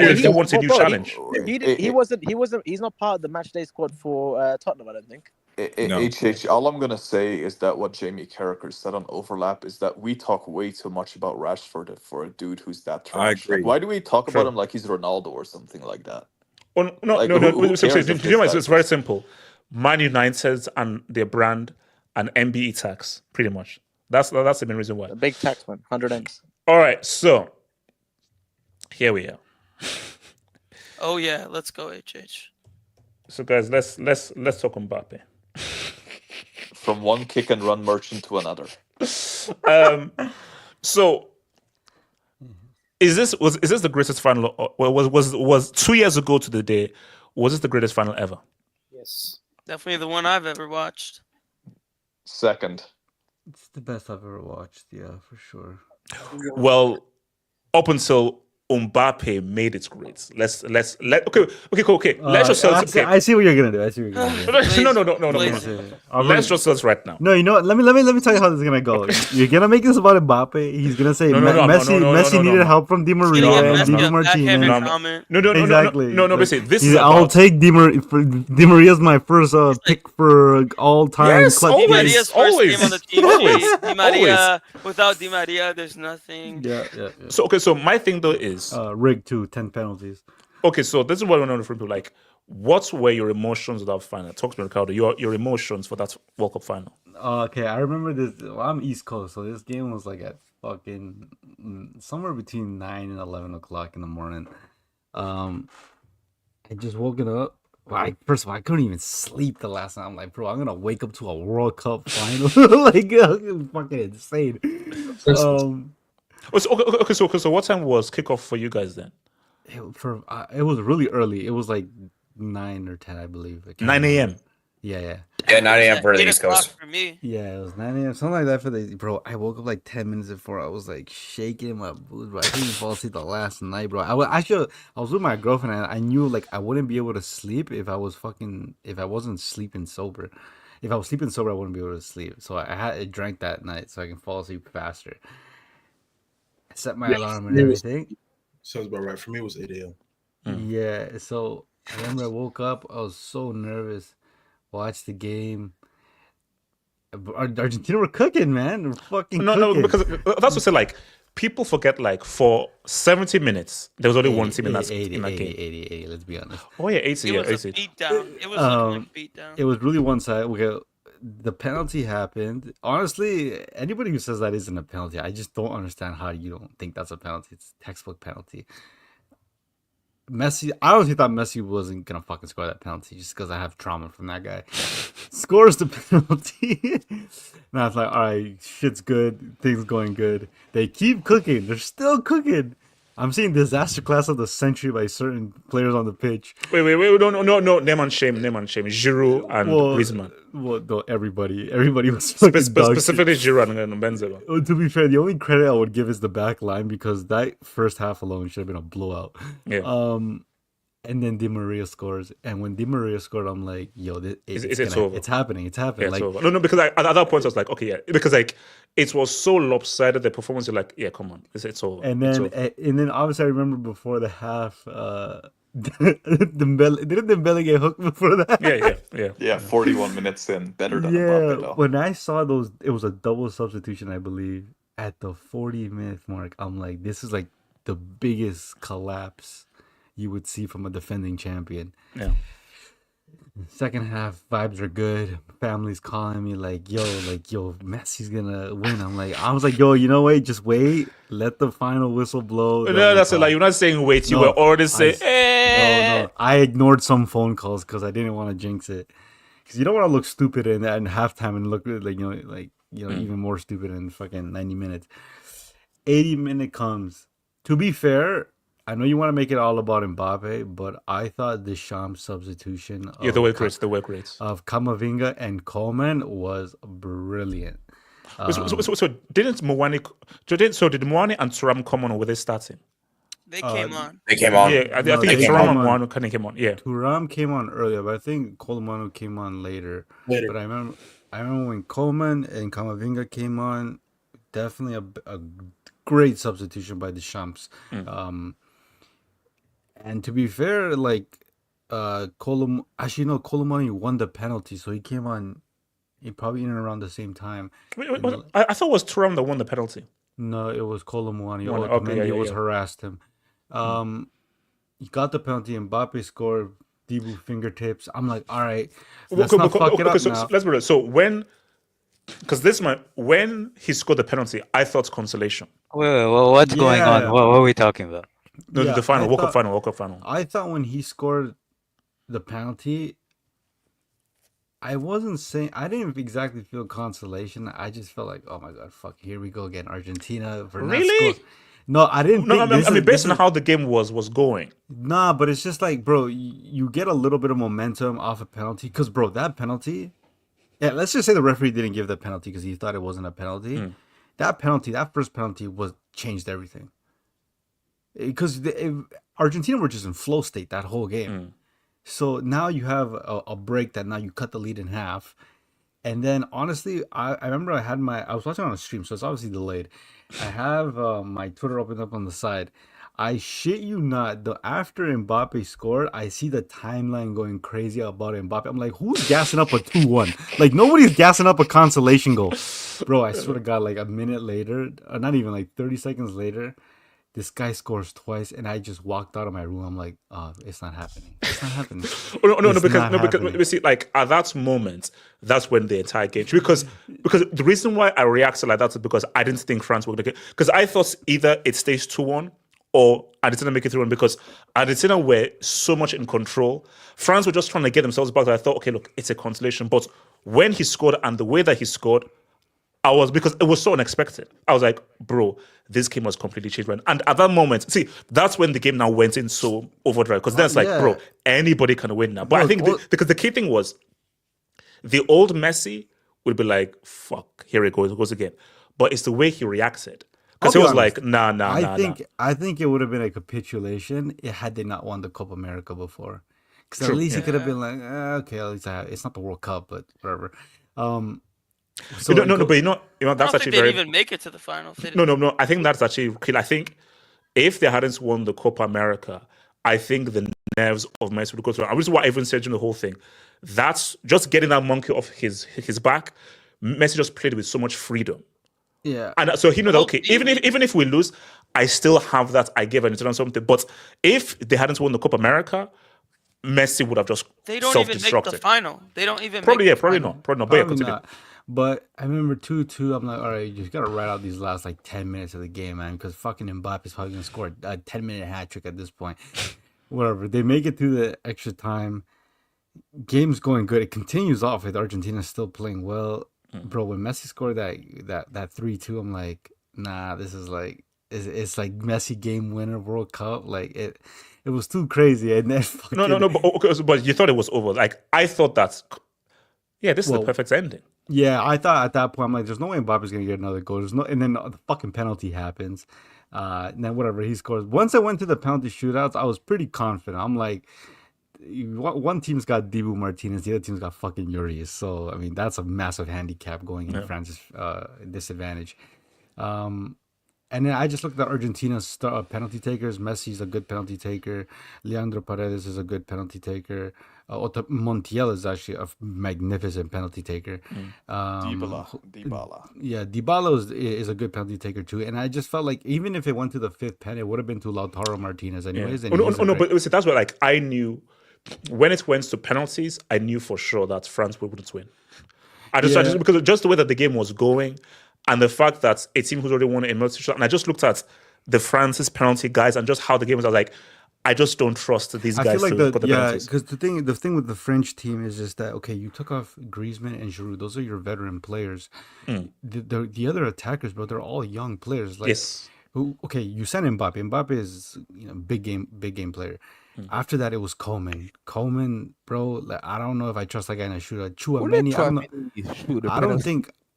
actually want a new challenge. He's not part of the matchday squad for Tottenham, I don't think. All I'm gonna say is that what Jamie Carragher said on Overlap is that we talk way too much about Rashford for a dude who's that trash. I agree. Like, why do we talk about him like he's Ronaldo or something like that? No. It's very simple. Man United and their brand and MBE tax, pretty much. That's the main reason why. A big tax, man. 100 M's. All right, so here we are. oh yeah, let's go HH. So guys, let's talk Mbappe. From one kick and run merchant to another. So is this the greatest final? Was 2 years ago to the day? Was this the greatest final ever? Yes, definitely the one I've ever watched. Second. It's the best I've ever watched. Yeah, for sure. Well, up until Mbappe made it great. Let's okay. Let's just sell. I see what you're gonna do. No. Let's just sell right now. No, you know what? Let me tell you how this is gonna go. You're gonna make this about Mbappe. He's gonna say Messi needed help from Di Maria and Di Martinez. Exactly. No. Basically, I'll take Di Maria's my first pick for all time. Yes, always. Di Maria. Without Di Maria, there's nothing. Yeah. So my thing though is rigged too, 10 penalties. Okay, so this is what I want to refer to. Like, what were your emotions of that final? Talk to me, Ricardo. Your emotions for that World Cup final. Okay, I remember this. Well, I'm East Coast, so this game was like at fucking somewhere between 9 and 11 o'clock in the morning. I just woken up. First of all, I couldn't even sleep the last night. I'm like, bro, I'm gonna wake up to a World Cup final. Like, fucking insane. So what time was kickoff for you guys then? It was really early. It was like 9 or 10, I believe. 9 a.m. Yeah. Yeah, 9 a.m. for the East Coast. For me. Yeah, it was 9 a.m. Something like that for the bro. I woke up like 10 minutes before. I was like shaking my boots, bro. I couldn't even fall asleep the last night, bro. I was with my girlfriend and I knew like I wouldn't be able to sleep if I wasn't sleeping sober. If I was sleeping sober, I wouldn't be able to sleep. So I drank that night so I can fall asleep faster. I set my alarm and everything. Sounds about right. For me, it was 8 a.m. Yeah, so I remember I woke up. I was so nervous. Watched the game. Argentina were cooking, man. They're fucking cooking. No, because that's what I say. Like, people forget, like, for 70 minutes, there was only one team in that game. 80, let's be honest. Oh, yeah, 80. It was a beatdown. It was looking like a beatdown. It was really one-sided. Okay, the penalty happened. Honestly, anybody who says that isn't a penalty, I just don't understand how you don't think that's a penalty. It's textbook penalty. Messi, I honestly thought Messi wasn't gonna fucking score that penalty just because I have trauma from that guy. Scores the penalty. And I was like, all right, shit's good. Things going good. They keep cooking. They're still cooking. I'm seeing disaster class of the century by certain players on the pitch. Wait, no. Name and shame. Giroud and Griezmann. Well, no, everybody was fucking specifically Giroud and Benzema. Well, to be fair, the only credit I would give is the back line because that first half alone should have been a blowout. Yeah. And then Di Maria scores, and when Di Maria scored, I'm like, "Yo, it's over. It's happening. It's happening." Yeah, like, it's over. No, because at that point I was like, okay, yeah, because like it was so lopsided. The performance, you're like, yeah, come on, it's over. And then obviously I remember before the half, Dembele get hooked before that. Yeah. 41 minutes in, better than Mbappe, though. When I saw those, it was a double substitution, I believe, at the 40-minute mark. I'm like, this is like the biggest collapse you would see from a defending champion. Yeah. Second half vibes are good. Family's calling me like, yo, Messi's gonna win. I was like, yo, you know what? Just wait. Let the final whistle blow. No, that's it. Like, you're not saying wait. You were already saying, No. I ignored some phone calls because I didn't want to jinx it. Because you don't want to look stupid in halftime and look even more stupid in fucking 90 minutes. 80-minute comes. To be fair, I know you want to make it all about Mbappe, but I thought the Deschamps substitution the work rates of Camavinga and Coleman was brilliant. So did Moani and Thuram come on? Or were they starting? They came on. They came on. Yeah, I think Thuram and Moani kind of came on. Yeah, Thuram came on earlier, but I think Coleman came on later. But I remember when Coleman and Camavinga came on, definitely a great substitution by Deschamps. And to be fair, like Colomani won the penalty, so he came on probably in and around the same time. Wait, I thought it was Thuram that won the penalty. No, it was Colomani. Okay, was harassed him. He got the penalty, Mbappe scored, Dibu fingertips. I'm like, all right, let's not fuck it up now. Let's be real. So when he scored the penalty, I thought consolation. Wait, what's going on? What are we talking about? No, the final, World Cup final. I thought when he scored the penalty, I didn't exactly feel consolation. I just felt like, oh my god, fuck, here we go again, Argentina. Really? No, I didn't. No, I mean, based on how the game was going. Nah, but it's just like, bro, you get a little bit of momentum off a penalty, because, bro, that penalty. Yeah, let's just say the referee didn't give the penalty because he thought it wasn't a penalty. That first penalty changed everything. Because Argentina were just in flow state that whole game. So now you have a break that now you cut the lead in half. And then, honestly, I remember I was watching on a stream, so it's obviously delayed. I have my Twitter opened up on the side. I shit you not, after Mbappe scored, I see the timeline going crazy about Mbappe. I'm like, who's gassing up a 2-1? Like, nobody's gassing up a consolation goal. Bro, I swear to God, like a minute later, or not even, like 30 seconds later, this guy scores twice, and I just walked out of my room. I'm like, oh, it's not happening. It's not happening. Because we see, like, at that moment, that's when the entire game. Because the reason why I reacted like that is because I didn't think France would make it. Because I thought either it stays 2-1 or Argentina make it 3-1, because Argentina were so much in control. France were just trying to get themselves back. I thought, okay, look, it's a consolation. But when he scored and the way that he scored, because it was so unexpected. I was like, bro, this game was completely changed. And at that moment, see, that's when the game now went in so overdrive. Because then it's like, bro, anybody can win now. But I think because the key thing was, the old Messi would be like, fuck, here it goes again. But it's the way he reacted. Because he was like, nah. I think it would have been a capitulation had they not won the Copa America before. Because at least he could have been like, okay, at least it's not the World Cup, but whatever. So but you know that's actually they didn't even make it to the finals. No. I think that's actually key. I think if they hadn't won the Copa America, I think the nerves of Messi would go through. And this is what I even said in the whole thing. That's just getting that monkey off his back. Messi just played with so much freedom. Yeah. And so he knew that, okay, even if we lose, I still have that. I gave an internal something. But if they hadn't won the Copa America, Messi would have just They don't even make the final. They don't even probably make probably final. not. Probably not. Probably not. But I remember 2-2. I'm like, all right, you just gotta ride out these last like 10 minutes of the game, man, because fucking Mbappe's probably gonna score a 10-minute hat trick at this point. whatever. They make it through the extra time. Game's going good. It continues off with Argentina still playing well. Bro, when Messi scored that 3-2, I'm like, nah, this is like it's like Messi game winner World Cup. Like it was too crazy. And then no, but you thought it was over. Like I thought this is the perfect ending. Yeah, I thought at that point, I'm like, there's no way Mbappe's gonna get another goal. And then the fucking penalty happens. And then whatever, he scores. Once I went to the penalty shootouts, I was pretty confident. I'm like, one team's got Dibu Martinez, the other team's got fucking Urias. So I mean, that's a massive handicap going in France's disadvantage. And then I just looked at Argentina's penalty takers. Messi's a good penalty taker. Leandro Paredes is a good penalty taker. Montiel is actually a magnificent penalty taker. Dybala. Yeah, Dybala is a good penalty taker too. And I just felt like even if it went to the fifth pen, it would have been to Lautaro Martinez anyways. Yeah. But that's what like I knew when it went to penalties, I knew for sure that France wouldn't win. I just because just the way that the game was going. And the fact that a team who's already won a multi-shot, and I just looked at the France's penalty guys and just how the game was. I was like, I just don't trust these guys. I feel like to got the penalties. because the thing with the French team is just that you took off Griezmann and Giroud; those are your veteran players. The other attackers, bro, they're all young players. Like, you sent Mbappe. Mbappe is big game player. After that, it was Coleman. Coleman, bro, like, I don't know if I trust that guy in a shootout. Chouameni,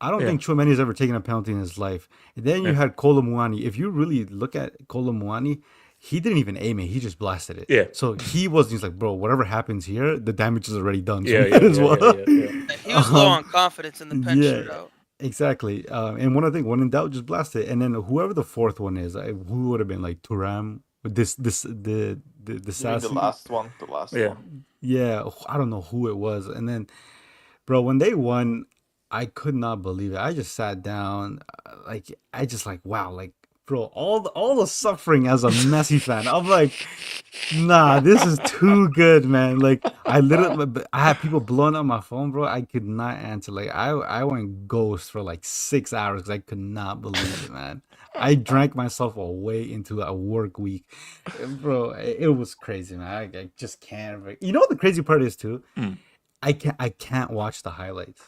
I don't think Chouameni's ever taken a penalty in his life. And then you had Kolo Muani. If you really look at Kolo Muani, he didn't even aim it. He just blasted it. Yeah. So he's like, bro, whatever happens here, the damage is already done. So He was low on confidence in the pen shootout. Exactly. And when in doubt, just blast it. And then whoever the fourth one is, who would have been like Thuram? The last one. Yeah, I don't know who it was. And then, bro, when they won, I could not believe it. I just sat down, wow, like, bro, all the suffering as a Messi fan. I'm like, nah, this is too good, man. Like, I had people blowing up my phone, bro. I could not answer. Like, I went ghost for like 6 hours because I could not believe it, man. I drank myself away into a work week, bro. It was crazy, man. I just can't. You know what the crazy part is too? I can't watch the highlights.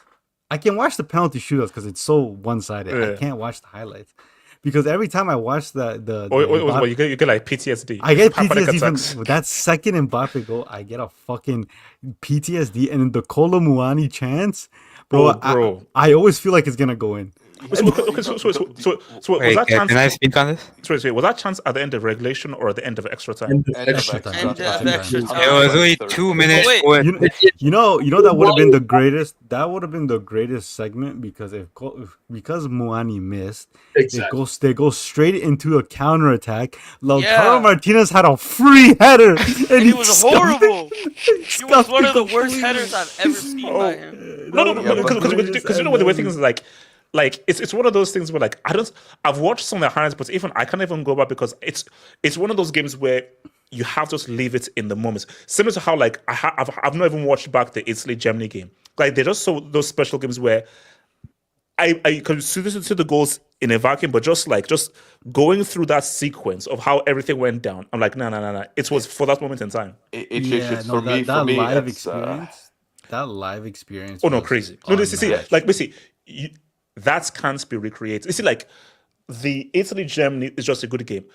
I can watch the penalty shootouts because it's so one-sided. I can't watch the highlights because every time I watch you get like PTSD. I get PTSD from that second Mbappe goal. I get a fucking PTSD, and the Kolo Muani chance, bro. I always feel like it's gonna go in. So was that chance? Can I speak on this? Sorry, was that chance at the end of regulation or at the end of extra time? End of extra time. It was only 2 minutes. You know that would have been the greatest. That would have been the greatest segment because because Muani missed, they go straight into a counterattack. Lautaro Martinez had a free header, and he was horrible. He was one of the worst headers I've ever seen by him. No, because you know what the way things is like it's one of those things where like I've watched some of the highlights, but even I can't even go back because it's one of those games where you have to just leave it in the moments. Similar to how like I've not even watched back the Italy-Germany game. Like they're just those special games where I can see the goals in a vacuum, but just going through that sequence of how everything went down, I'm like, no. It was for that moment in time. That live experience. Oh no, crazy! No, basically, that can't be recreated. You see, like the Italy-Germany is just a good game.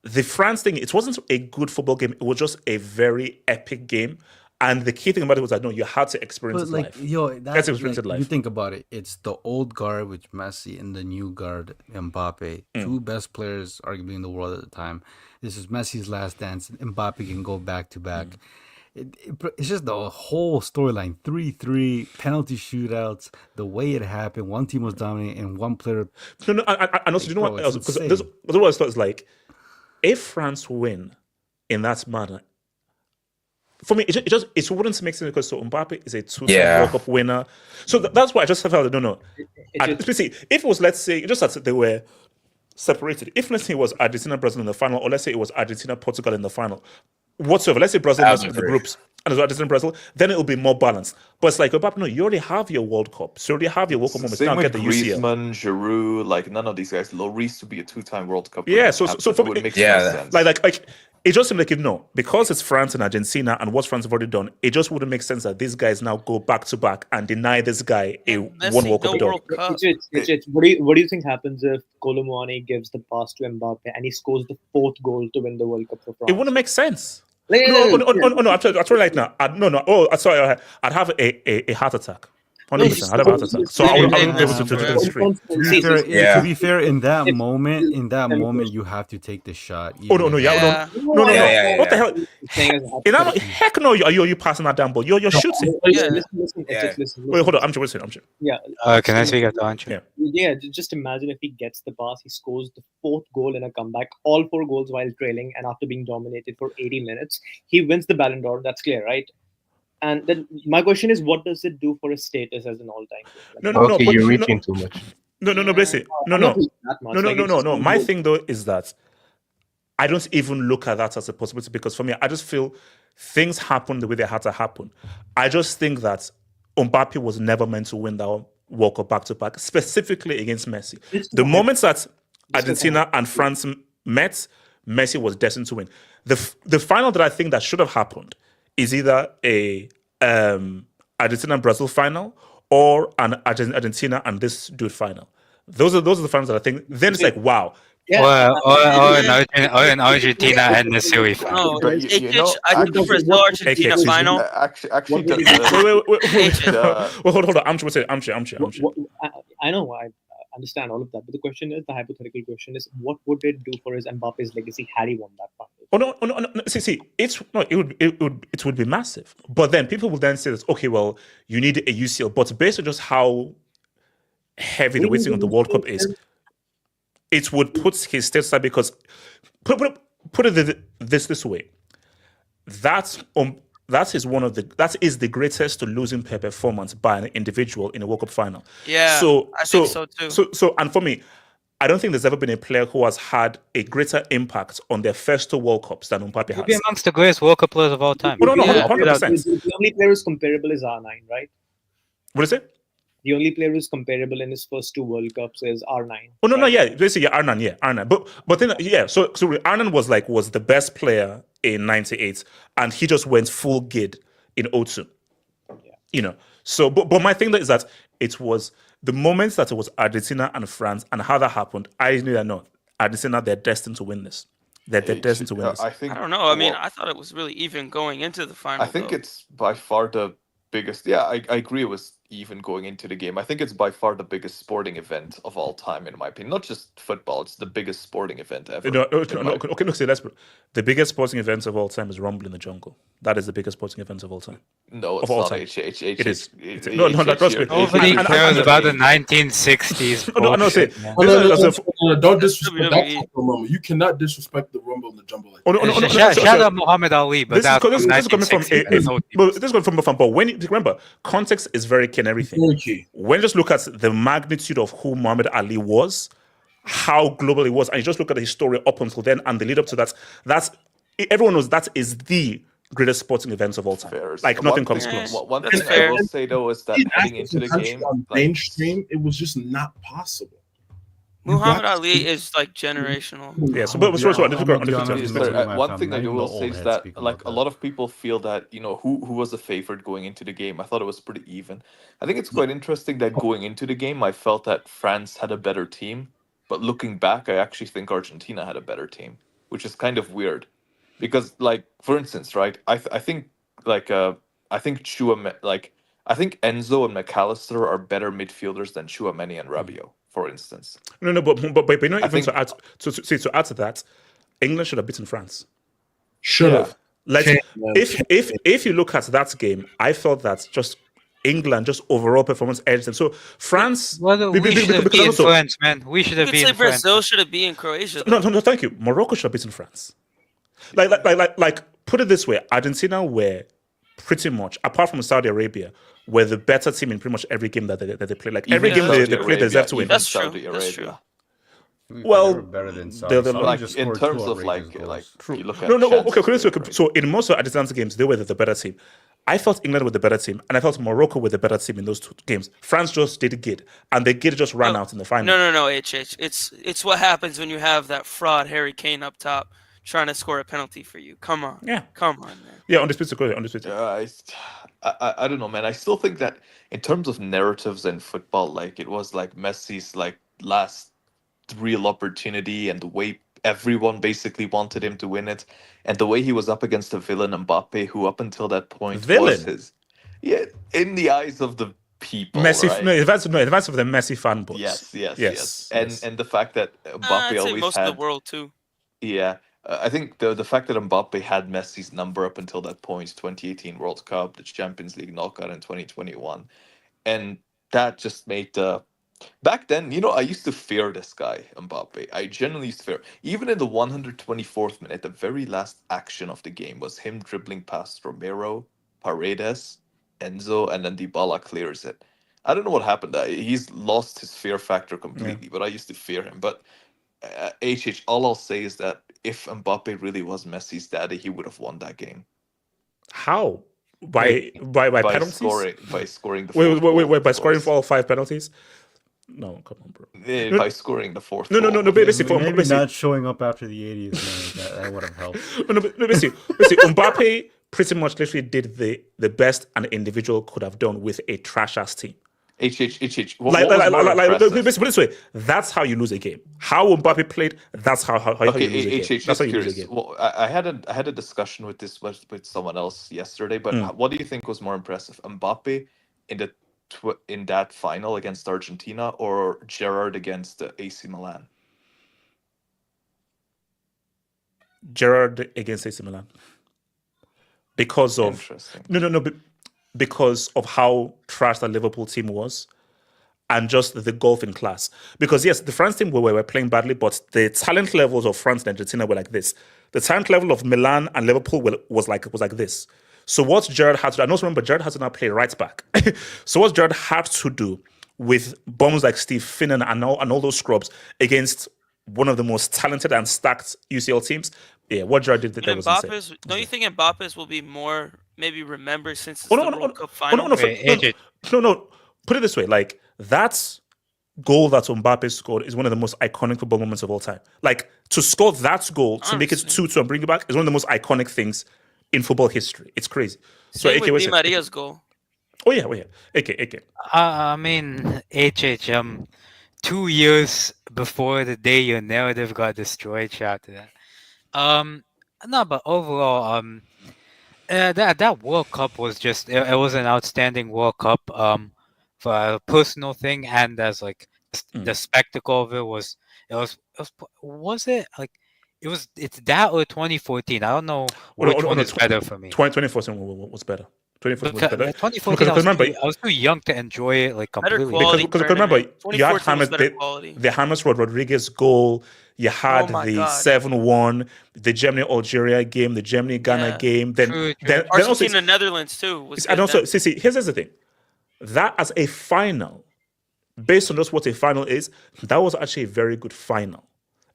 The France thing, it wasn't a good football game. It was just a very epic game. And the key thing about it was that no, you had to experience it live. You think about it. It's the old guard with Messi and the new guard Mbappe. Two best players, arguably in the world at the time. This is Messi's last dance. Mbappe can go back to back. It's just the whole storyline. 3-3 penalty shootouts. The way it happened. One team was dominating, and one player. No. And also, you know what else? Because this what I thought is like, if France win in that manner. For me, it wouldn't make sense because so Mbappe is a two-time World Cup winner. So that's why I just felt no. Especially if it was, let's say, just that they were separated. If let's say it was Argentina Brazil in the final, or let's say it was Argentina Portugal in the final, whatsoever. Let's say Brazil was in the groups and it was Argentina Brazil, then it will be more balanced. But it's like Mbappe, no, you already have your World Cup, so you already have your World Cup moments. Now get the UCL. Griezmann, Giroud, like none of these guys. Lloris to be a two-time World Cup. Yeah, so for me, it makes sense. Like it just seemed like because it's France and Argentina and what France have already done, it just wouldn't make sense that these guys now go back to back and deny this guy one World Cup done. What do you think happens if Kolo Muani gives the pass to Mbappe and he scores the 4th goal to win the World Cup for France? It wouldn't make sense. No, I'm sorry, like now. Sorry, I'd have a heart attack. 100%. I'd have a heart attack. So I wouldn't be able to do the stream. To be fair, in that moment, you have to take the shot. No. What the hell? Heck no! Are you passing that down ball? You're shooting. Listen. Wait, hold on. I'm sure. Yeah. Can I speak up to Ancho? Yeah. Just imagine if he gets the pass, he scores the 4th goal in a comeback, all 4 goals while trailing, and after being dominated for 80 minutes, he wins the Ballon d'Or. That's clear, right? And then my question is, what does it do for his status as an all-time? Okay, you're reaching too much. No, basically, no. My thing though is that I don't even look at that as a possibility because for me, I just feel things happen the way they had to happen. I just think that Mbappe was never meant to win that World Cup back-to-back, specifically against Messi. The moments that Argentina and France met, Messi was destined to win. The final that I think that should have happened is either a Argentina-Brazil final or an Argentina and this dude final. Those are the finals that I think. Then it's like, wow. Yeah. Or an Argentina and the Serie final. I think the Brazil Argentina final. Actually, wait. Hold on. I'm I know. I understand all of that, but the question is, the hypothetical question is, what would it do for his Mbappe's legacy had he won that final? No. See, it would be massive. But then people will then say that, okay, well, you need a UCL. But based on just how heavy the weighting of the World Cup is, it would put his state aside because put it this way. That is the greatest losing performance by an individual in a World Cup final. Yeah, I think so too. So, and for me, I don't think there's ever been a player who has had a greater impact on their first 2 World Cups than Mbappe has. He'll be amongst the greatest World Cup players of all time. No, 100%. The only player who's comparable is R9, right? What is it? The only player who's comparable in his first 2 World Cups is R9. Basically, R9. But then, so R9 was the best player in '98, and he just went full gid in 02. Yeah. So, but my thing is that it was the moments that it was Argentina and France and how that happened. I knew that Argentina, they're destined to win this. They're destined to win this. I don't know. I mean, I thought it was really even going into the final. I think it's by far the biggest. Yeah, I agree. It was even going into the game. I think it's by far the biggest sporting event of all time, in my opinion. Not just football; it's the biggest sporting event ever. The biggest sporting event of all time is Rumble in the Jungle. That is the biggest sporting event of all time. No, it's not. It is. Nobody cares about the 1960s. Don't disrespect that Rumble. You cannot disrespect the Rumble in the Jungle. Shout out Muhammad Ali, but this is coming from. But when remember, context is very key in everything. When you just look at the magnitude of who Muhammad Ali was, how global it was, and you just look at the history up until then and the lead up to that, everyone knows that is the greatest sporting events of all time. Like nothing comes close. One thing I will say though is that heading into the game, mainstream, it was just not possible. Muhammad Ali is like generational. Yeah, so one thing I will say is that like a lot of people feel that who was the favorite going into the game. I thought it was pretty even. I think it's quite interesting that going into the game, I felt that France had a better team, but looking back, I actually think Argentina had a better team, which is kind of weird, because like for instance, right? I think Enzo and McAllister are better midfielders than Tchouaméni and Rabiot, for instance. No, but even to add to that, England should have beaten France. Should have. Like if you look at that game, I felt that just England just overall performance edged them. So France, we should have beaten France, man. We should have beaten France. Brazil should have beaten Croatia. No, thank you. Morocco should have beaten France. Like put it this way, Argentina were pretty much, apart from Saudi Arabia, were the better team in pretty much every game that they played. Like every game they played, they deserved to win. That's true. That's true. Well, better than Saudi. Like in terms of like you look at okay. So in most of Argentina's games, they were the better team. I felt England were the better team, and I felt Morocco were the better team in those 2 games. France just did good, and the good just ran out in the final. No, It's what happens when you have that fraud Harry Kane up top, trying to score a penalty for you. Come on. Yeah. Come on, man. Yeah, undisputed. Go ahead, undisputed. I don't know, man. I still think that in terms of narratives in football, like it was like Messi's like last real opportunity, and the way everyone basically wanted him to win it, and the way he was up against a villain Mbappe, who up until that point was his, in the eyes of the people, Messi, right? advance of the Messi fanboys. Yes. And the fact that Mbappe I'd say always most had of the world too. Yeah, I think the fact that Mbappe had Messi's number up until that point, 2018 World Cup, the Champions League knockout in 2021, and that just made the. Back then, I used to fear this guy, Mbappe. I genuinely used to fear. Even in the 124th minute, the very last action of the game was him dribbling past Romero, Paredes, Enzo, and then Dybala clears it. I don't know what happened. He's lost his fear factor completely, but I used to fear him. But all I'll say is that if Mbappe really was Messi's daddy, he would have won that game. How? By penalties? By scoring the wait, by scoring for all 5 penalties? No, come on, bro. By scoring the 4th. No. Basically, maybe not showing up after the 80s, that would have helped. Basically, Mbappe pretty much literally did the best an individual could have done with a trash ass team. Put it this way, that's how you lose a game. How Mbappe played, that's how you lose a game. That's how you lose a game. Well, I had a discussion with someone else yesterday, but what do you think was more impressive, Mbappe in that final against Argentina, or Gerrard against AC Milan? Gerrard against AC Milan, because of because of how trash the Liverpool team was, and just the golf in class. Because yes, the France team were playing badly, but the talent levels of France and Argentina were like this. The talent level of Milan and Liverpool was like this. So what Gerrard had to do, and also remember, Gerrard had to now play right back. So what Gerrard had to do with bums like Steve Finnan and all those scrubs against one of the most talented and stacked UCL teams, what Gerrard did that was insane. Don't you think Mbappe's will be more maybe remembered since it's the World Cup final? No. Put it this way, like that goal that Mbappe scored is one of the most iconic football moments of all time. Like to score that goal, to make it 2-2 and bring it back, is one of the most iconic things in football history. It's crazy. So Same with Di Maria's goal. Oh yeah. AK. I mean, 2 years before the day your narrative got destroyed, shout to that. No, but overall, that World Cup was just it was an outstanding World Cup. For a personal thing, and as like the spectacle of it it's that or 2014. I don't know which one is better for me. 2014 was better. 2014 was better. 2014, I was too young to enjoy it like completely. Because remember, you had the James Rodriguez goal. You had the 7-1, the Germany-Algeria game, the Germany-Ghana game. Then Argentina, Netherlands too. And also, see, here's the thing. That as a final, based on just what a final is, that was actually a very good final.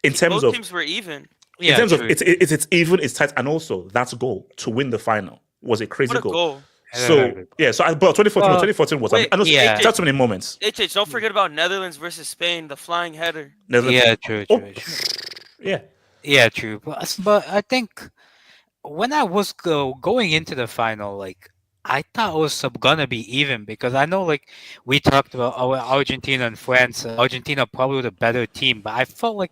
In terms both of teams were even. In terms of it's even, it's tight, and also that goal to win the final was a crazy goal. So but 2014 was. That's so many moments. Don't forget about Netherlands versus Spain, the flying header. Yeah, true. Yeah, true. But I think when I was going into the final, like, I thought it was gonna be even, because I know, like, we talked about Argentina and France. Argentina probably the better team, but I felt like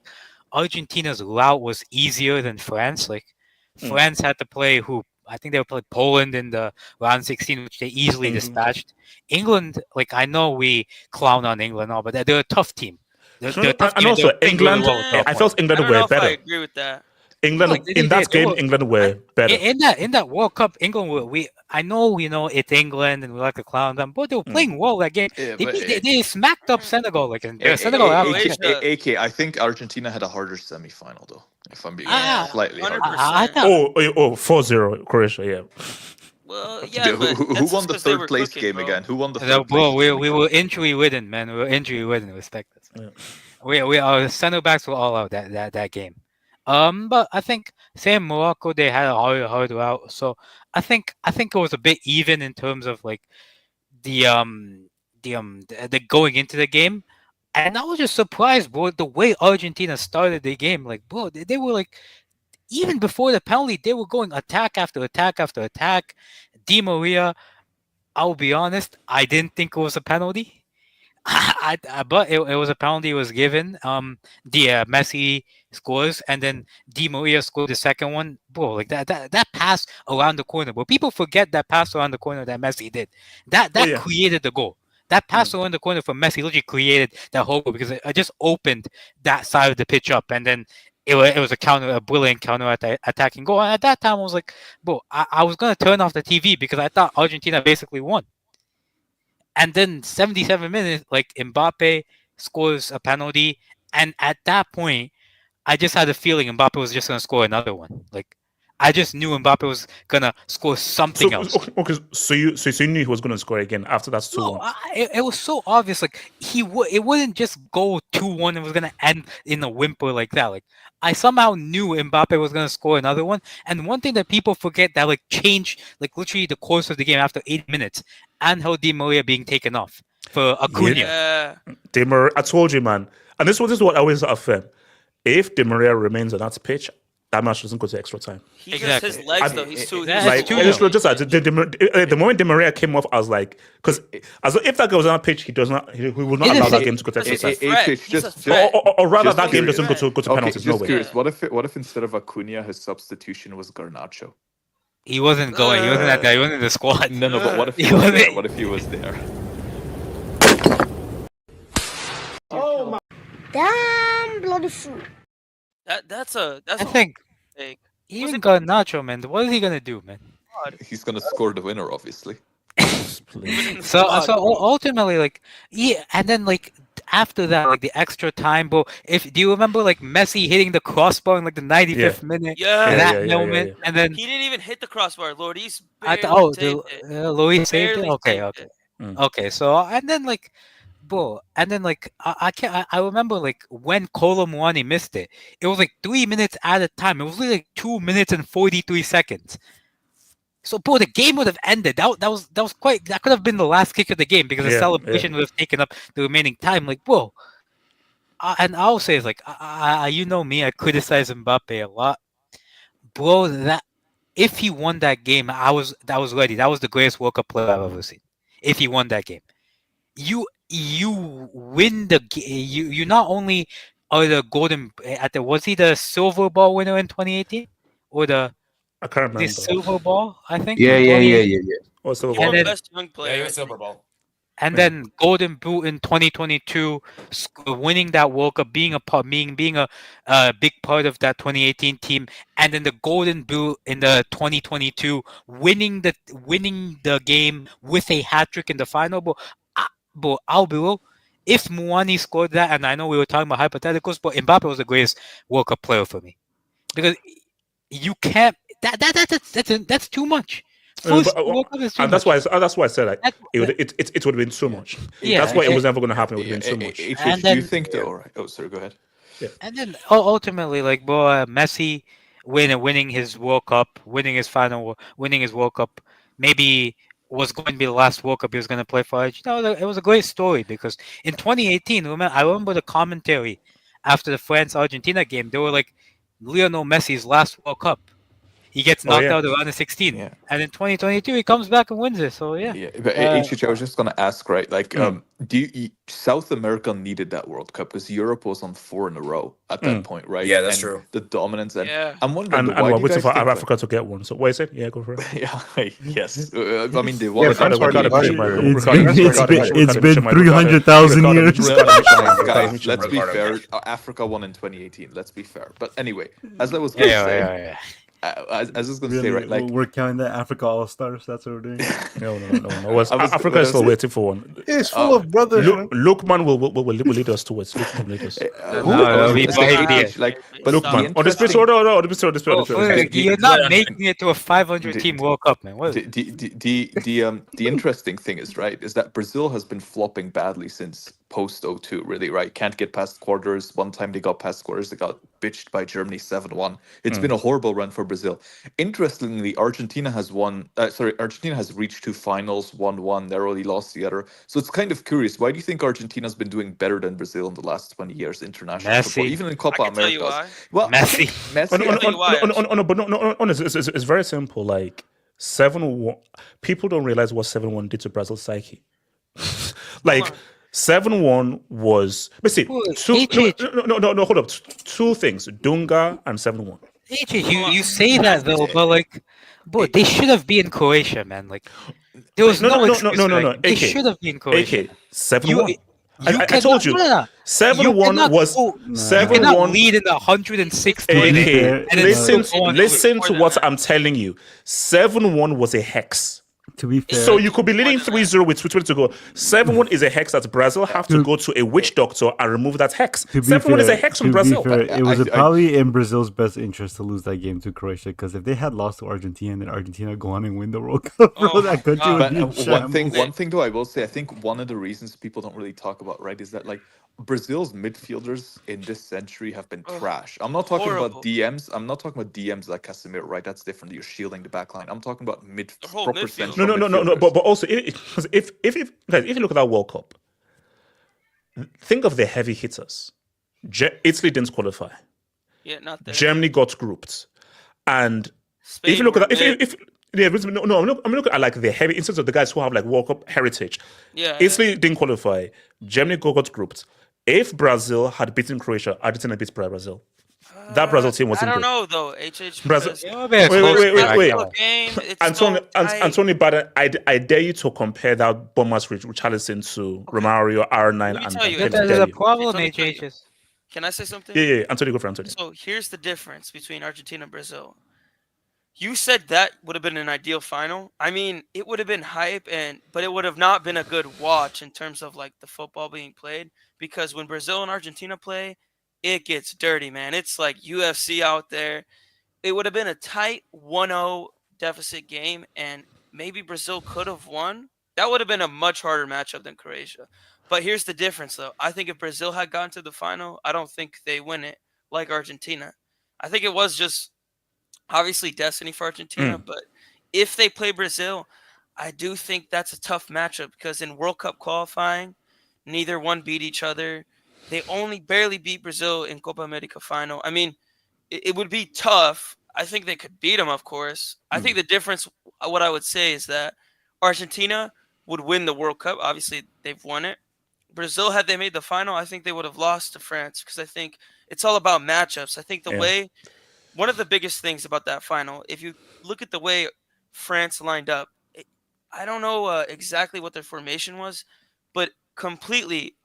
Argentina's route was easier than France. Like, France had to play I think they played Poland in the round 16, which they easily dispatched. England, like, I know we clown on England, but they're a tough team. They're a tough team, and also England, I felt England were better. I agree with that. England England were better. In that World Cup, England I know it's England and we like to clown them, but they were playing well that game. Yeah, they smacked up Senegal Senegal. AK, I think Argentina had a harder semifinal though. If I'm being slightly harder. 4-0 Croatia. Yeah. Well, yeah. Who won the third place game again? Who won the third place? We were injury ridden, man. We were injury ridden. Respect us. Yeah. We our center backs were all out that game. But I think same Morocco, they had a hard route. So I think it was a bit even in terms of like the going into the game. And I was just surprised, bro, the way Argentina started the game. Like, bro, they were like, even before the penalty, they were going attack after attack after attack. Di Maria, I'll be honest, I didn't think it was a penalty. But it was a penalty. It was given. Messi scores, and then Di Maria scored the second one. Bro, like that pass around the corner. But people forget that pass around the corner that Messi did. That created the goal. That pass around the corner from Messi literally created that whole goal because it just opened that side of the pitch up, and then it was a brilliant counter attacking goal. And at that time, I was like, bro, I was gonna turn off the TV because I thought Argentina basically won. And then 77 minutes, like Mbappe scores a penalty, and at that point, I just had a feeling Mbappe was just gonna score another one. Like I just knew Mbappe was gonna score something else. Okay, so you knew he was gonna score again after that 2-1. It was so obvious. Like it wouldn't just go 2-1. It was gonna end in a whimper like that. Like I somehow knew Mbappe was gonna score another one. And one thing that people forget that like changed like literally the course of the game after 8 minutes, Angel Di Maria being taken off for Acuna. Yeah. Di Maria, I told you, man. And this is what I always affirm. If Di Maria remains on that pitch, that match doesn't go to extra time. Just his legs, though. He's too. The moment Di Maria came off, I was like, because if that guy was on that pitch, he would not allow that game to go to extra time. Or rather, that game doesn't go to penalties. No way. Curious. What if instead of Acuna, his substitution was Garnacho? He wasn't going. He wasn't that guy. He wasn't in the squad. No. But what if he was there? What if he was there? Oh my! Damn bloody fool! That's I think even Garnacho, man. What is he gonna do, man? He's gonna score the winner, obviously. So ultimately, like, yeah, and then like after that, like the extra time, bro. Do you remember like Messi hitting the crossbar in like the 95th minute? Yeah. Moment, and then he didn't even hit the crossbar. Lloris Lloris saved it. Okay. So and then like. Bro, and then like I remember like when Kolo Muani missed it, it was like 3 minutes at a time. It was really like 2 minutes and 43 seconds. So bro, the game would have ended. That could have been the last kick of the game because the celebration would have taken up the remaining time. Like bro, and I'll say it's like you know me, I criticize Mbappe a lot, bro. That if he won that game, I was ready. That was the greatest World Cup player I've ever seen. If he won that game, you win the game. You not only are the golden was he the silver ball winner in 2018 or the I can't remember the silver ball? I think. Yeah. Or silver He won ball. best young player. Yeah, he was silver ball. And then golden boot in 2022, winning that World Cup, being a big part of that 2018 team, and then the golden boot in the 2022, winning the game with a hat trick in the final. But I'll be real, if Muani scored that, and I know we were talking about hypotheticals, but Mbappe was the greatest World Cup player for me because you can't. That's too much. And that's why I said like it would have been too much. That's why it was never going to happen. It would have been too much. Do you think though? All right. Oh, sorry. Go ahead. Yeah. And then ultimately, like bro, Messi winning his World Cup, winning his World Cup, maybe was going to be the last World Cup he was going to play for Argentina. It was a great story because in 2018, I remember the commentary after the France-Argentina game. They were like, Lionel Messi's last World Cup. He gets knocked out around the 16, and in 2022 he comes back and wins it. So But I was just gonna ask, right? Like, South America needed that World Cup because Europe was on 4 in a row at that point, right? Yeah, that's true. The dominance, and I'm wondering, and we're waiting for Africa to get one. So what is it? Yeah, go for it. Yes. I mean, they won. It's been 300,000 years. Guys, let's be fair. Africa won in 2018. Let's be fair. But anyway, as I was going to say. As I was going to say, right? Like we're counting the Africa All Stars. That's what we're doing. No. Africa is still waiting for one. It's full of brothers. Lukman will lead us towards. Lukman lead us. Lukman. On this page, you're not making it to a 500-team World Cup, man. What is the interesting thing is, right, is that Brazil has been flopping badly since post 02, really, right? Can't get past quarters. One time they got past quarters, they got bitched by Germany 7-1. It's been a horrible run for Brazil. Interestingly, Argentina has reached 2 finals, won one, narrowly lost the other. So it's kind of curious. Why do you think Argentina's been doing better than Brazil in the last 20 years international football, even in Copa Americas? Well, Messi. It's very simple. Like 7-1, people don't realize what 7-1 did to Brazil's psyche. Like 7-1 was. Let's see. No, hold up. Two things: Dunga and 7-1. You say that though, but like, boy, they should have been Croatia, man. Like, there was no excuse. No. They should have been Croatia. 7-1. I told you. 7-1 was 7-1. Lead in the 106th. Listen to what I'm telling you. 7-1 was a hex. To be fair, so you could be leading 3-0 with 2 minutes to go. 7-1 is a hex that Brazil have to go to a witch doctor and remove that hex. 7-1 is a hex from Brazil. It was probably in Brazil's best interest to lose that game to Croatia, because if they had lost to Argentina and then Argentina go on and win the World Cup, that country would be one thing though I will say, I think one of the reasons people don't really talk about, right, is that like Brazil's midfielders in this century have been trash. I'm not talking about DMs. I'm not talking about DMs like Casemiro, right? That's different. You're shielding the back line. I'm talking about proper central No. But also, if you look at that World Cup, think of the heavy hitters. Italy didn't qualify. Yeah, not there. Germany got grouped, and Spain if you look at that, I'm looking at like the heavy instance of the guys who have like World Cup heritage. Yeah, Italy didn't qualify. Germany got grouped. If Brazil had beaten Croatia, Argentina beat Brazil. That Brazil team was. I don't know though. HH. Brazil. Wait. Antonio, but I dare you to compare that Bombers with Richarlison to Romario, R9, and there's a problem, HHs. Can I say something? Yeah. Antonio, go for Antonio. So here's the difference between Argentina and Brazil. You said that would have been an ideal final. I mean, it would have been hype, but it would have not been a good watch in terms of like the football being played, because when Brazil and Argentina play, it gets dirty, man. It's like UFC out there. It would have been a tight 1-0 deficit game, and maybe Brazil could have won. That would have been a much harder matchup than Croatia. But here's the difference, though. I think if Brazil had gone to the final, I don't think they win it like Argentina. I think it was just obviously destiny for Argentina, but if they play Brazil, I do think that's a tough matchup, because in World Cup qualifying, neither one beat each other. They only barely beat Brazil in Copa America final. I mean, it would be tough. I think they could beat them, of course. I think the difference, what I would say, is that Argentina would win the World Cup. Obviously, they've won it. Brazil, had they made the final, I think they would have lost to France, because I think it's all about matchups. I think one of the biggest things about that final, if you look at the way France lined up, I don't know exactly what their formation was, but completely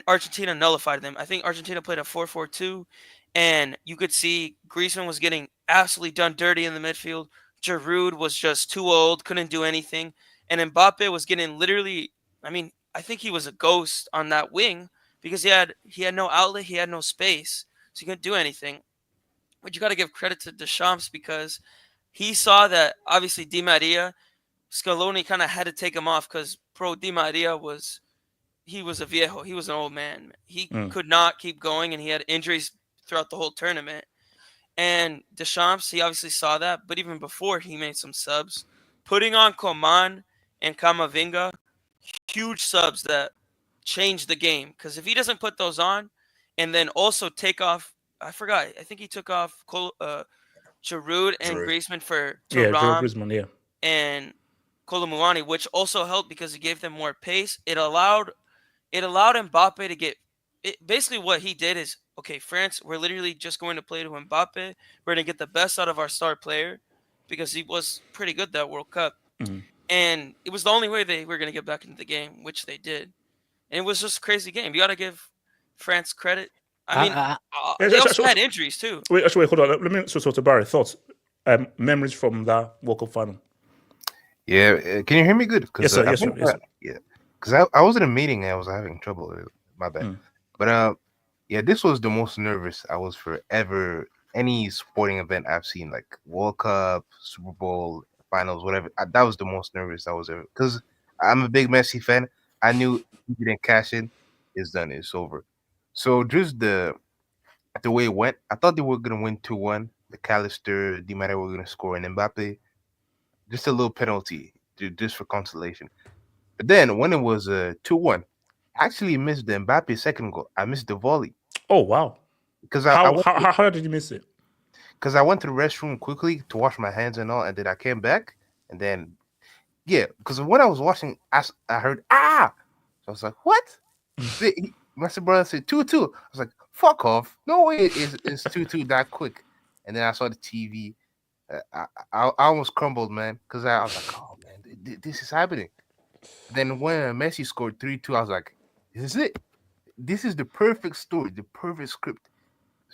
Argentina nullified them. I think Argentina played a 4-4-2, and you could see Griezmann was getting absolutely done dirty in the midfield. Giroud was just too old, couldn't do anything. And Mbappe was getting literally, I mean, I think he was a ghost on that wing, because he had no outlet, he had no space, so he couldn't do anything. But you got to give credit to Deschamps, because he saw that obviously Di Maria, Scaloni kind of had to take him off, because Di Maria was a viejo. He was an old man. He could not keep going, and he had injuries throughout the whole tournament. And Deschamps, he obviously saw that, but even before, he made some subs. Putting on Coman and Camavinga, huge subs that changed the game. Because if he doesn't put those on, and then also take off, I forgot, I think he took off Giroud and Griezmann for Thuram and Kolomuani, which also helped because it gave them more pace. It allowed Mbappe to get basically what he did is, okay, France, we're literally just going to play to Mbappe. We're going to get the best out of our star player, because he was pretty good that World Cup. And it was the only way they were going to get back into the game, which they did. And it was just a crazy game. You got to give France credit. I mean, they also had injuries too. Wait, hold on. Let me to Barry, thoughts, memories from that World Cup final. Yeah, can you hear me good? Yes, sir. Yeah, because I was in a meeting and I was having trouble. My bad. But yeah, this was the most nervous I was for ever any sporting event I've seen, like World Cup, Super Bowl, finals, whatever. That was the most nervous I was ever, because I'm a big Messi fan. I knew he didn't cash in. it's done. It's over. So just the way it went, I thought they were gonna win 2-1. The Callister, Di Maria were gonna score, and Mbappe just a little penalty just for consolation. But then when it was 2-1, I actually missed the Mbappe second goal. I missed the volley. Oh wow! Because how did you miss it? Because I went to the restroom quickly to wash my hands and all, and then I came back, and then because when I was washing, I heard ah. So I was like, what? My brother said 2-2. I was like, fuck off. No way it's 2-2 that quick. And then I saw the TV. I almost crumbled, man, because I was like, oh, man, this is happening. Then when Messi scored 3-2, I was like, this is it. This is the perfect story, the perfect script.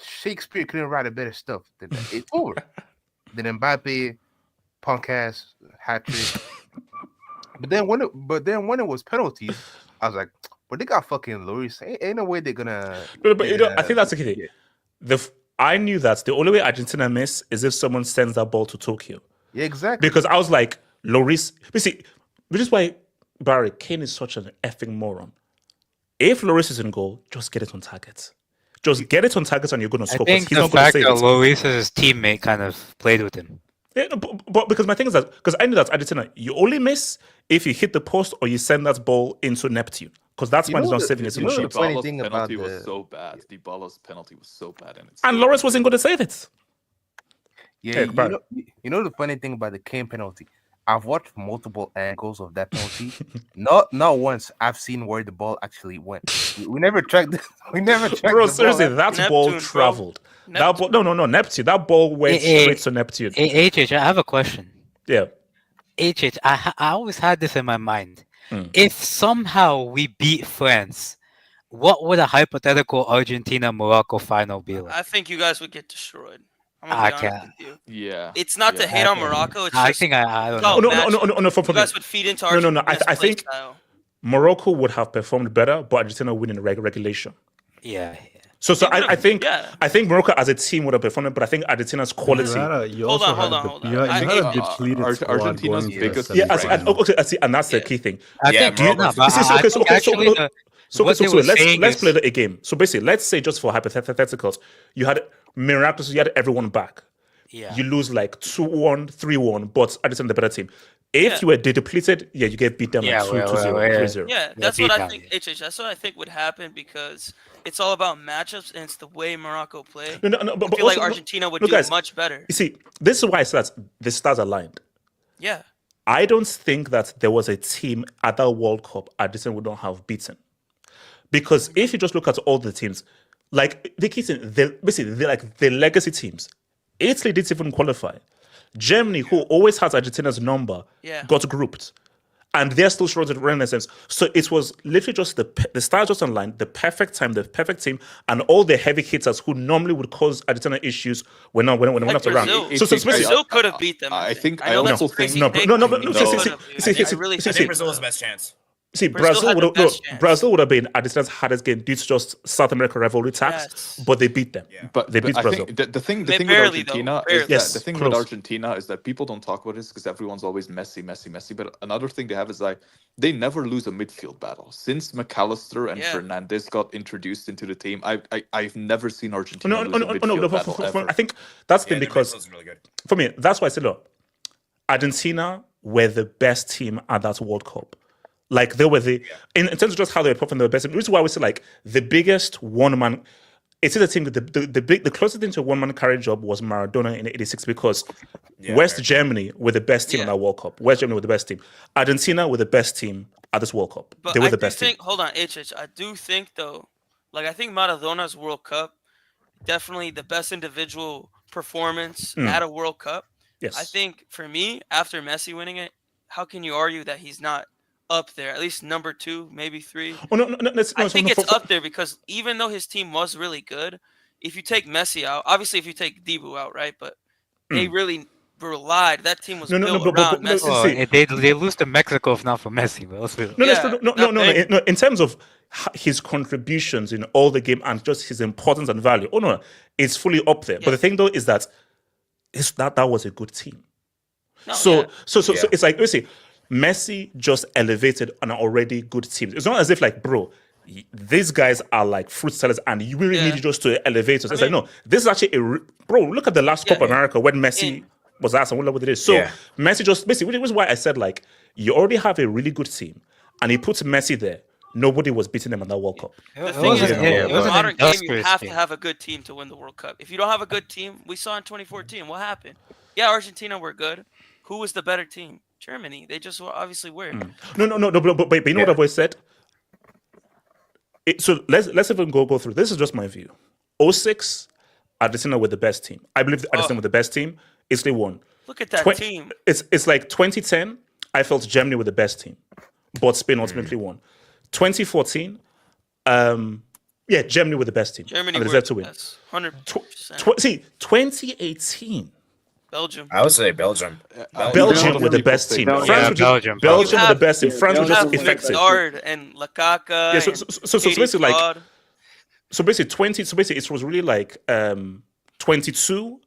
Shakespeare couldn't write a better stuff than that. It's over. Then Mbappe, punk ass, hat trick. But then when it was penalties, I was like, but they got fucking Lloris. Ain't no way they're gonna. But I think that's the key thing. I knew that the only way Argentina miss is if someone sends that ball to Tokyo. Yeah, exactly. Because I was like, Lloris. Which is why Barry Kane is such an effing moron. If Lloris is in goal, just get it on target. Just get it on target, and you're going to score. I think the fact that Lloris's teammate kind of played with him. Yeah, no, but because my thing is that because I knew that Argentina, you only miss if you hit the post or you send that ball into Neptune. Because that's when it's not saving a single shot. The penalty was so bad. Dybala's penalty was so bad, and Lloris wasn't going to save it. Yeah, you know the funny thing about the Kane penalty. I've watched multiple angles of that penalty. not once I've seen where the ball actually went. We never tracked. We never tracked. Bro, seriously, that ball traveled. That ball, no, Neptune. That ball went straight to Neptune. HH, I have a question. Yeah. HH, I always had this in my mind. If somehow we beat France, what would a hypothetical Argentina-Morocco final be like? I think you guys would get destroyed. I'm gonna be honest with you. Yeah. It's not to hate on Morocco. It's I just, think I don't know. No. You guys would feed into Argentina's I think style. Morocco would have performed better, but Argentina would win in regulation. Yeah. So I think Morocco as a team would have performed, but I think Argentina's quality. Hold on. Argentina's biggest. Yeah, I see, and that's the key thing. So let's play a game. So basically, let's say just for hypotheticals, you had everyone back. Yeah. You lose like 2-1, 3-1, but Argentina the better team. If you were depleted, you get beat down like 2-0, 3-0. Yeah, that's what I think. That's what I think would happen because it's all about matchups and it's the way Morocco play. But I feel like Argentina would do much better. You see, this is why the stars aligned. Yeah. I don't think that there was a team at that World Cup Argentina would not have beaten. Because if you just look at all the teams, like the key thing, they're like the legacy teams. Italy didn't even qualify. Germany, who always has Argentina's number, got grouped. And they're still short of renaissance. So it was literally just the stars just online, the perfect time, the perfect team, and all the heavy hitters who normally would cause Argentina issues when not around. So Brazil could have beat them. I think I also think I really think Brazil is the best chance. See, Brazil would have been Argentina's hardest game due to just South America rivalry tax, but they beat them. Yeah. But they beat Brazil. The thing with Argentina is that people don't talk about this because everyone's always Messi. But another thing they have is like they never lose a midfield battle since McAllister and Fernandez got introduced into the team. I've never seen Argentina lose a midfield battle ever. I think that's the thing because really good. For me, that's why I said, look, Argentina were the best team at that World Cup. Like they were in terms of just how they were performing, they were best. The reason why we say like the biggest one man, it's the team the closest thing to a one man carry job was Maradona in '86 because West Germany were the best team in that World Cup. West Germany were the best team. Argentina were the best team at this World Cup. But they were the best team. Hold on, HH. I do think though, like I think Maradona's World Cup, definitely the best individual performance at a World Cup. Yes. I think for me, after Messi winning it, how can you argue that he's not up there, at least number 2, maybe 3? I think it's up there because even though his team was really good, if you take Messi out, obviously if you take Dibu out, right? But they really relied. That team was built around Messi. They lose to Mexico if not for Messi. No. In terms of his contributions in all the game and just his importance and value, it's fully up there. But the thing though is that that was a good team. So it's like, Messi just elevated an already good team. It's not as if like, bro, these guys are like fruit sellers, and you really need just to elevate us. It's like, no, this is actually bro. Look at the last Copa America when Messi was asked, and what it is. So Messi just basically, which is why I said like, you already have a really good team, and he puts Messi there. Nobody was beating them in that World Cup. The thing is, in a modern game, you have to have a good team to win the World Cup. If you don't have a good team, we saw in 2014 what happened. Yeah, Argentina were good. Who was the better team? Germany. They just obviously were. No, but you know what I've always said? So let's even go through. This is just my view. 06, Argentina were the best team. I believe Argentina were the best team. Italy won. Look at that team. It's like 2010, I felt Germany were the best team, but Spain ultimately won. 2014, Germany were the best team. Germany deserved to win. 100%. See, 2018. Belgium. I would say Belgium. Belgium were the best team. Belgium were the best team. France was just effective. And Lukaku. Yeah, so basically like, so basically it was really like 22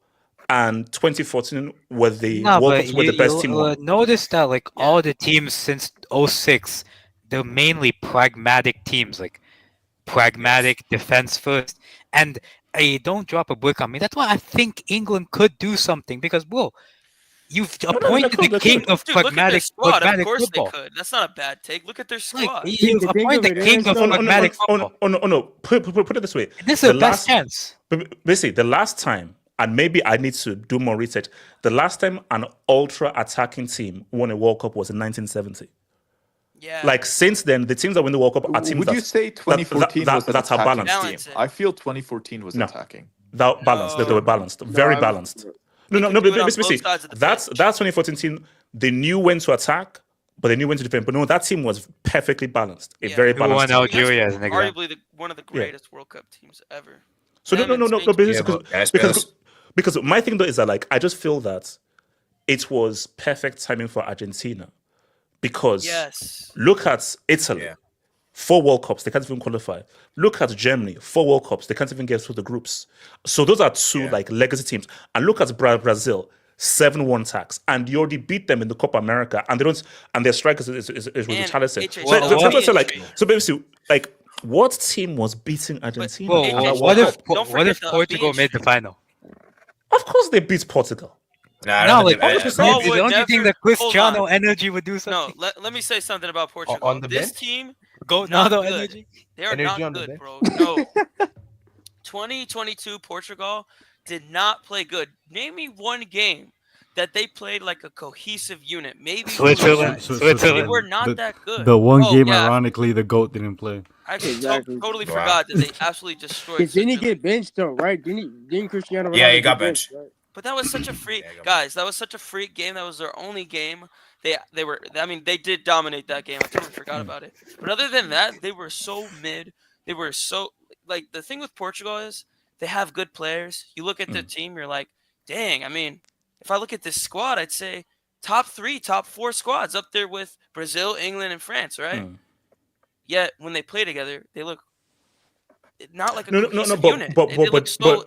and 2014 were the the best team. Notice that like all the teams since 06, they're mainly pragmatic teams, like pragmatic defense first, and don't drop a brick on me. That's why I think England could do something because, bro, you've appointed the king of pragmatic Of course football. they could. That's not a bad take. Look at their squad. You've appointed the king of pragmatic football. No. Put it this way. This is the best chance. Basically, the last time, and maybe I need to do more research, the last time an ultra-attacking team won a World Cup was in 1970. Yeah. Like since then, the teams that win the World Cup are teams. Would you say 2014 was an that's how attacking balanced team? I feel 2014 was attacking. That balanced. They were balanced. Very balanced. No. Basically, that's 2014 team. They knew when to attack, but they knew when to defend. But no, that team was perfectly balanced. A very balanced team. Algeria as an example. Arguably one of the greatest World Cup teams ever. So because my thing though is that like I just feel that it was perfect timing for Argentina. Because look at Italy, 4 World Cups, they can't even qualify. Look at Germany, 4 World Cups, they can't even get through the groups. So those are 2 like legacy teams. And look at Brazil, 7-1 tax, and you already beat them in the Copa America, and they don't, and their strikers is Richarlison. So basically, like, what team was beating Argentina? What if Portugal made the final? Of course, they beat Portugal. No, like the only thing that Cristiano energy would do something. No, let me say something about Portugal. This team, energy. They are not good, bro. No. 2022 Portugal did not play good. Name me one game that they played like a cohesive unit. Maybe Switzerland. They were not that good. The one game, ironically, the GOAT didn't play. I totally forgot that they absolutely destroyed. Didn't he get benched though? Right? Didn't Cristiano Ronaldo? Yeah, he got benched. Right? But that was such a freak, guys. That was such a freak game. That was their only game. They were. I mean, they did dominate that game. I totally forgot about it. But other than that, they were so mid. They were so like the thing with Portugal is they have good players. You look at the team, you're like, dang. I mean, if I look at this squad, I'd say top 3, top 4 squads up there with Brazil, England, and France, right? Yet when they play together, they look not like a cohesive unit. They look so.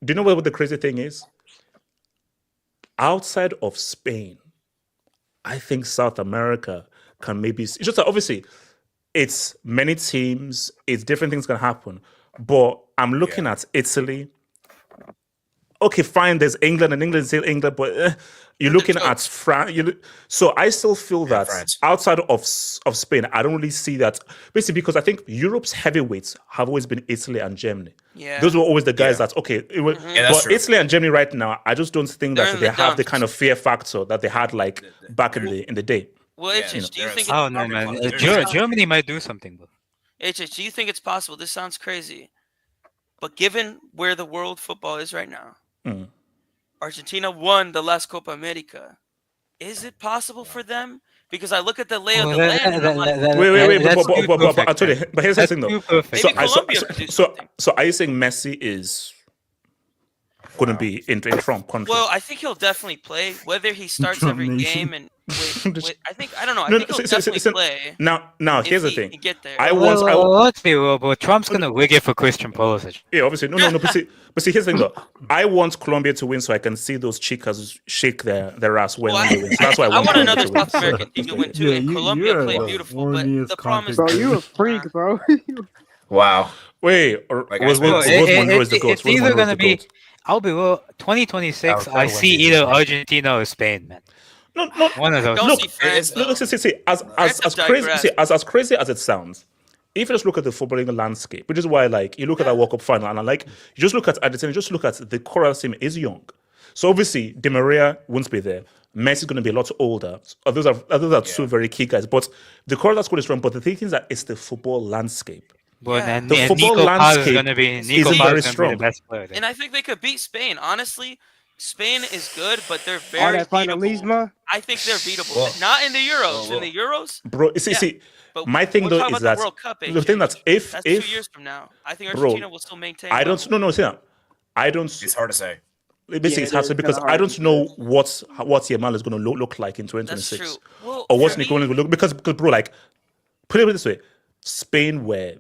Do you know what the crazy thing is? Outside of Spain, I think South America can maybe. It's just that obviously, it's many teams. It's different things can happen. But I'm looking at Italy. Okay, fine. There's England, and England is still England, but you're looking at France. So I still feel that outside of Spain, I don't really see that. Basically, because I think Europe's heavyweights have always been Italy and Germany. Yeah. Those were always the guys that, okay. But Italy and Germany right now, I just don't think that they have the kind of fear factor that they had like back in the day. Well, HH, do you think? Oh no, man! Germany might do something, though. HH, do you think it's possible? This sounds crazy, but given where the world football is right now, Argentina won the last Copa America. Is it possible for them? Because I look at the lay of the land. But I told you. But here's the thing, though. So are you saying Messi is going to be in Trump? Well, I think he'll definitely play. Whether he starts every game and Wait, I think I don't know. I think he'll definitely play. Now here's the thing. Get there. Let's be real, but Trump's gonna wig it for Christian Pulisic. Yeah, obviously. No. But see, here's the thing though. I want Colombia to win so I can see those chicas shake their ass when they win. So that's why I want another South American team to win too. And Colombia played beautiful, but the problem is, bro, you a freak, bro. Wow. Wait, was the goat? It's either gonna be. I'll be real. 2026. I see either Argentina or Spain, man. No. One of those. Look, see, as crazy as it sounds, if you just look at the footballing landscape, which is why, like, you look at that World Cup final, and like, you just look at Argentina, just look at the core team is young. So obviously, Di Maria won't be there. Messi's going to be a lot older. Those are two very key guys. But the core squad is strong. But the thing is that it's the football landscape. But the football landscape is very strong. And I think they could beat Spain. Honestly, Spain is good, but they're very beatable. I think they're beatable. Not in the Euros. In the Euros, bro. See, my thing though is that the World Cup, the thing that's if 2 years from now, I think Argentina will still maintain. I don't. No. See, I don't. It's hard to say. Basically, it's hard to say because I don't know what Yamal is going to look like in 2026, That's true. Well, or what's Nico going to look because bro, like, put it this way, Spain were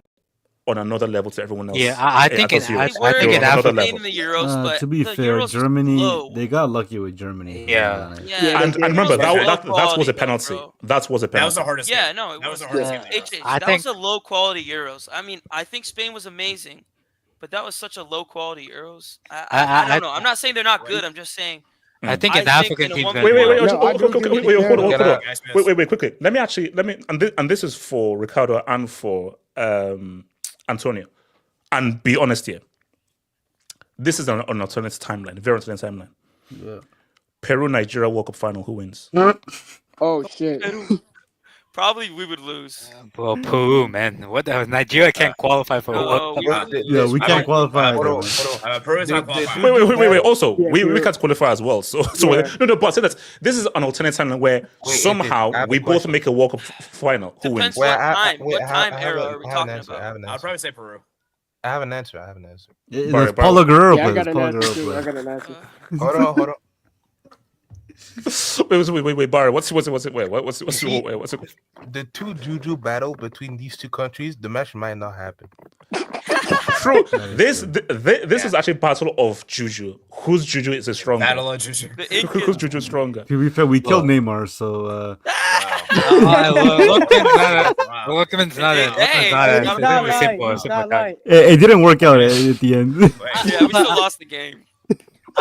on another level to everyone else. Yeah, I think in Africa, in the Euros, but to be fair, Euros Germany, they got lucky with Germany. Yeah. And remember that was a penalty. That was a penalty. That was the hardest. Yeah, no, it was the hardest game. That was a low quality Euros. I mean, I think Spain was amazing, but that was such a low quality Euros. I don't know. I'm not saying they're not good. I'm just saying. I think an African team. Wait, hold on. Wait, quickly. Let me, and this is for Ricardo and for Antonio. And be honest here. This is an alternate timeline, very alternate timeline. Yeah. Peru, Nigeria World Cup final. Who wins? Oh shit. Probably we would lose. Well, Peru, man. What the hell? Nigeria can't qualify for World Cup. Yeah, we can't qualify. Peru is not qualifying. Wait. Also, we can't qualify as well. So no. But say that this is an alternate timeline where somehow we both make a World Cup final. Who wins? What time era are we talking about? I'll probably say Peru. I have an answer. It's Paulo Guerrero. I got an answer. Hold on. Wait, Barry. What's it? The two juju battle between these two countries, the match might not happen. True. This is actually battle of juju. Whose juju is stronger? Battle of juju. Whose juju is stronger? To be fair, we killed Neymar, so. Lookman's not it. It didn't work out at the end. Yeah, we still lost the game.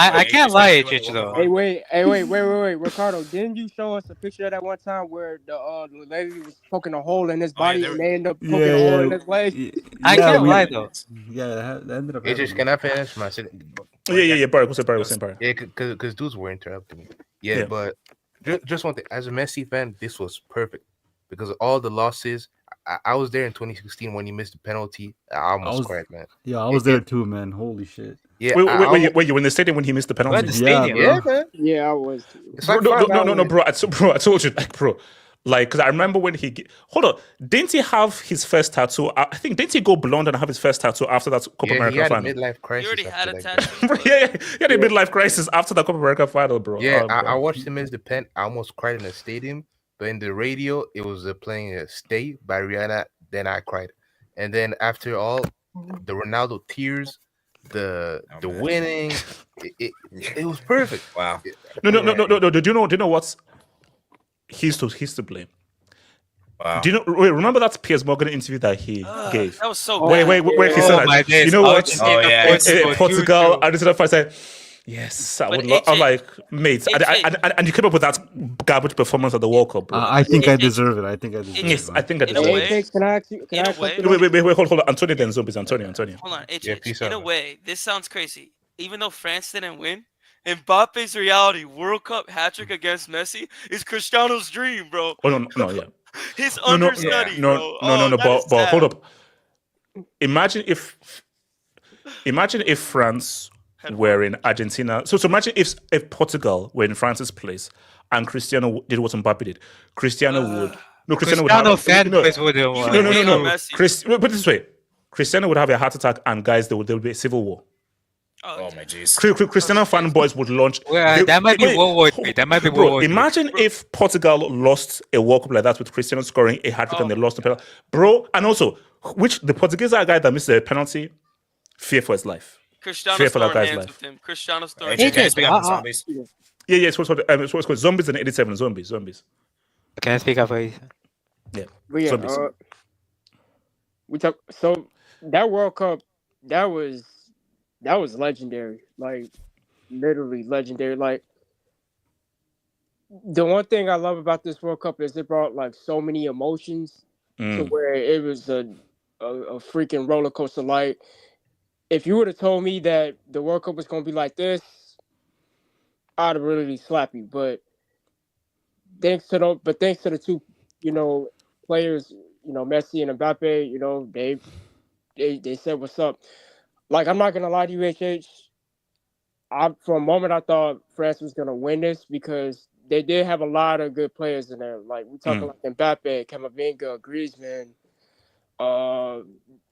I can't lie, Chich, though. Hey, wait, Ricardo, didn't you show us a picture of that one time where the lady was poking a hole in his body and they ended up poking a hole in his leg? I can't lie, though. Yeah, that ended up. Can I finish my? Yeah. Barry, what's it? Yeah, because dudes were interrupting me. Yeah, but just one thing. As a Messi fan, this was perfect because of all the losses. I was there in 2016 when he missed the penalty. I almost cried, man. Yeah, I was there too, man. Holy shit. Yeah. Wait, you were in the stadium when he missed the penalty? The stadium, man. Yeah, I was. No, bro. I told you, like, bro. Like, because I remember when hold on, didn't he have his first tattoo? I think didn't he go blonde and have his first tattoo after that Copa America final? He had a midlife crisis. He already had a tattoo. He had a midlife crisis after the Copa America final, bro. Yeah, I watched him miss the pen. I almost cried in the stadium, but in the radio, it was playing "Stay" by Rihanna. Then I cried, and then after all, the Ronaldo tears, the winning, it was perfect. Wow. No. Do you know what's he's to blame? Wow. Do you know? Remember that Piers Morgan interview that he gave? That was so. Wait, where he said that? You know what? Portugal, Argentina. I said. Yes, I would love. I'm like, mate, and you came up with that garbage performance at the World Cup. Bro. I think I deserve it. I think I deserve it. Yes, I think I deserve it. Can I ask you? Wait, hold on. Antonio then zombies. Antonio. Hold on. In a way, this sounds crazy. Even though France didn't win, Mbappe's reality World Cup hat trick against Messi is Cristiano's dream, bro. Oh no, yeah. His understudy, bro. No, but hold up. Imagine if France were in Argentina. So imagine if Portugal were in France's place and Cristiano did what Mbappe did. Cristiano would put it this way. Cristiano would have a heart attack and guys there would be a civil war. Oh my jeez. Cristiano fanboys would launch. That might be World War III. That might be World War III. Imagine if Portugal lost a World Cup like that with Cristiano scoring a hat-trick and they lost the penalty. Bro, and also, the Portuguese guy that missed a penalty, fear for his life. Cristiano's throwing hands with him. Cristiano's throwing hands. Can you speak up for zombies? Yeah, it's called Zombies in 87. Zombies. Can I speak up for you? Yeah. But yeah, Zombies. So that World Cup, that was legendary. Like literally legendary. Like the one thing I love about this World Cup is it brought like so many emotions to where it was a freaking roller coaster. Like if you would have told me that the World Cup was gonna be like this, I'd have really slapped you. But thanks to the two, players, Messi and Mbappe, they said what's up. Like I'm not gonna lie to you, HH. For a moment I thought France was gonna win this because they did have a lot of good players in there. Like we talking like Mbappe, Camavinga, Griezmann,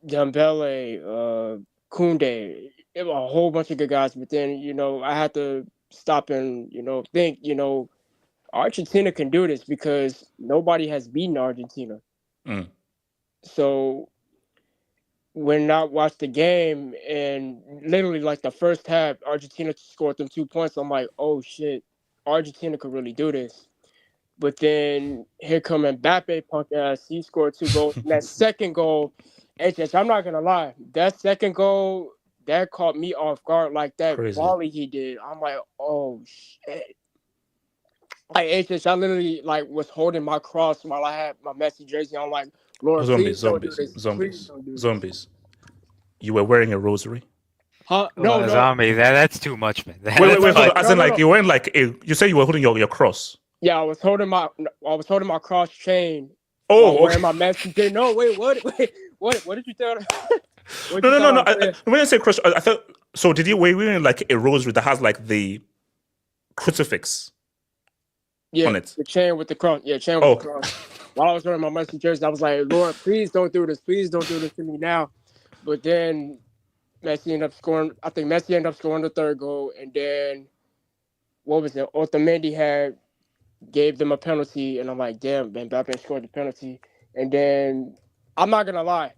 Dembele, Koundé, a whole bunch of good guys. But then I had to stop and think Argentina can do this because nobody has beaten Argentina. So when I watched the game and literally like the first half, Argentina scored them 2 points. I'm like, oh shit, Argentina could really do this. But then here come Mbappe, punk ass. He scored 2 goals. And that second goal, I'm not gonna lie, that second goal that caught me off guard. Like that volley he did, I'm like, oh shit. Like I literally like was holding my cross while I had my Messi jersey on. Like, Lord, please don't do this. Please don't do this. Zombies. You were wearing a rosary? Huh? No. Zombie. That's too much, man. Wait. Hold on. As in, like you weren't like you said you were holding your cross. Yeah, I was holding my cross chain. Oh, wearing my Messi jersey. No, wait. What did you tell? No. When I say cross, I thought. So did you were you wearing like a rosary that has like the crucifix? Yeah, on it. the chain with the cross. Yeah, chain with the cross. While I was wearing my Messi jersey, I was like, Lord, please don't do this. Please don't do this to me now. But then Messi ended up scoring. I think Messi ended up scoring the third goal. And then, what was it? Otamendi gave them a penalty. And I'm like, damn, Mbappe scored the penalty. And then, I'm not going to lie.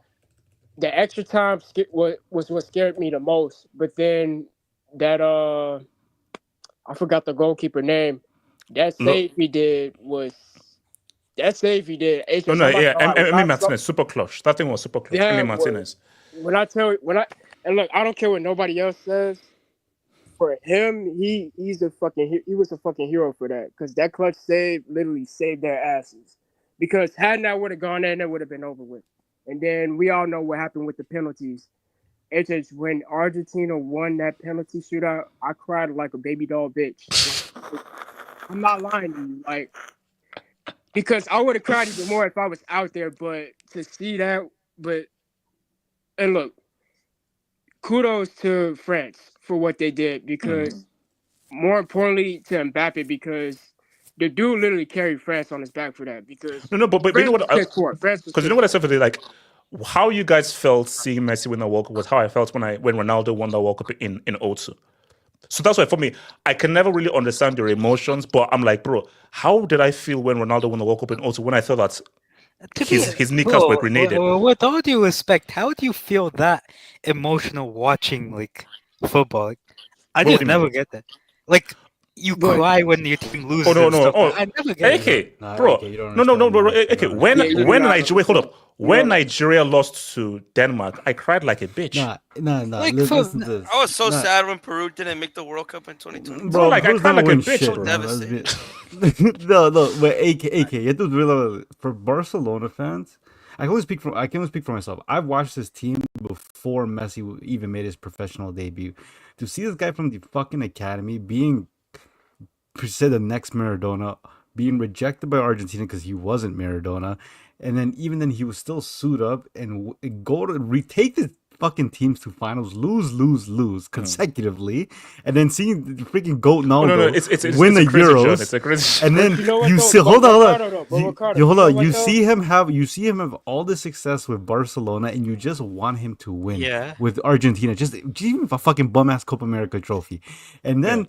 The extra time was what scared me the most. But then that, I forgot the goalkeeper name. That save he did. Emi Martinez, super clutch. That thing was super clutch. Emi Martinez. And look, I don't care what nobody else says. For him, he was a fucking hero for that. Because that clutch save literally saved their asses. Because had that would have gone there, that would have been over with. And then we all know what happened with the penalties. It's just when Argentina won that penalty shootout, I cried like a baby doll bitch. I'm not lying to you, like, because I would have cried even more if I was out there. But to see that, and look, kudos to France for what they did, because more importantly to Mbappe, because the dude literally carried France on his back for that. Because but you know what? Because you know what I said for the like. How you guys felt seeing Messi win the World Cup was how I felt when Ronaldo won the World Cup in 02. So that's why for me, I can never really understand your emotions, but I'm like, bro, how did I feel when Ronaldo won the World Cup in 02 when I thought that his kneecaps were grenaded? With all due respect, how do you feel that emotional watching like football? Like, I just never get that. Like, you cry when your team loses. I never get it. Bro. No. When Nigeria, hold up. When Nigeria lost to Denmark, I cried like a bitch. No. Like, Listen to this. I was so sad when Peru didn't make the World Cup in 2020. Bro, like I cried like a bitch. Shit, bro. Devastated. No, but AK, you have to realize for Barcelona fans, I can only speak for myself. I've watched this team before Messi even made his professional debut. To see this guy from the fucking academy being said the next Maradona, being rejected by Argentina because he wasn't Maradona, and then even then he was still suit up and go to retake the fucking teams to finals, lose consecutively, and then seeing the freaking GOAT Naldo win the Euros, it's a crazy and then you know what, you though? see, But hold on, Ricardo, though, but Ricardo, hold you know on, what, you though? see him have all the success with Barcelona, and you just want him to win Yeah. with Argentina, just even a fucking bum ass Copa America trophy, and then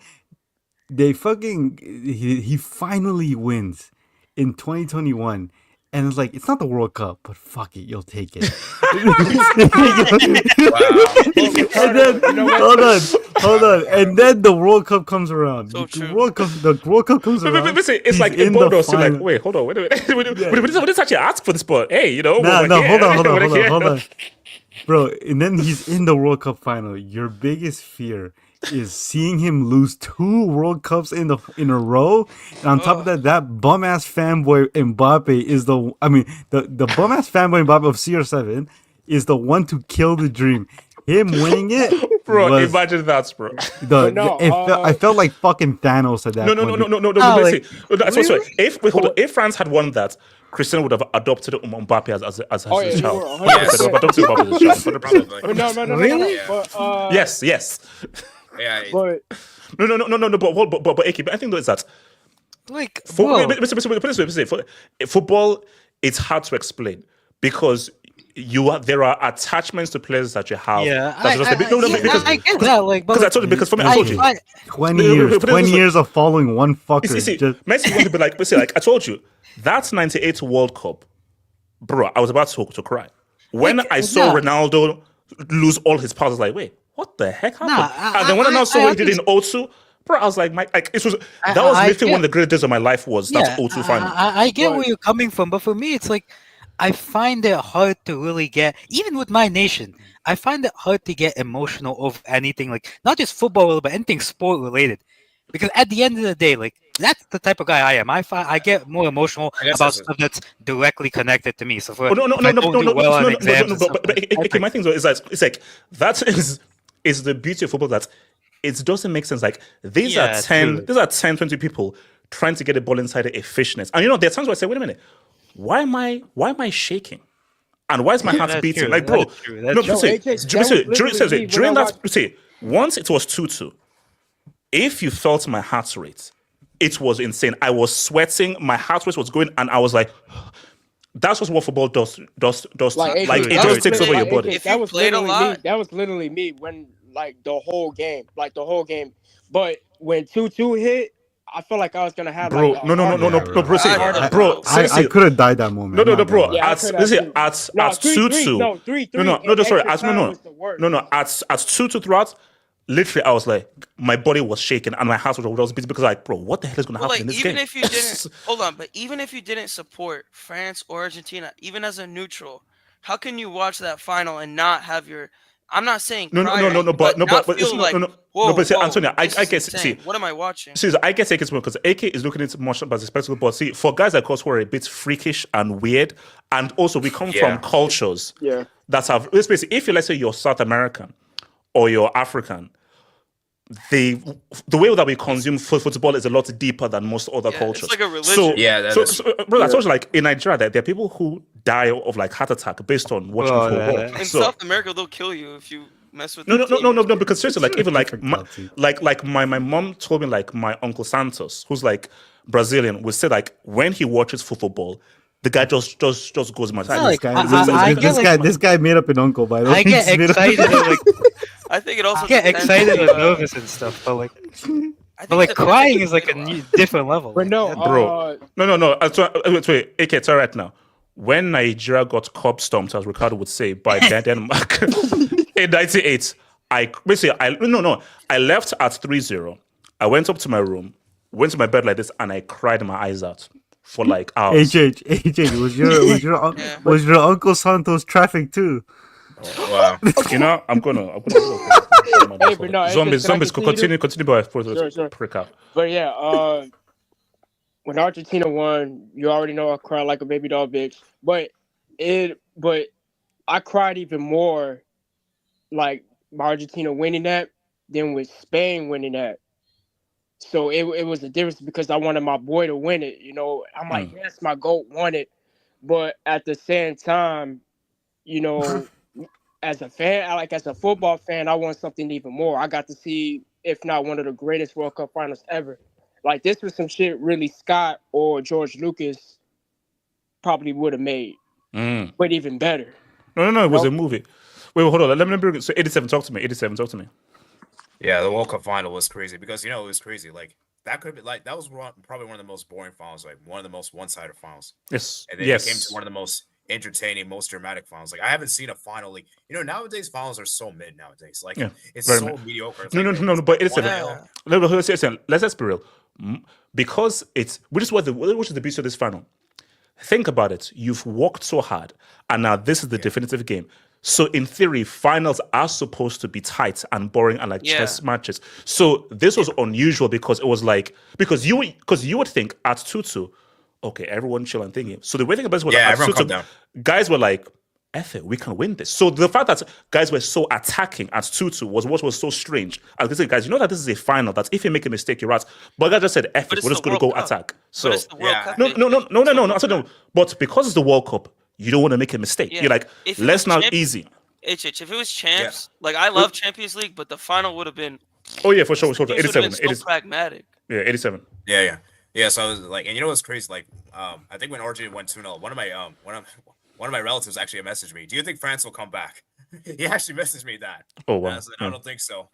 they fucking he finally wins in 2021. And it's like, it's not the World Cup, but fuck it, you'll take it. And then, hold on. And then the World Cup comes around. The World Cup comes around. It's like in Bodo, so like, wait, hold on, wait a minute. We didn't actually ask for this, but hey, you know, hold on. Bro, and then he's in the World Cup final. Your biggest fear is seeing him lose 2 World Cups in a row. And on top of that bum ass fanboy Mbappe is the bum ass fanboy Mbappe of CR7 is the one to kill the dream. Him winning it, bro. Imagine that, bro. I felt like fucking Thanos at that point. No. If France had won that, Cristiano would have adopted Mbappe as his child. Yes. Adopted Mbappe as his child. 100%. No. Really? But, yes. Yeah. But no. But I think though is that like football, it's hard to explain because there are attachments to players that you have. Yeah, I get that. Like, because I told you, because for me, I told you 20 years of following one fucker. Messi wanted to be like, I told you, that 98 World Cup, bro, I was about to cry. When I saw Ronaldo lose all his powers, I was like, wait, what the heck happened? And then when I now saw what he did in 02, bro, I was like, that was literally one of the greatest days of my life was that 02 final. I get where you're coming from, but for me, it's like, I find it hard to really get, even with my nation, I find it hard to get emotional over anything, like, not just football, but anything sport related. Because at the end of the day, like, that's the type of guy I am. I get more emotional about stuff that's directly connected to me. So for My thing is it's like that is the beauty of football, that it doesn't make sense. Like these are 10, 20 people trying to get a ball inside a fishness. And there are times where I say, wait a minute, why am I shaking? And why is my heart beating? True. Like, bro, during that, once it was 2-2, if you felt my heart rate, it was insane. I was sweating, my heart rate was going, and I was like, that's just what football does. Like it just takes over your body. That was literally me when the whole game. But when 2-2 hit, I felt like I was gonna have bro. Bro. I could have died that moment. No, bro. At 2-2. At 2-2 throughout. Literally, I was like, my body was shaking and my heart was beating because, like, bro, what the hell is going to happen in this game? If you didn't, hold on, but even if you didn't support France or Argentina, even as a neutral, how can you watch that final and not have your? I'm not saying but Antonio, I guess see, what am I watching? See, I guess AK's because AK is looking into much as a spectacle, but see, for guys like us who are a bit freakish and weird, and also we come from cultures that have, basically, if you, let's say you're South American or you're African, the way that we consume football is a lot deeper than most other cultures. It's like a religion. Bro, I told you, like in Nigeria, there are people who die of like heart attack based on watching football. In South America, they'll kill you if you mess with. No. Because seriously, like even like my mom told me, like my uncle Santos, who's like Brazilian, would say like when he watches football, the guy just goes mad. This guy made up an uncle, by the way. I get excited. I think it also get excited and nervous and stuff, but like crying is like a different level. But no, no. Wait, AK, tell right now. When Nigeria got cup stomped, as Ricardo would say, by Denmark in '98, I left at 3-0. I went up to my room, went to my bed like this, and I cried my eyes out for like hours. AJ, was your Uncle Santos traffic too? Wow. I'm gonna zombies continue by prick out. But yeah, when Argentina won, you already know I cried like a baby dog bitch. But I cried even more like Argentina winning that than with Spain winning that. So it was a difference because I wanted my boy to win it. I'm like, yes, my GOAT won it. But at the same time, as a fan, as a football fan, I want something even more. I got to see, if not one of the greatest World Cup finals ever. Like, this was some shit really Scott or George Lucas probably would have made, but even better. No, it was a movie. Wait, hold on. Let me bring it. So 87, talk to me. 87, talk to me. Yeah, the World Cup final was crazy because it was crazy. Like that could be that was probably one of the most boring finals, like one of the most one-sided finals. Yes, and then it came to one of the most entertaining, most dramatic finals. Like I haven't seen a final like nowadays finals are so mid nowadays. Like it's so mediocre. It's no, but 87. Let's be real. Because which is the beauty of this final. Think about it. You've worked so hard, and now this is the definitive game. So in theory, finals are supposed to be tight and boring and like chess matches. So this was unusual because it was because you would think at 2-2, okay, everyone chill and thinking. So the way thing about this was at 2-2, guys were like, F it, we can win this. So the fact that guys were so attacking at 2-2 was what was so strange. I was going to say, guys, you know that this is a final, that if you make a mistake, you're out. But guys just said, F it, we're just going to go attack. So no. I said no. But because it's the World Cup, you don't want to make a mistake. You're like, let's not easy. If it was champs, I love Champions League, but the final would have been. Oh yeah, for sure. 87. So pragmatic. Yeah, 87. Yeah. So I was like, and you know what's crazy? Like, I think when Argentina went 2-0, one of my relatives actually messaged me, "Do you think France will come back?" He actually messaged me that. Oh wow. And I said, I don't think so.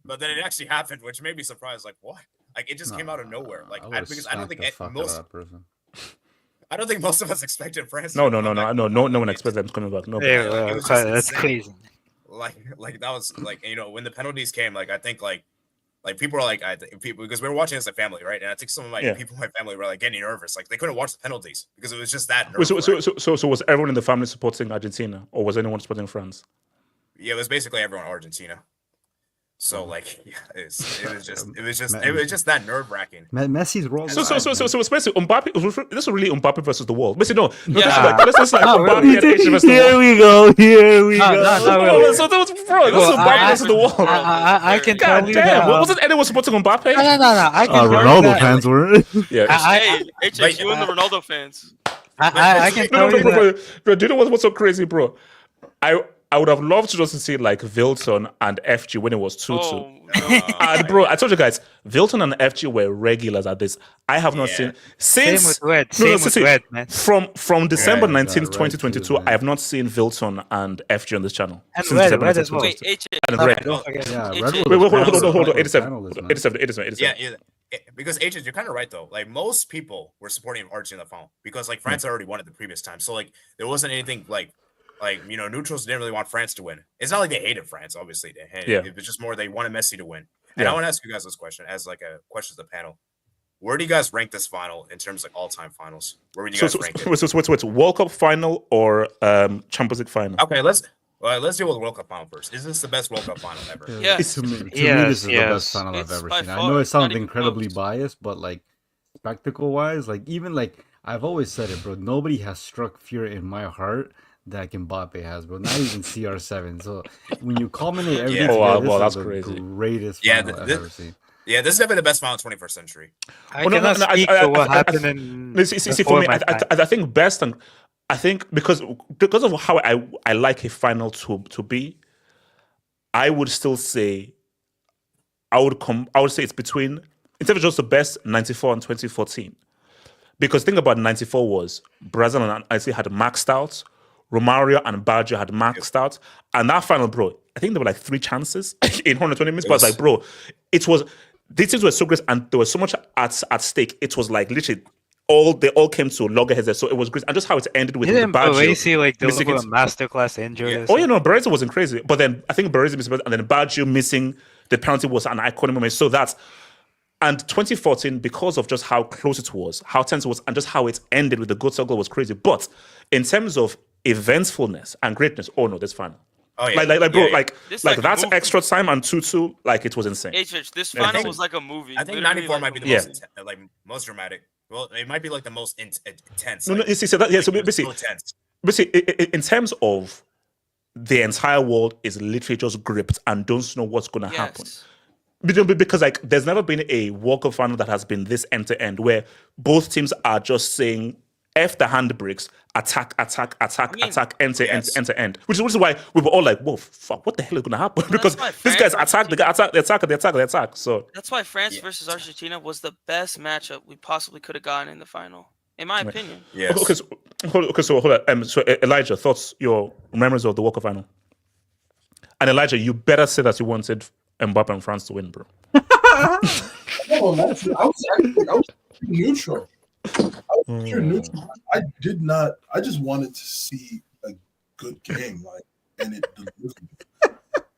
But then it actually happened, which made me surprised. Like what? Like it just came out of nowhere. Like because I don't think I don't think most of us expected France. No one expects them coming back. No, that's crazy. Like that was when the penalties came, I think people are because we were watching as a family, right? And I think some of my people in my family were getting nervous, they couldn't watch the penalties because it was just that. So was everyone in the family supporting Argentina, or was anyone supporting France? Yeah, it was basically everyone Argentina. So it was just that nerve wracking. Messi's role. So especially Mbappe. This is really Mbappe versus the wall. Basically, this is Mbappe versus the wall. Here we go. So that was Mbappe versus the wall. I can tell you that. Wasn't anyone supporting Mbappe? No. I can Ronaldo fans were. Yeah. HH, you and the Ronaldo fans. I can tell you that. Bro, do you know what's so crazy, bro? I would have loved to just see Vilton and FG when it was 2-2. And bro, I told you guys, Vilton and FG were regulars at this. I have not seen since Same with Red, man. From December 19th, 2022. I have not seen Vilton and FG on this channel. And since Red as well. Wait, and Red. Hold on. 87. Yeah. Because HH, you're kind of right though. Most people were supporting Argentina in the final because France had already won it the previous time. So there wasn't anything neutrals didn't really want France to win. It's not like they hated France, obviously. It was just more they wanted Messi to win. And I want to ask you guys this question as a question to the panel. Where do you guys rank this final in terms of all-time finals? Where would you guys rank it? So World Cup final or Champions League final? Okay, let's deal with the World Cup final first. Is this the best World Cup final ever? Yes. To me, this is the best final I've ever seen. I know it sounds incredibly biased, but spectacle-wise, I've always said it, bro. Nobody has struck fear in my heart that Mbappe has, bro. Not even CR7. So when you culminate everything together, this is crazy. The greatest final I've ever seen. Yeah, this is definitely the best final in the 21st century. I cannot speak for what happened in. See, for me, I think best, and I think because of how I like a final to be, I would still say I would say it's between, instead of just the best, 94 and 2014. Because think about 94 was Brazil and Italy had maxed out. Romario and Baggio had maxed out. And that final, bro, I think there were 3 chances in 120 minutes. But these things were so great and there was so much at stake. It was literally they all came to loggerheads there. So it was great. And just how it ended with Didn't Baggio. Baresi deliver a masterclass injury? Yeah. Oh, yeah, no, Baresi wasn't crazy. But then I think Baresi missed, and then Baggio missing the penalty was an iconic moment. So that's, and 2014, because of just how close it was, how tense it was, and just how it ended with the good circle was crazy. But in terms of eventfulness and greatness, oh no, this final. Oh yeah, that's extra time and 2-2, it was insane. This final was like a movie. I think 94 might be the most most dramatic. Well, it might be the most intense. No, you see, so basically, in terms of the entire world is literally just gripped and don't know what's going to happen. Because there's never been a World Cup final that has been this end to end where both teams are just saying F the handbrakes, attack, end to end. Which is why we were all like, whoa, fuck, what the hell is going to happen? Because these guys attack, they attack. So that's why France versus Argentina was the best matchup we possibly could have gotten in the final, in my opinion. Yes. Okay, so hold on. So Elijah, thoughts, your memories of the World Cup final? And Elijah, you better say that you wanted Mbappe and France to win, bro. No, I was neutral. I did not. I just wanted to see a good game, and it delivered. I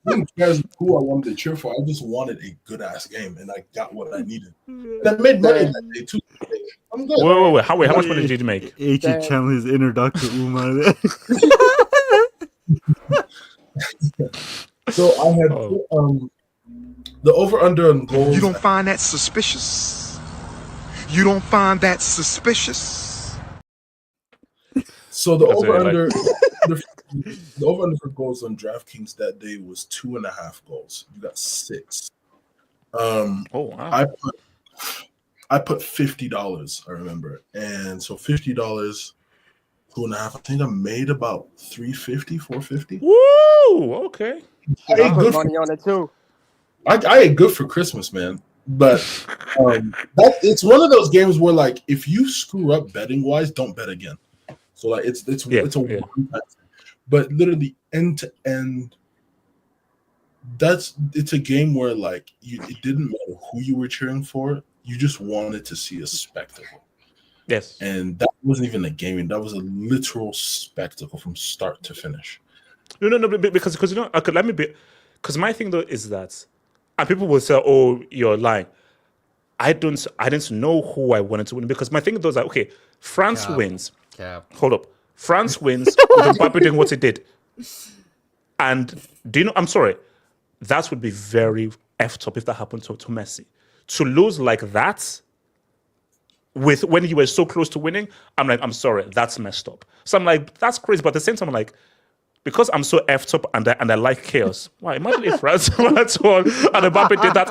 didn't care who I wanted to cheer for. I just wanted a good ass game, and I got what I needed. And I made money that day too. I'm good. Wait. How much money did you make? H channel his inner Dr. Umar. So I had the over under on goals. You don't find that suspicious? You don't find that suspicious? So the over under the over under for goals on DraftKings that day was 2.5 goals. You got 6. Oh wow! I put $50. I remember, and so $50, 2.5. I think I made about $350, $450. Woo! Okay. I ate good money on it too. I ate good for Christmas, man. But it's one of those games where, like, if you screw up betting wise, don't bet again. So like it's a one-time thing. But literally end to end, it's a game where like it didn't matter who you were cheering for, you just wanted to see a spectacle. Yes. And that wasn't even a game, that was a literal spectacle from start to finish. No, because you know, okay, let me be, because my thing though is that, and people will say, "Oh, you're lying." I didn't know who I wanted to win, because my thing though is like, okay, France wins. Hold up, France wins with Mbappe doing what he did, and do you know? I'm sorry, that would be very effed up if that happened to Messi. To lose like that, with when you were so close to winning, I'm sorry, that's messed up. So I'm like, that's crazy, but at the same time, I'm like, because I'm so effed up and I like chaos. Why? Imagine if France won and Mbappe did that.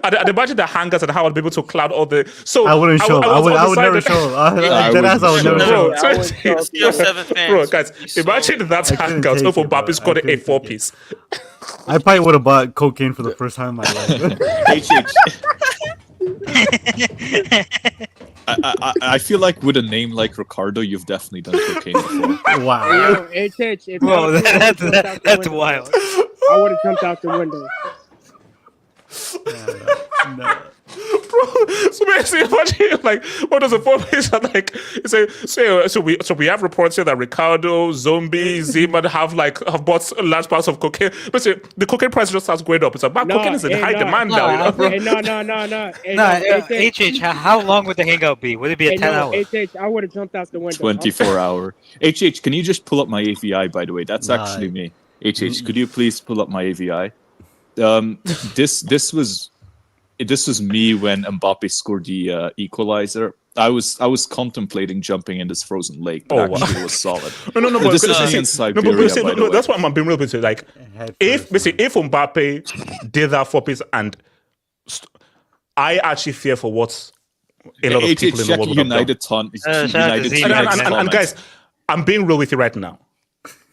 And imagine the hangers and how I'd be able to cloud all the. So I wouldn't show. I would never show. I would never show. Bro, guys, imagine that hangout for Mbappe scored a 4-piece. I probably would have bought cocaine for the first time in my life. I feel like with a name like Ricardo, you've definitely done cocaine before. Wow. Yo, HH, Bro, that's wild. I would have jumped out the window. No. Bro, so basically, imagine like what does a 4-piece like? So we have reports here that Ricardo, Zombie, Zeman have bought large parts of cocaine. But the cocaine price just starts going up. It's like, cocaine is in high demand now. You know, bro? HH, how long would the hangout be? Would it be a 10-hour? HH, I would have jumped out the window. 24-hour. HH, can you just pull up my AVI? By the way, that's actually me. HH, could you please pull up my AVI? This was me when Mbappe scored the equalizer. I was contemplating jumping in this frozen lake, but actually it was solid. No, but this is me in Siberia, by the way. That's what I'm being real with you. Like, if Mbappe did that 4-piece, and I actually fear for what a lot of people in the world United and guys, I'm being real with you right now.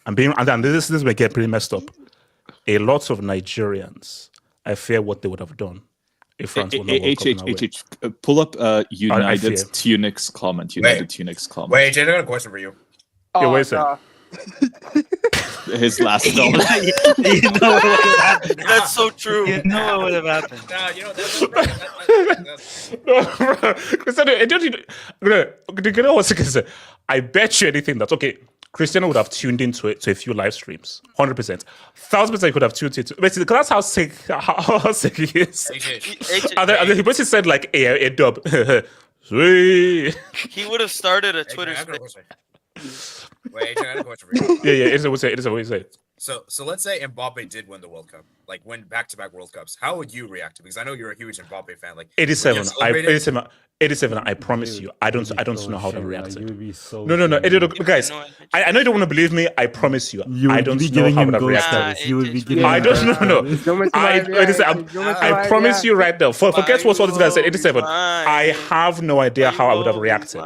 And this will get pretty messed up. A lot of Nigerians, I fear what they would have done if France won the World Cup. Pull up United Tunic's comment. Tunic's comment. Wait, I got a question for you. Wait a second. His last comment. You know what would have happened. That's so true. You know what would have happened. You know what's I bet you anything that, okay, Cristiano would have tuned into it to a few live streams, 100%, 1,000% he could have tuned into. Basically, because that's how sick he is. And then he basically said like a dub. Sweet. He would have started a Twitter space. Wait, I got a question for you. Yeah, it is what you say. So let's say Mbappe did win the World Cup, like win back-to-back World Cups. How would you react to it? Because I know you're a huge Mbappe fan. Like 87. 87. I promise you, I don't know how to react to it. No. Guys, I know you don't want to believe me. I promise you, I don't know how to react. You would be giving I don't know. I promise you right now. Forget what this guy said. 87. I have no idea how I would have reacted.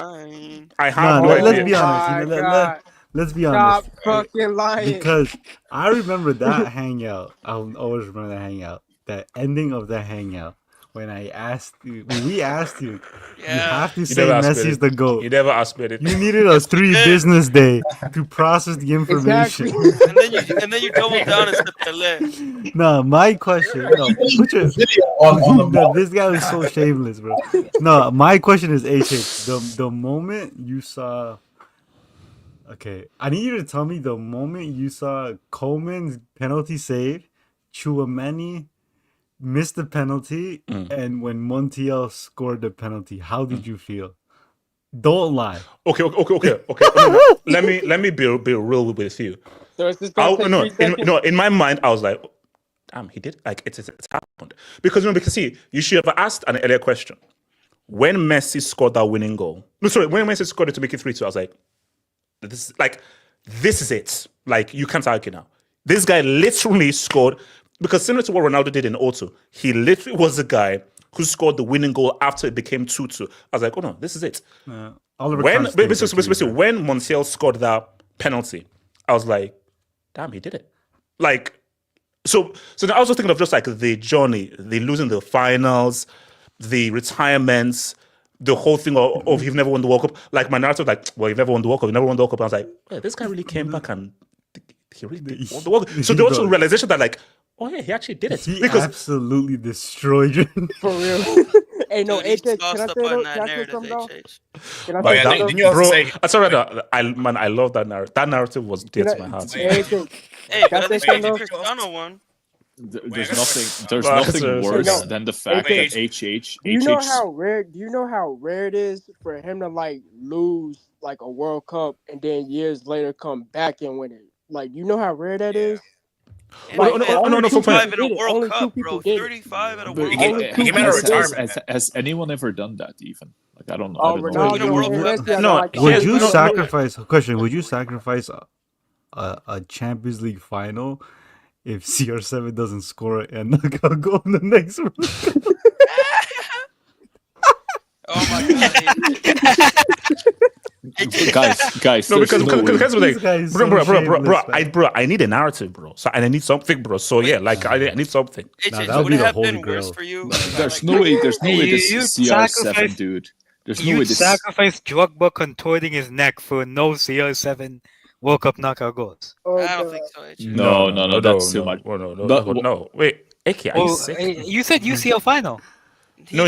I have no idea. Let's be honest. Let's be honest. Stop fucking lying. Because I remember that hangout. I'll always remember that hangout. The ending of the hangout. When we asked you, you have to say Messi's the GOAT. You never asked me anything. You needed a 3 business day to process the information. Exactly. and then you double down and said Pelé. No, my question. This guy was so shameless, bro. No, my question is, the moment you saw. Okay, I need you to tell me the moment you saw Coleman's penalty save, Chouameni missed the penalty, and when Montiel scored the penalty, how did you feel? Don't lie. Okay. let me be real with you. So it's just in my mind, I was like, damn, he did. Like it's happened because see, you should have asked an earlier question. When Messi scored that winning goal, when Messi scored it to make it 3-2, I was like, this is it. Like you can't argue now. This guy literally scored. Because similar to what Ronaldo did in 0-2, he literally was the guy who scored the winning goal after it became 2-2. I was like, oh no, this is it. When Montiel scored that penalty, I was like, damn, he did it. Like, so now I was just thinking of just like the journey, the losing the finals, the retirements, the whole thing of you've never won the World Cup. Like my narrative, like, well, you've never won the World Cup, I was like, yeah, this guy really came back and he really did won the World Cup. So there was a realization that like, oh yeah, he actually did it. He absolutely destroyed you. For real. Hey, no, AJ, can I say something though? I love that narrative. That narrative was dear to my heart. Hey, but I think Cristiano won. There's nothing worse than the fact that HH. Do you know how rare it is for him to like lose like a World Cup and then years later come back and win it? Like, you know how rare that is? No, 35 in a World Cup, bro. 35 in a World Cup. He came out of retirement. Has anyone ever done that? Even like I don't know. Would you sacrifice? Question: Would you sacrifice a Champions League final if CR7 doesn't score and knockout goal in the next round? Oh my god. Guys. No, because bro, I need a narrative, bro. So and I need something, bro. So yeah, like I need something. That would be the holy grail. For you? There's no way this CR7 dude. There's no way this sacrifice Drogba contorting his neck for no CR7 World Cup knockout goals. I don't think so. No, that's too much. No, wait, AK, are you sick? You said UCL final. He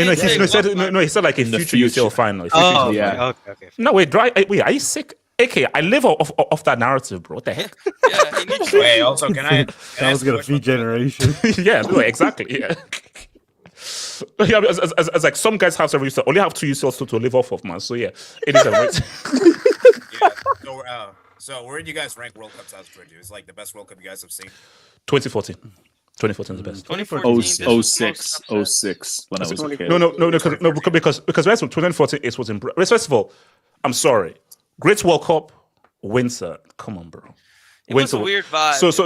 said like a future UCL final. Okay. No, wait, are you sick? AK, I live off that narrative, bro. What the heck? Yeah, he needs Wait, also, that was gonna feed generation. Yeah, no, exactly. Yeah. Yeah, as like some guys have several UCL, only have 2 UCLs to live off of, man. So yeah, it is a right. So where do you guys rank World Cups as for you? It's like the best World Cup you guys have seen. 2014. 2014 is the best. 06 when I was a kid. No, because 2014 it was in. First of all, I'm sorry. Great World Cup, Winter. Come on, bro. It was a weird vibe. So it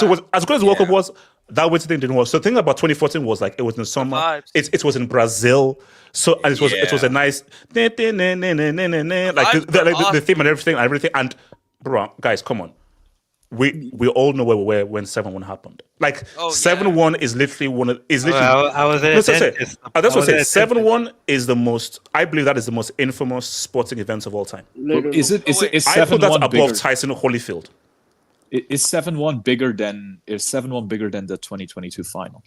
was as good as World Cup was. That Winter thing didn't work. So the thing about 2014 was like it was in the summer. It was in Brazil. So and it was a nice like the theme and everything. And bro, guys, come on. We all know where we were when 7-1 happened. Like 7-1 is literally one of I was there. That's what I said. 7-1 is the most. I believe that is the most infamous sporting event of all time. Is 7-1 I put that above Tyson Holyfield. Is 7-1 bigger than the 2022 final?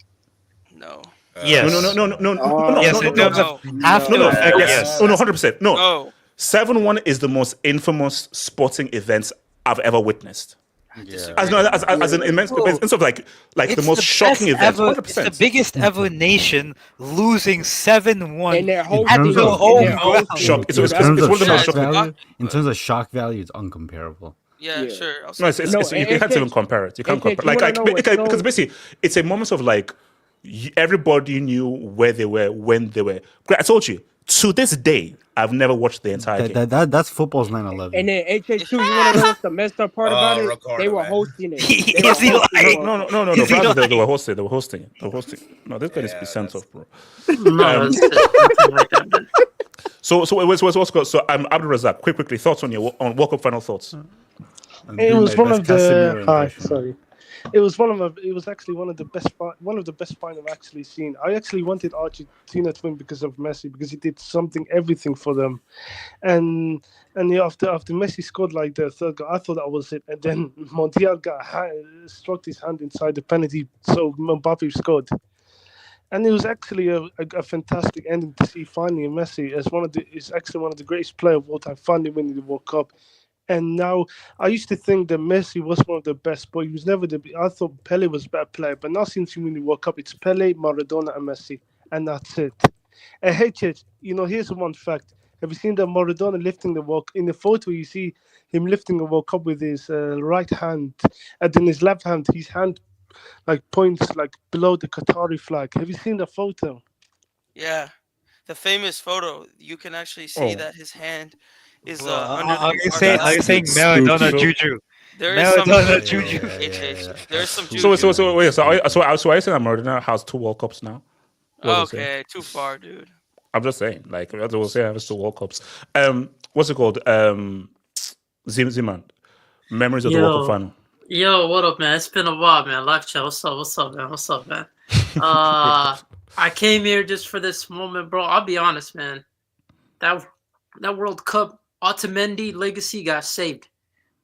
No. Yes. No. Yes, in terms of half. No. Yes. No. 100%. No. 7-1 is the most infamous sporting event I've ever witnessed. Yeah. As an immense, instead of like the most shocking event. 100%. It's the biggest ever nation losing 7-1 in their home shock. It's one of the most shocking. In terms of shock value, it's uncomparable. Yeah, sure. No, you can't even compare it. You can't compare because basically it's a moment of like everybody knew where they were when they were. I told you to this day I've never watched the entire game. That's football's 9/11. And then HH2, you want to know what's the messed up part about it? They were hosting it. No. They were hosting it. No, this guy needs to be sent off, bro. So what's good? So Abdul Razak, quickly thoughts on World Cup final thoughts. It was one of the It was actually one of the best final I've actually seen. I actually wanted Argentina to win because of Messi, because he did everything for them, and after Messi scored like the third goal, I thought that was it, and then Montiel struck his hand inside the penalty, so Mbappe scored. And it was actually a fantastic ending to see finally Messi is actually one of the greatest players of all time finally winning the World Cup. And now I used to think that Messi was one of the best, but he was never I thought Pele was a better player. But now since he won the World Cup, it's Pele, Maradona, and Messi, and that's it. And HH, here's one fact: have you seen the Maradona lifting the World? In the photo, you see him lifting the World Cup with his right hand, and then his left hand, his hand points below the Qatari flag. Have you seen the photo? Yeah, the famous photo. You can actually see that his hand is under the. Are you saying Maradona juju? There is some juju. There is some juju. So wait. So I saying that Maradona has 2 World Cups now. Okay, too far, dude. I'm just saying, I will say I have 2 World Cups. What's it called? Ziman. Memories of the World Cup final. Yo, what up, man? It's been a while, man. Live chat. What's up, man? I came here just for this moment, bro. I'll be honest, man. That World Cup, Otamendi legacy got saved.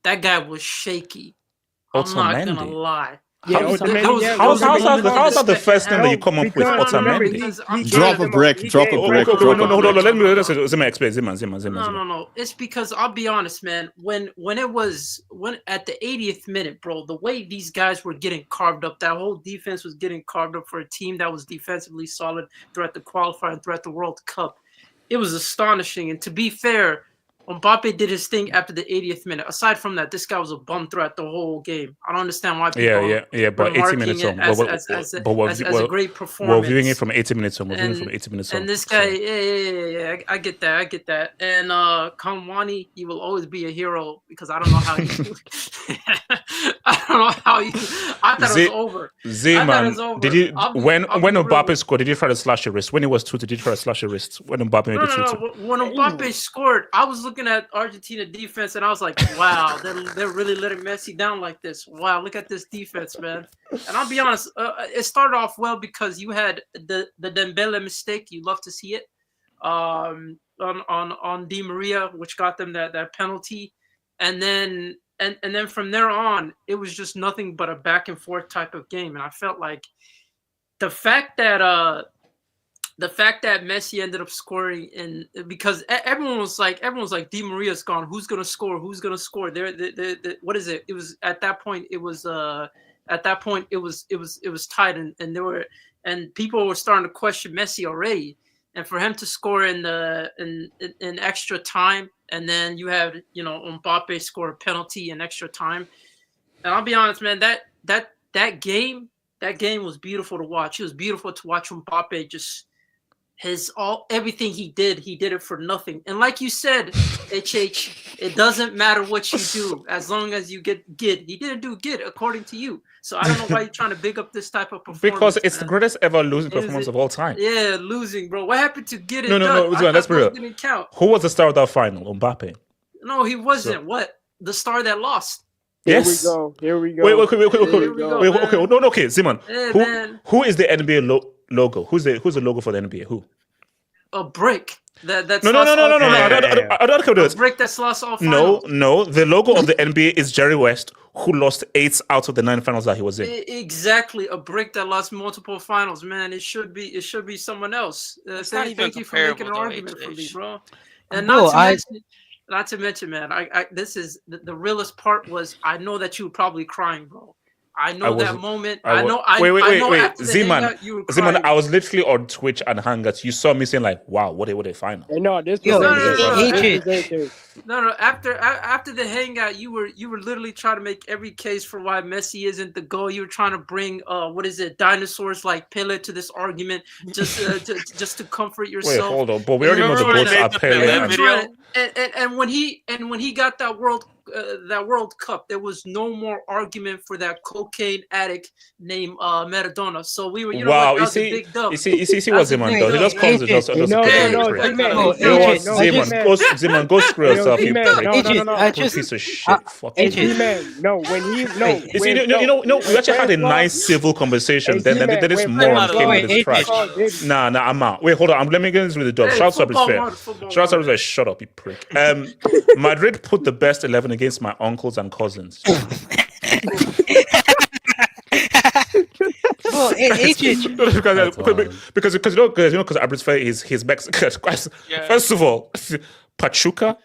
That guy was shaky. I'm not gonna lie. How's that the first thing that you come up with, Otamendi? Drop a brick. No, hold on. Let me explain. Ziman. No. It's because I'll be honest, man. When at the 80th minute, bro, the way these guys were getting carved up, that whole defense was getting carved up for a team that was defensively solid throughout the qualifier and throughout the World Cup. It was astonishing. And to be fair, Mbappe did his thing after the 80th minute. Aside from that, this guy was a bum throughout the whole game. I don't understand why people but 80 minutes on. As a great performance. We're viewing it from 80 minutes on. And this guy, I get that. And Kamwani, he will always be a hero because I don't know how you. I thought it was over. Man, did you when Mbappe scored? Did you try to slash your wrist? When it was 2, did you try to slash your wrist? When Mbappe made it 2? When Mbappe scored, I was looking at Argentina defense and I was like, wow, they're really letting Messi down like this. Wow, look at this defense, man. And I'll be honest, it started off well because you had the Dembele mistake. You love to see it on Di Maria, which got them that penalty, and then from there on, it was just nothing but a back and forth type of game. And I felt like the fact that Messi ended up scoring, and because everyone was like Di Maria's gone, who's gonna score? What is it? It was at that point. It was tied, and people were starting to question Messi already. And for him to score in extra time, and then you have Mbappe score a penalty in extra time, and I'll be honest, man, that game was beautiful to watch. It was beautiful to watch Mbappe just. Everything he did it for nothing. And like you said, HH, it doesn't matter what you do as long as you get good. He didn't do good according to you. So I don't know why you're trying to big up this type of performance. Because it's the greatest ever losing performance of all time. Yeah, losing, bro. What happened to get it done? No, let's be real. Didn't count. Who was the star of that final? Mbappe. No, he wasn't. So, what? The star that lost. Yes. Here we go. Wait. Okay, Simon. Yeah, who is the NBA logo? Who's the logo for the NBA? Who? A brick. That's no. I don't care. A brick that's lost all finals. No. The logo of the NBA is Jerry West, who lost 8 out of the 9 finals that he was in. Exactly, a brick that lost multiple finals. Man, it should be someone else. Thank you for making an argument for me, bro. And not to mention, man, I this is the realest part was I know that you were probably crying, bro. I know that moment. I know. Wait. Zeman, I was literally on Twitch and Hangouts. You saw me saying like, "Wow, what a final!" No, this was no. After the Hangout, you were literally trying to make every case for why Messi isn't the goal. You were trying to bring dinosaurs like Pele to this argument just to comfort yourself. Wait, hold on, but we already know the goals are Pele. And when he got that World Cup, there was no more argument for that cocaine addict named Maradona. So we were, wow, you see what Zeman does? He just comes to just Zeman, go screw yourself, you prick. Piece of shit. We actually had a nice civil conversation. Then this moron came with his trash. Nah, I'm out. Wait, hold on. Let me get this with the dub. Shout out is fair. Shout out is shut up, you prick. Madrid put the best 11 against my uncles and cousins. Because he's Mexican. First of all, Pachuca.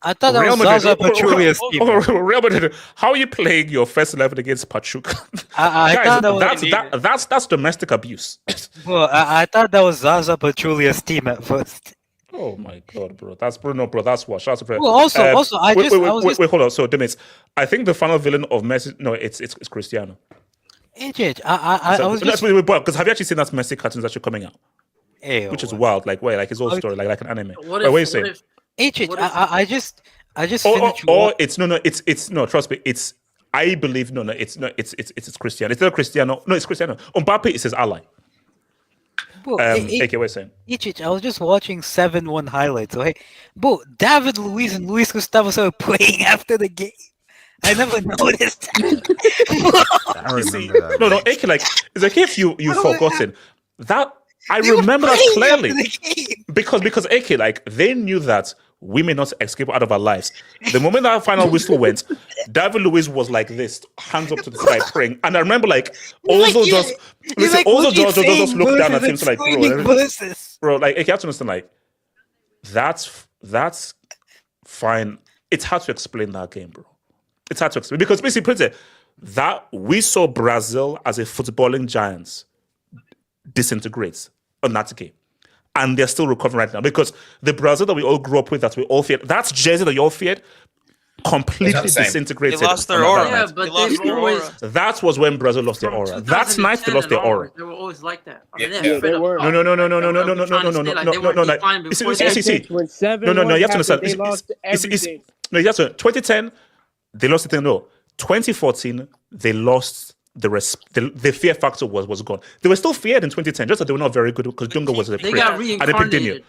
I thought that was Zaza Pachulia's team. Real Madrid, how are you playing your first 11 against Pachuca? That's domestic abuse. Well, I thought that was Zaza Pachulia's team at first. Oh my god, bro! That's Bruno, bro. That's what. Shout out to well, also, wait, hold on. So, Demis, I think the final villain of Messi. No, it's Cristiano. Because have you actually seen that Messi cartoons actually coming out? Which is wild. Like where, like his whole story, like an anime. What are you saying? I just it's no. Trust me, it's. I believe it's Cristiano. It's not Cristiano. No, it's Cristiano. Mbappe is his ally. Bro, AK, what saying? I was just watching 7-1 highlights. Okay, bro, David Luiz and Luis Gustavo started playing after the game. I never noticed. I remember that. No, AK, like it's like if you've forgotten that. I remember that clearly because AK, like they knew that we may not escape out of our lives. The moment that final whistle went, David Luiz was like this, hands up to the sky praying. And I remember like Ozil just looked down at him like, bro, like you have to understand, like that's fine. It's hard to explain that game, bro. It's hard to explain because basically that we saw Brazil as a footballing giants disintegrates on that game. And they're still recovering right now because the Brazil that we all grew up with, that we all feared, that's jersey that you all feared, completely disintegrated. They lost their aura. Yeah, but that was when Brazil lost their aura. That's nice. They lost their aura. They were always like that. No. You have to understand. No, you have to. 2010, they lost the thing. No, 2014, they lost. The fear factor was gone. They were still feared in 2010, just that they were not very good because Dunga was a prick. And they picked Dinier.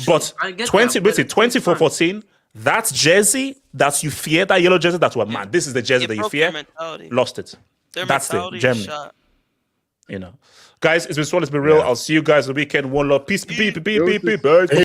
But 2014, that's jersey that you fear, that yellow jersey, that's what, man, this is the jersey that you fear. Lost it. That's it. Germany. You know. Guys, it's been so, let's be real. I'll see you guys the weekend. One love. Peace. Bye.